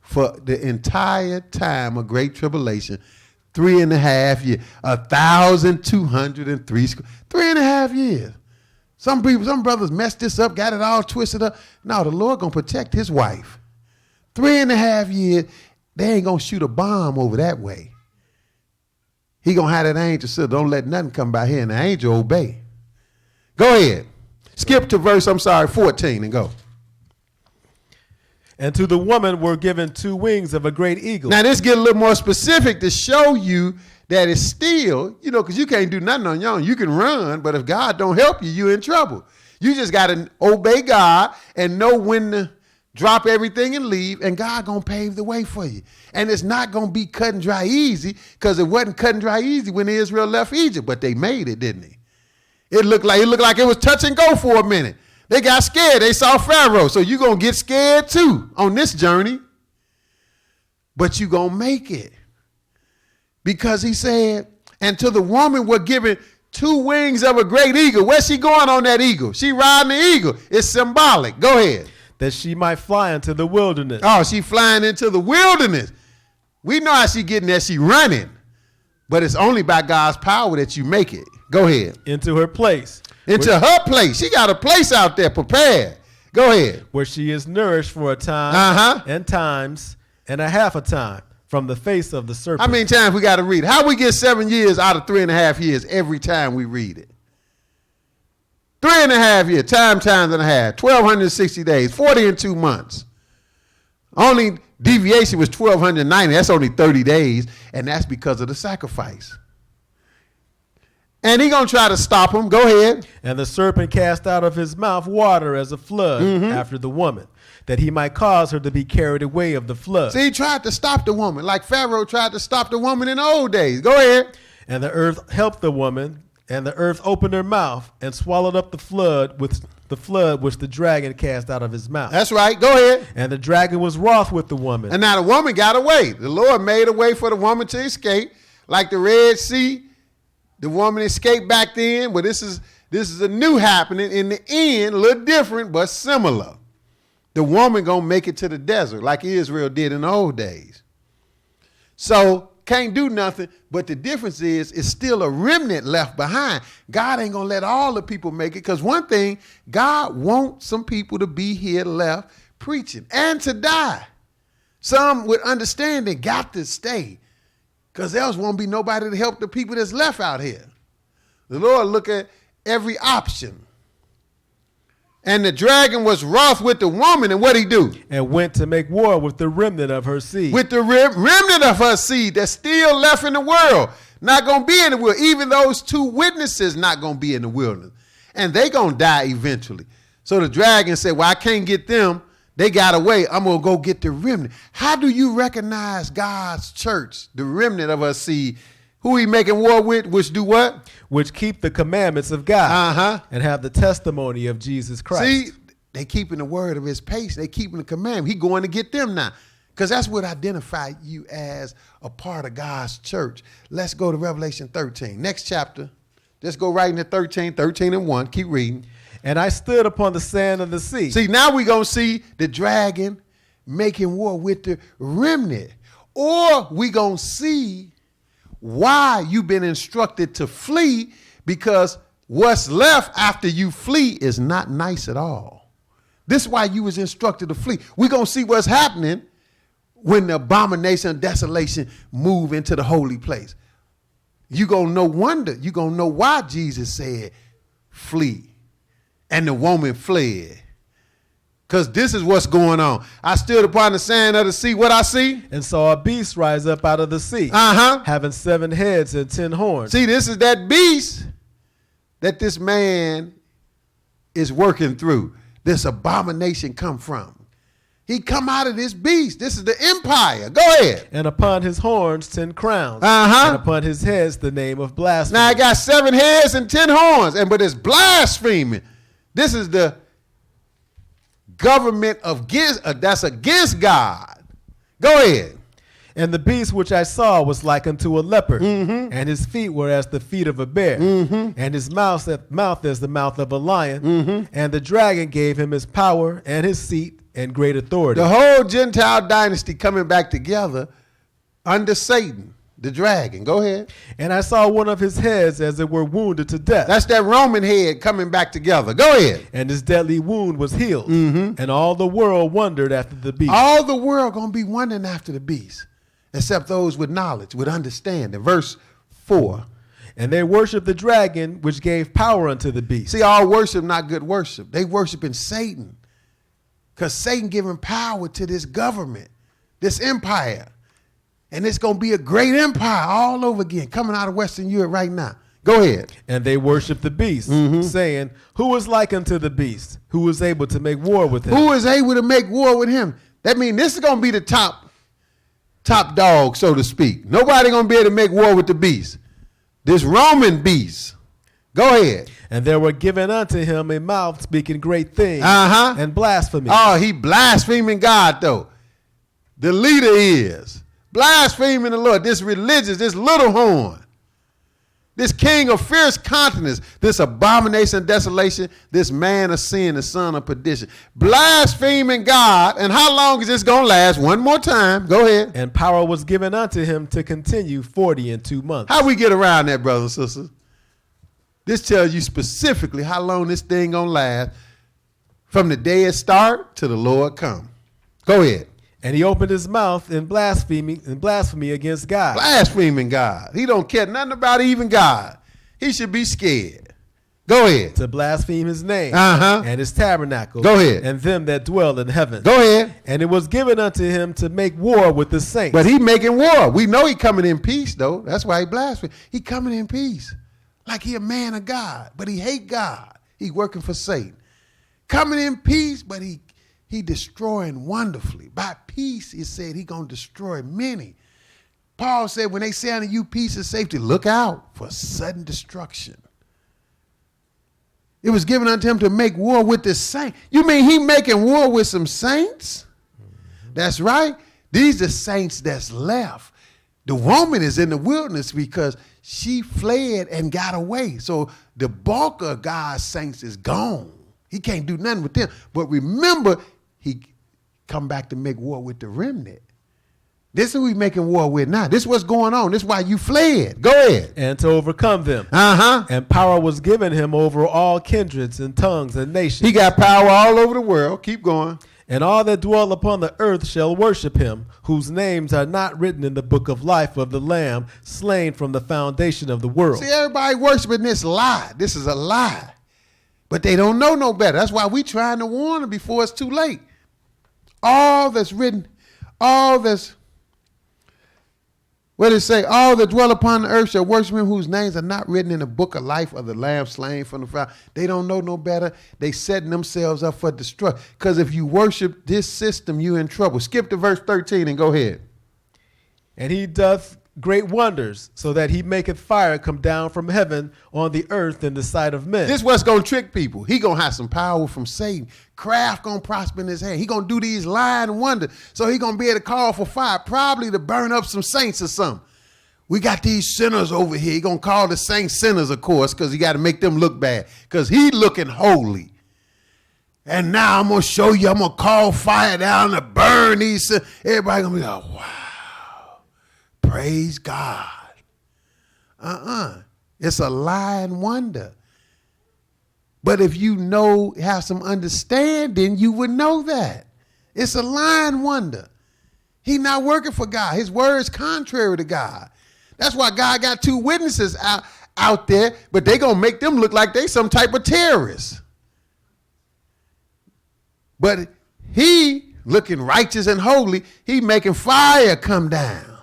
for the entire time of great tribulation. 3.5 years, 1,203, 3.5 years. Some brothers messed this up, got it all twisted up. No, the Lord gonna protect his wife. 3.5 years, they ain't gonna shoot a bomb over that way. He gonna have that angel say, don't let nothing come by here, and the angel obey. Go ahead. Skip to verse, 14 and go.
And to the woman were given 2 wings of a great eagle.
Now, this get a little more specific to show you that it's still, because you can't do nothing on your own. You can run, but if God don't help you, you're in trouble. You just got to obey God and know when to drop everything and leave, and God going to pave the way for you. And it's not going to be cut and dry easy, because it wasn't cut and dry easy when Israel left Egypt, but they made it, didn't they? It looked like it was touch and go for a minute. They got scared. They saw Pharaoh. So you're going to get scared too on this journey. But you're going to make it. Because he said, and to the woman were given 2 wings of a great eagle. Where's she going on that eagle? She riding the eagle. It's symbolic. Go ahead.
That she might fly into the wilderness.
Oh, she flying into the wilderness. We know how she getting there. She running. But it's only by God's power that you make it. Go ahead.
Into her place.
Into her place. She got a place out there prepared. Go ahead.
Where she is nourished for a time and times and a half a time from the face of the serpent.
How many times we got to read? How we get 7 years out of 3.5 years every time we read it? 3.5 years, times and a half, 1,260 days, 40 and 2 months. Only deviation was 1,290. That's only 30 days, and that's because of the sacrifice. And he going to try to stop him. Go ahead.
And the serpent cast out of his mouth water as a flood after the woman, that he might cause her to be carried away of the flood.
See, he tried to stop the woman, like Pharaoh tried to stop the woman in the old days. Go ahead.
And the earth helped the woman, and the earth opened her mouth and swallowed up the flood which the dragon cast out of his mouth.
That's right. Go ahead.
And the dragon was wroth with the woman.
And now the woman got away. The Lord made a way for the woman to escape, like the Red Sea. The woman escaped back then, but this is a new happening. In the end, a little different, but similar. The woman gonna make it to the desert like Israel did in the old days. So can't do nothing, but the difference is it's still a remnant left behind. God ain't gonna let all the people make it, because one thing, God wants some people to be here left preaching and to die. Some with understanding got to stay. Because else won't be nobody to help the people that's left out here. The Lord look at every option. And the dragon was wroth with the woman, and what'd he do?
And went to make war with the remnant of her seed.
With the remnant of her seed that's still left in the world. Not going to be in the wilderness. Even those 2 witnesses not going to be in the wilderness. And they going to die eventually. So the dragon said, well, I can't get them. They got away. I'm going to go get the remnant. How do you recognize God's church, the remnant of her seed? Who he making war with, which do what?
Which keep the commandments of God and have the testimony of Jesus Christ.
See, they keeping the word of his pace. They keeping the commandment. He going to get them now. Because that's what identify you as a part of God's church. Let's go to Revelation 13. Next chapter. Let's go right into 13 and 1. Keep reading.
And I stood upon the sand of the sea.
See, now we're going to see the dragon making war with the remnant. Or we going to see why you've been instructed to flee, because what's left after you flee is not nice at all. This is why you was instructed to flee. We're going to see what's happening when the abomination of desolation move into the holy place. You're going to know why Jesus said flee. And the woman fled. Because this is what's going on. I stood upon the sand of the sea. What I see?
And saw a beast rise up out of the sea, having 7 heads and 10 horns.
See, this is that beast that this man is working through. This abomination come from. He come out of this beast. This is the empire. Go ahead.
And upon his horns 10 crowns.
Uh-huh.
And upon his heads the name of blasphemy.
Now I got 7 heads and 10 horns, but it's blaspheming. This is the government of that's against God. Go ahead.
And the beast which I saw was like unto a leopard, and his feet were as the feet of a bear, and his mouth as the mouth of a lion. And the dragon gave him his power and his seat and great authority.
The whole Gentile dynasty coming back together under Satan, the dragon. Go ahead.
And I saw one of his heads as it were wounded to death.
That's that Roman head coming back together. Go ahead.
And his deadly wound was healed. And all the world wondered after the beast.
All the world going to be wondering after the beast, except those with knowledge, with understanding. Verse 4.
And they worshiped the dragon, which gave power unto the beast.
See, all worship not good worship. They worshiping Satan, because Satan giving power to this government, this empire. And it's going to be a great empire all over again, coming out of Western Europe right now. Go ahead.
And they worshiped the beast, saying, who is like unto the beast? Who is able to make war with him?
Who is able to make war with him? That means this is going to be the top dog, so to speak. Nobody going to be able to make war with the beast. This Roman beast. Go ahead.
And there were given unto him a mouth speaking great things and blasphemy.
Oh, he blaspheming God, though. The leader is blaspheming the Lord. This religious, this little horn, this king of fierce countenance, this abomination of desolation, this man of sin, the son of perdition, blaspheming God. And how long is this going to last? One more time. Go ahead.
And power was given unto him to continue 42 months.
How we get around that, brothers and sisters? This tells you specifically how long this thing going to last from the day it start to the Lord come. Go ahead.
And he opened his mouth in blasphemy against God.
Blaspheming God. He don't care nothing about even God. He should be scared. Go ahead.
To blaspheme his name
and
his tabernacle.
Go ahead.
And them that dwell in heaven.
Go ahead.
And it was given unto him to make war with the saints.
But he making war. We know he coming in peace, though. That's why he blaspheming. He coming in peace. Like he a man of God, but he hate God. He working for Satan. Coming in peace, but he destroying wonderfully. By peace, it said he going to destroy many. Paul said, when they say unto you peace and safety, look out for sudden destruction. It was given unto him to make war with the saints. You mean he making war with some saints? That's right. These are saints that's left. The woman is in the wilderness because she fled and got away. So the bulk of God's saints is gone. He can't do nothing with them. But remember, he come back to make war with the remnant. This is who he's making war with now. This is what's going on. This is why you fled. Go ahead.
And to overcome them. And power was given him over all kindreds and tongues and nations.
He got power all over the world. Keep going.
And all that dwell upon the earth shall worship him, whose names are not written in the book of life of the Lamb, slain from the foundation of the world.
See, everybody worshiping this lie. This is a lie. But they don't know no better. That's why we trying to warn them before it's too late. All that's written, all that's, what did it say? All that dwell upon the earth shall worship him, whose names are not written in the book of life of the Lamb slain from the foundation. They don't know no better. They setting themselves up for destruction. Because if you worship this system, you in trouble. Skip to verse 13 and go ahead.
And he doth great wonders, so that he maketh fire come down from heaven on the earth in the sight of men.
This is what's going to trick people. He going to have some power from Satan. Craft going to prosper in his hand. He going to do these lying wonders. So he going to be able to call for fire, probably to burn up some saints or something. We got these sinners over here. He going to call the saints sinners, of course, because he got to make them look bad, because he looking holy. And now I'm going to show you, I'm going to call fire down to burn these. Everybody going to be like, wow, praise God. It's a lie and wonder. But if you have some understanding, you would know that. It's a lie and wonder. He's not working for God. His word is contrary to God. That's why God got 2 witnesses out there, but they going to make them look like they some type of terrorists. But he, looking righteous and holy, he making fire come down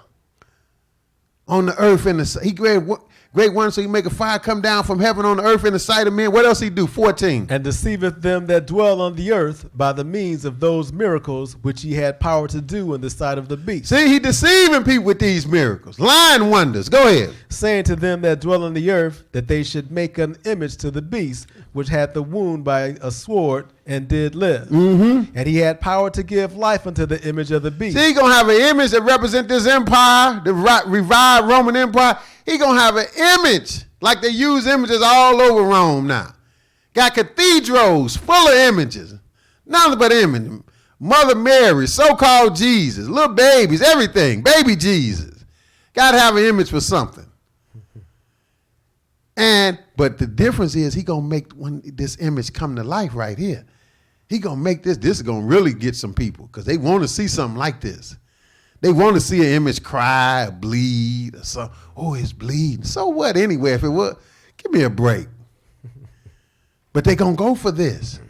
on the earth. He great one, so he make a fire come down from heaven on the earth in the sight of men. What else he do? 14.
And deceiveth them that dwell on the earth by the means of those miracles which he had power to do in the sight of the beast.
See, he deceiving people with these miracles. Lying wonders. Go ahead.
Saying to them that dwell on the earth that they should make an image to the beast which had the wound by a sword and did live. Mm-hmm. And he had power to give life unto the image of the beast.
See, he going to have an image that represent this empire, the revived Roman Empire. He going to have an image like they use images all over Rome now. Got cathedrals full of images. Nothing but images. Mother Mary, so-called Jesus, little babies, everything. Baby Jesus. Got to have an image for something. But the difference is he going to make this image come to life right here. He going to make this is going to really get some people because they want to see something like this. They want to see an image cry or bleed or something. Oh, it's bleeding. So what anyway? If it was, give me a break. But they're going to go for this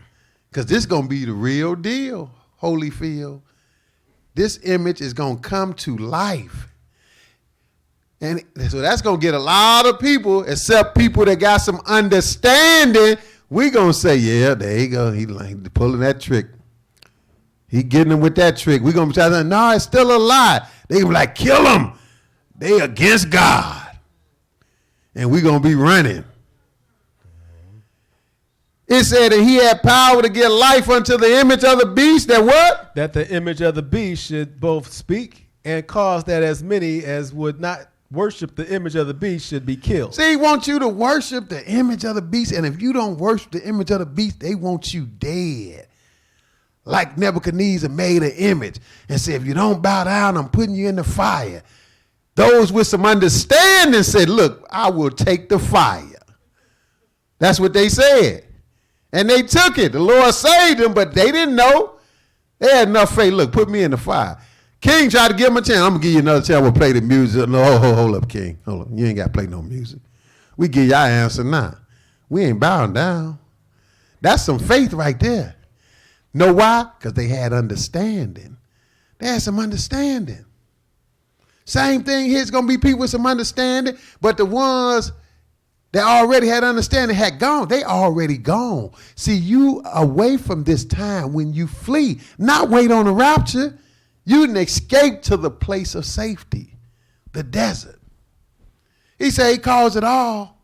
because this is going to be the real deal, Holyfield. This image is going to come to life. And so that's going to get a lot of people, except people that got some understanding. We going to say, yeah, there you go. He like pulling that trick. He getting them with that trick. We're going to be trying to say, no, it's still a lie. They going to be like, kill them. They against God. And we're going to be running. It said that he had power to give life unto the image of the beast. That what?
That the image of the beast should both speak and cause that as many as would not worship the image of the beast should be killed.
See, he wants you to worship the image of the beast. And if you don't worship the image of the beast, they want you dead. Like Nebuchadnezzar made an image and said, if you don't bow down, I'm putting you in the fire. Those with some understanding said, look, I will take the fire. That's what they said. And they took it. The Lord saved them, but they didn't know. They had enough faith. Look, put me in the fire. King tried to give him a chance. I'm going to give you another chance. We'll play the music. No, hold up, King. Hold up. You ain't got to play no music. We give you our answer now. We ain't bowing down. That's some faith right there. Know why? Because they had understanding. They had some understanding. Same thing here. It's going to be people with some understanding, but the ones that already had understanding had gone. They already gone. See, you away from this time when you flee, not wait on the rapture. You didn't escape to the place of safety, the desert. He said he calls it all.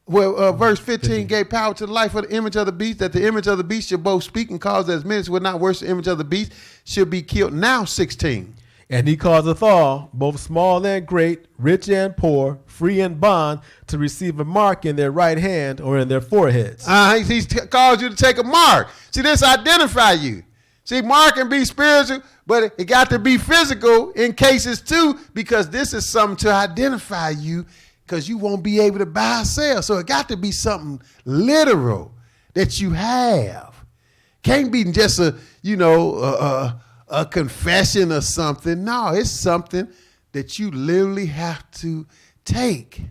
Well, verse 15 gave power to the life of the image of the beast, that the image of the beast should both speak and cause as many as would not worship the image of the beast should be killed. Now 16.
And he causeth all, both small and great, rich and poor, free and bond, to receive a mark in their right hand or in their foreheads.
He's caused you to take a mark. See, this identify you. See, mark can be spiritual, but it got to be physical in cases too, because this is something to identify you, because you won't be able to buy or sell. So it got to be something literal that you have. Can't be just a confession or something. No, it's something that you literally have to take.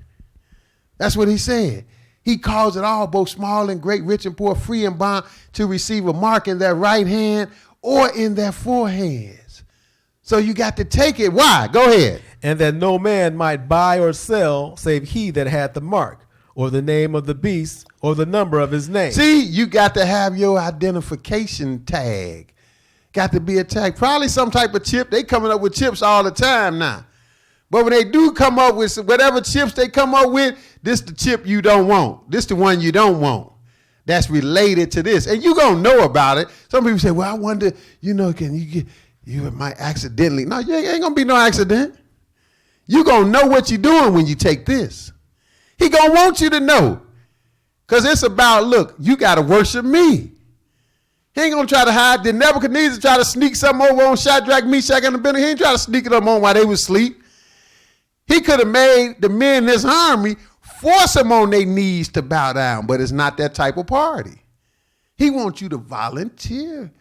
That's what he said. He calls it all, both small and great, rich and poor, free and bond, to receive a mark in their right hand or in their foreheads. So you got to take it. Why? Go ahead.
And that no man might buy or sell, save he that had the mark, or the name of the beast, or the number of his name.
See, you got to have your identification tag. Got to be a tag. Probably some type of chip. They coming up with chips all the time now. But when they do come up with whatever chips they come up with, this the chip you don't want. This the one you don't want. That's related to this. And you going to know about it. Some people say, well, I wonder, can you get, you might accidentally. No, you ain't going to be no accident. You going to know what you're doing when you take this. He going to want you to know. Because it's about, look, you got to worship me. He ain't going to try to hide. Did Nebuchadnezzar try to sneak something over on Shadrach, Meshach, and Abednego? He ain't try to sneak it up on while they was asleep. He could have made the men in his army force them on their knees to bow down, but it's not that type of party. He wants you to volunteer,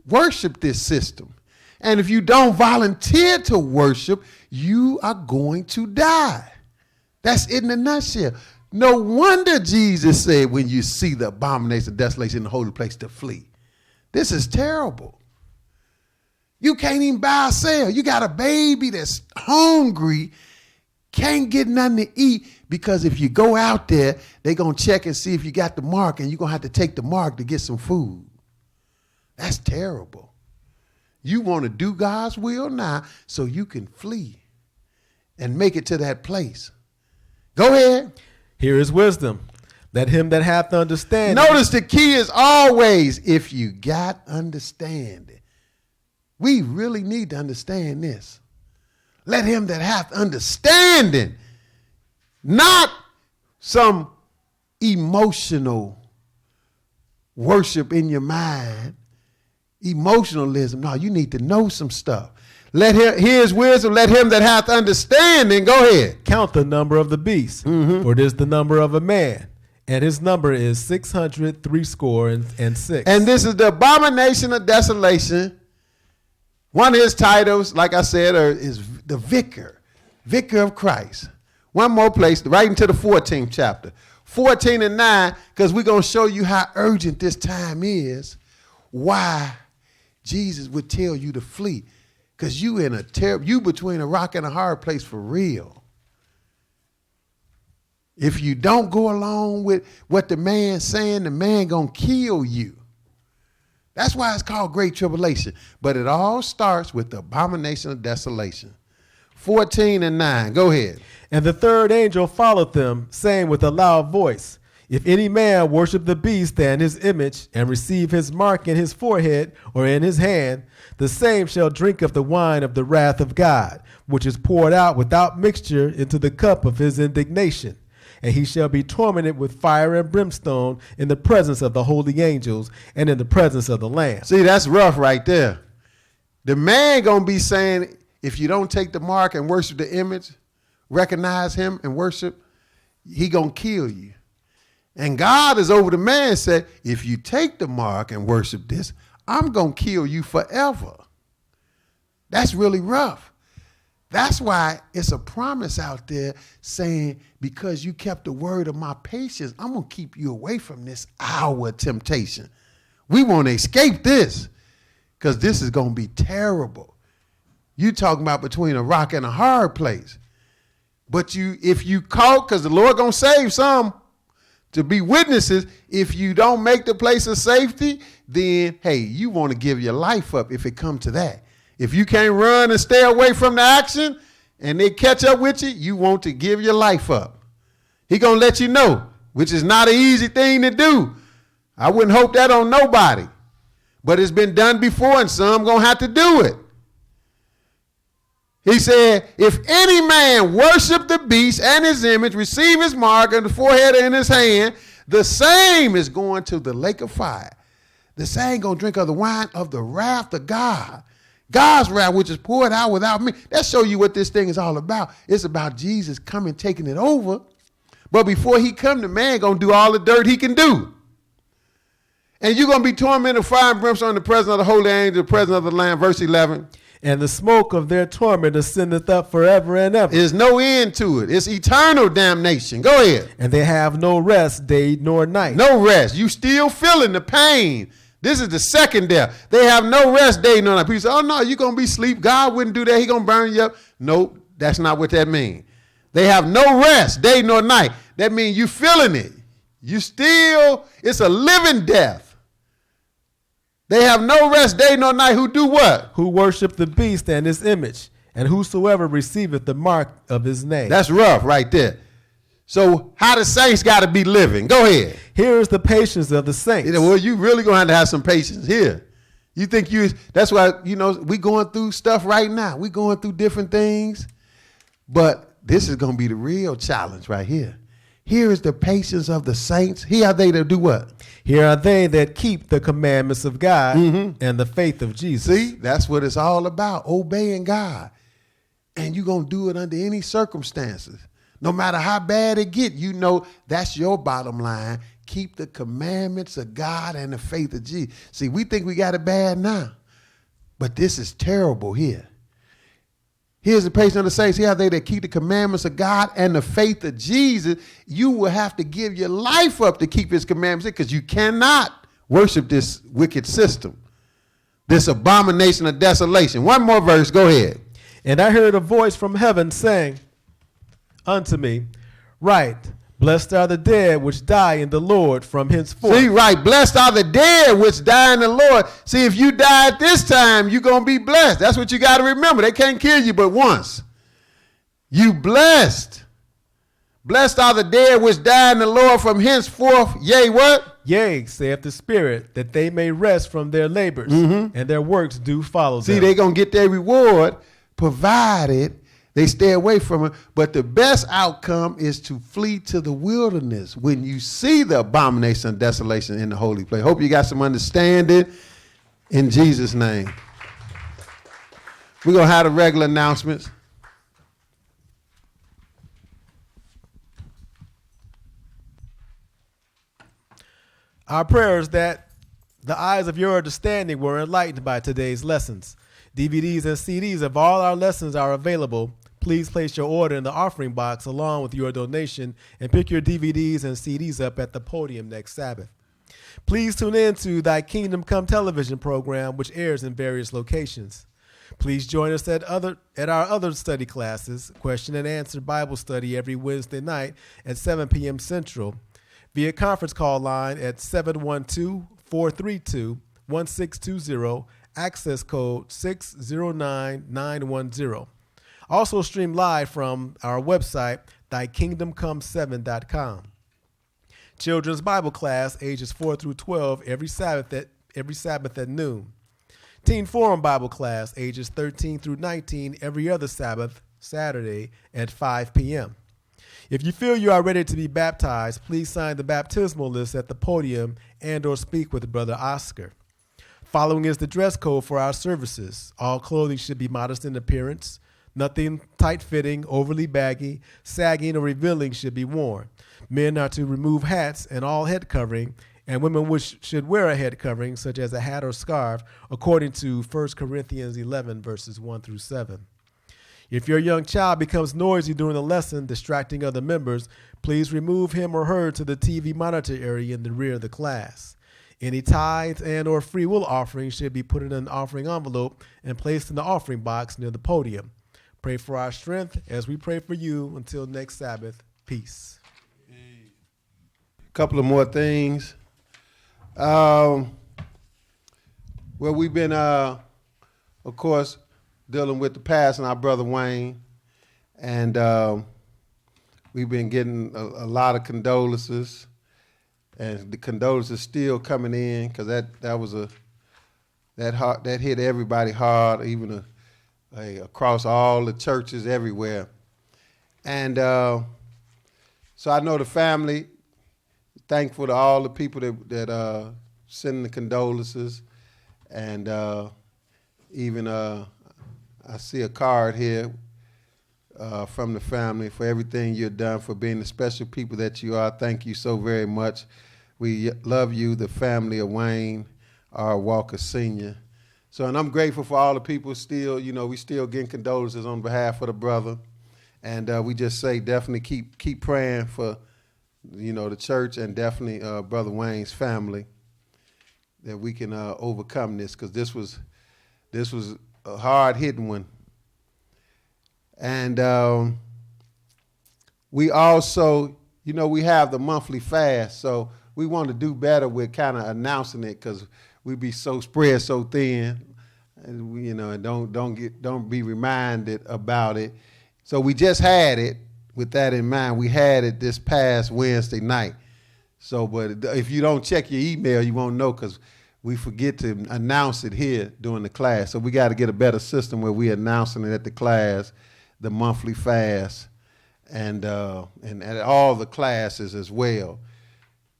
worship this system. And if you don't volunteer to worship, you are going to die. That's it in a nutshell. No wonder Jesus said, when you see the abomination of desolation in the holy place, to flee. This is terrible. You can't even buy or sell. You got a baby that's hungry, can't get nothing to eat, because if you go out there, they're going to check and see if you got the mark, and you're going to have to take the mark to get some food. That's terrible. You want to do God's will now so you can flee and make it to that place. Go ahead.
Here is wisdom. Let him that hath understanding.
Notice the key is always, if you got understanding. We really need to understand this. Let him that hath understanding, not some emotional worship in your mind, emotionalism. No, you need to know some stuff. Let him, here's wisdom, let him that hath understanding, go ahead.
Count the number of the beast, for it is the number of a man, and his number is 666.
And this is the abomination of desolation. One of his titles, like I said, is the vicar of Christ. One more place, right into the 14th chapter. 14 and 9, because we're going to show you how urgent this time is, why Jesus would tell you to flee. Because you between a rock and a hard place for real. If you don't go along with what the man's saying, the man gonna kill you. That's why it's called great tribulation. But it all starts with the abomination of desolation. 14 and 9, go ahead.
And the third angel followed them, saying with a loud voice, if any man worship the beast and his image, and receive his mark in his forehead or in his hand, the same shall drink of the wine of the wrath of God, which is poured out without mixture into the cup of his indignation. And he shall be tormented with fire and brimstone in the presence of the holy angels and in the presence of the Lamb.
See, that's rough right there. The man gonna be saying, if you don't take the mark and worship the image, recognize him and worship, he gonna kill you. And God is over the man and said, if you take the mark and worship this, I'm going to kill you forever. That's really rough. That's why it's a promise out there saying, because you kept the word of my patience, I'm going to keep you away from this hour of temptation. We want to escape this because this is going to be terrible. You talking about between a rock and a hard place. But if you caught, because the Lord going to save some, to be witnesses, if you don't make the place of safety, then, hey, you want to give your life up if it comes to that. If you can't run and stay away from the action and they catch up with you, you want to give your life up. He going to let you know, which is not an easy thing to do. I wouldn't hope that on nobody. But it's been done before and some going to have to do it. He said, if any man worship the beast and his image, receive his mark on the forehead and in his hand, the same is going to the lake of fire. The same going to drink of the wine of the wrath of God. God's wrath, which is poured out without me. That show you what this thing is all about. It's about Jesus coming, taking it over. But before he come, the man going to do all the dirt he can do. And you're going to be tormented with fire and brimstone in the presence of the holy angel, the presence of the Lamb. Verse 11.
And the smoke of their torment ascendeth up forever and ever.
There's no end to it. It's eternal damnation. Go ahead.
And they have no rest day nor night.
No rest. You still feeling the pain. This is the second death. They have no rest day nor night. People say, oh, no, you're going to be asleep. God wouldn't do that. He's going to burn you up. Nope, that's not what that means. They have no rest day nor night. That means you feeling it. You still, it's a living death. They have no rest day nor night who do what?
Who worship the beast and his image, and whosoever receiveth the mark of his name.
That's rough right there. So how the saints got to be living? Go ahead.
Here is the patience of the saints.
Well, you really going to have some patience here. You think that's why, we going through stuff right now. We going through different things. But this is going to be the real challenge right here. Here is the patience of the saints. Here are they to do what?
Here are they that keep the commandments of God and the faith of Jesus.
See, that's what it's all about, obeying God. And you're going to do it under any circumstances. No matter how bad it get, you know that's your bottom line. Keep the commandments of God and the faith of Jesus. See, we think we got it bad now, but this is terrible here. Here's the patience of the saints. Here are they that keep the commandments of God and the faith of Jesus. You will have to give your life up to keep his commandments because you cannot worship this wicked system, this abomination of desolation. One more verse. Go ahead.
And I heard a voice from heaven saying unto me, Write, blessed are the dead which die in the Lord from henceforth.
See, right. Blessed are the dead which die in the Lord. See, if you die at this time, you're going to be blessed. That's what you got to remember. They can't kill you but once. You blessed. Blessed are the dead which die in the Lord from henceforth. Yea, what?
Yea, saith the Spirit, that they may rest from their labors, and their works do follow them.
See, they're going to get their reward provided they stay away from it. But the best outcome is to flee to the wilderness when you see the abomination of desolation in the holy place. Hope you got some understanding in Jesus' name. We're going to have the regular announcements.
Our prayer is that the eyes of your understanding were enlightened by today's lessons. DVDs and CDs of all our lessons are available. Please place your order in the offering box along with your donation and pick your DVDs and CDs up at the podium next Sabbath. Please tune in to Thy Kingdom Come television program, which airs in various locations. Please join us at our other study classes, Question and Answer Bible Study every Wednesday night at 7 p.m. Central, via conference call line at 712-432-1620, access code 609910. Also stream live from our website, thykingdomcome7.com. Children's Bible class ages 4 through 12 every Sabbath at noon. Teen Forum Bible class ages 13 through 19 every other Sabbath, Saturday at 5 p.m. If you feel you are ready to be baptized, please sign the baptismal list at the podium and or speak with Brother Oscar. Following is the dress code for our services. All clothing should be modest in appearance. Nothing tight-fitting, overly baggy, sagging, or revealing should be worn. Men are to remove hats and all head covering, and women should wear a head covering, such as a hat or scarf, according to 1 Corinthians 11, verses 1 through 7. If your young child becomes noisy during the lesson, distracting other members, please remove him or her to the TV monitor area in the rear of the class. Any tithes and or free will offerings should be put in an offering envelope and placed in the offering box near the podium. Pray for our strength as we pray for you. Until next Sabbath, peace.
A couple of more things. Well, we've been, of course, dealing with the passing of our brother Wayne, and we've been getting a lot of condolences, and the condolences still coming in because that hit everybody hard, even across all the churches everywhere. And so I know the family, thankful to all the people that sending the condolences. And even I see a card here from the family for everything you've done, for being the special people that you are. Thank you so very much. We love you, the family of Wayne R. Walker Sr. So, and I'm grateful for all the people still, we still getting condolences on behalf of the brother. And we just say definitely keep praying for, the church and definitely Brother Wayne's family, that we can overcome this, because this was a hard-hitting one. And we also, we have the monthly fast, so we want to do better with kind of announcing it, because we be so spread so thin, and we, don't be reminded about it. So we just had it with that in mind. We had it this past Wednesday night. So, but if you don't check your email, you won't know, because we forget to announce it here during the class. So we got to get a better system where we announcing it at the class, the monthly fast.
and at all the classes as well.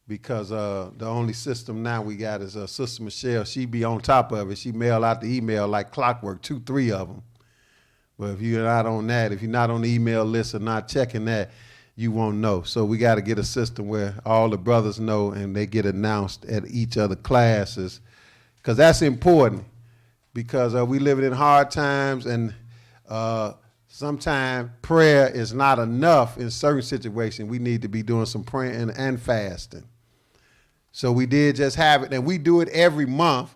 Because the only system now we got is Sister Michelle. She be on top of it. She mail out the email like clockwork, 2, 3 of them. But if you're not on that, if you're not on the email list or not checking that, you won't know. So we got to get a system where all the brothers know and they get announced at each of the classes, because that's important. Because we live in hard times, and sometimes prayer is not enough in certain situations. We need to be doing some praying and fasting. So we did just have it, and we do it every month.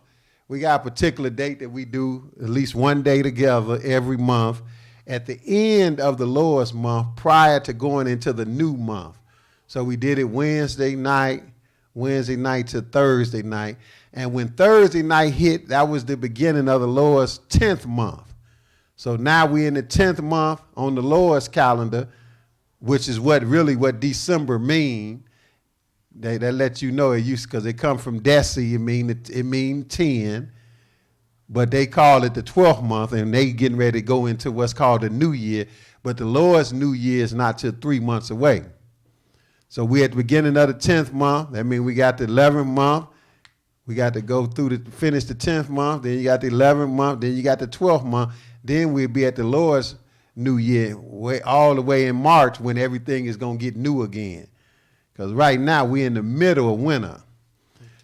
We got a particular date that we do at least one day together every month at the end of the Lord's month prior to going into the new month. So we did it Wednesday night to Thursday night. And when Thursday night hit, that was the beginning of the Lord's 10th month. So now we're in the 10th month on the Lord's calendar, which is what December mean. They let you know it used, because they come from Deci, it mean 10. But they call it the 12th month, and they getting ready to go into what's called the New Year. But the Lord's New Year is not till 3 months away. So we're at the beginning of the 10th month. That means we got the 11th month. We got to go through finish the 10th month. Then you got the 11th month. Then you got the 12th month. Then we'll be at the Lord's New Year all the way in March, when everything is going to get new again. Because right now we're in the middle of winter.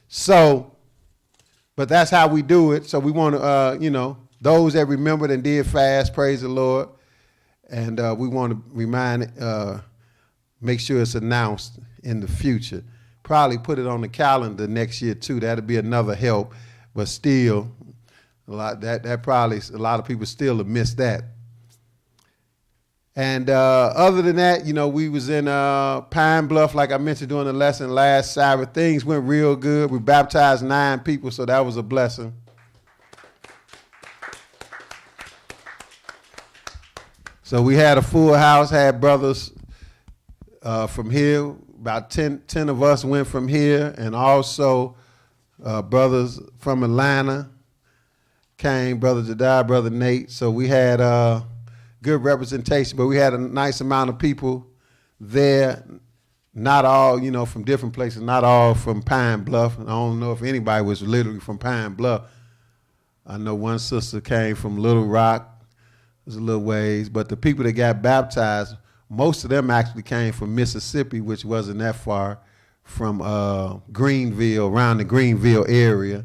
So, but that's how we do it. So we want to, those that remembered and did fast, praise the Lord. And we want to remind, make sure it's announced in the future. Probably put it on the calendar next year too. That'll be another help. But still, a lot of people still have missed that. And other than that, we was in Pine Bluff, like I mentioned during the lesson last Sabbath. Things went real good. We baptized 9 people, so that was a blessing. So we had a full house, had brothers from here. About 10 of us went from here, and also brothers from Atlanta came, Brother Jediah, Brother Nate. So we had good representation, but we had a nice amount of people there, not all, from different places, not all from Pine Bluff. I don't know if anybody was literally from Pine Bluff. I know one sister came from Little Rock, it was a little ways, but the people that got baptized, most of them actually came from Mississippi, which wasn't that far from Greenville, around the Greenville area.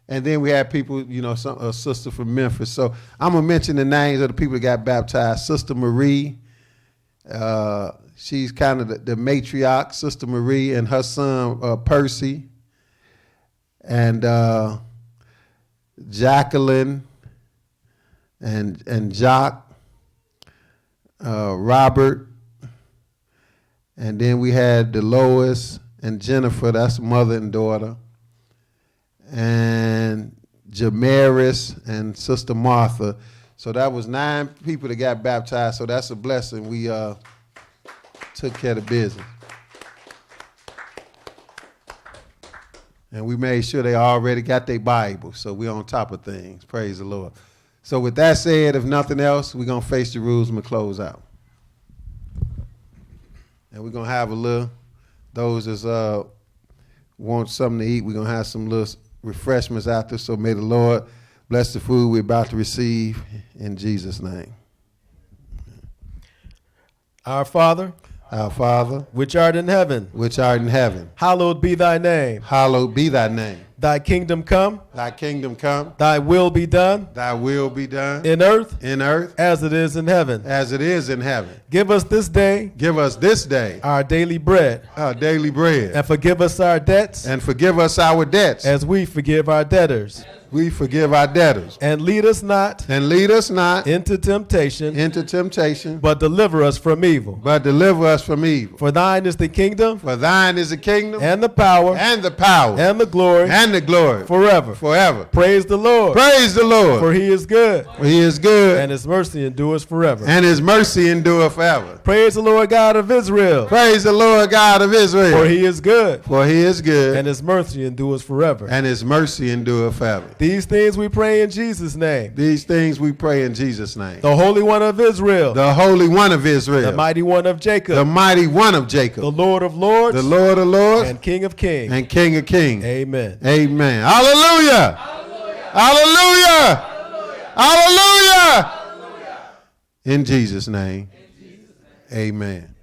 And then we had people, a sister from Memphis. So I'm going to mention the names of the people that got baptized. Sister Marie, she's kind of the matriarch, Sister Marie, and her son Percy, and Jacqueline, and Jock, Robert, and then we had Delois and Jennifer, that's mother and daughter, and Jamaris and Sister Martha. So that was 9 people that got baptized, so that's a blessing. We took care of business. And we made sure they already got their Bible, so we're on top of things. Praise the Lord. So with that said, if nothing else, we're going to face the rules and close out. And we're going to have a little, those that want something to eat, we're going to have some little refreshments after. So may the Lord bless the food we're about to receive in Jesus' name.
Our Father, which art in heaven, hallowed be thy name.
Hallowed be thy name.
Thy kingdom come.
Thy kingdom come.
Thy will be done.
Thy will be done.
In earth.
In earth.
As it is in heaven.
As it is in heaven.
Give us this day.
Give us this day.
Our daily bread.
Our daily bread.
And forgive us our debts.
And forgive us our debts.
As we forgive our debtors.
We forgive our debtors.
And lead us not.
And lead us not.
Into temptation.
Into temptation.
But deliver us from evil.
But deliver us from evil.
For thine is the kingdom.
For thine is the kingdom.
And the power.
And the power.
And the glory.
And the glory.
Forever.
Forever.
Praise the Lord.
Praise the Lord.
For he is good.
For he is good.
And his mercy endures forever.
And his mercy endures forever.
Praise the Lord God of Israel.
Praise the Lord God of Israel.
For he is good.
For he is good.
And his mercy endures forever.
And his mercy endures forever.
These things we pray in Jesus' name.
These things we pray in Jesus' name.
The Holy One of Israel.
The Holy One of Israel.
The Mighty One of Jacob.
The Mighty One of Jacob.
The Lord of Lords.
The Lord of Lords.
And King of Kings.
And King of Kings.
Amen.
Amen. Hallelujah. Hallelujah. Hallelujah. In Jesus' name. Amen.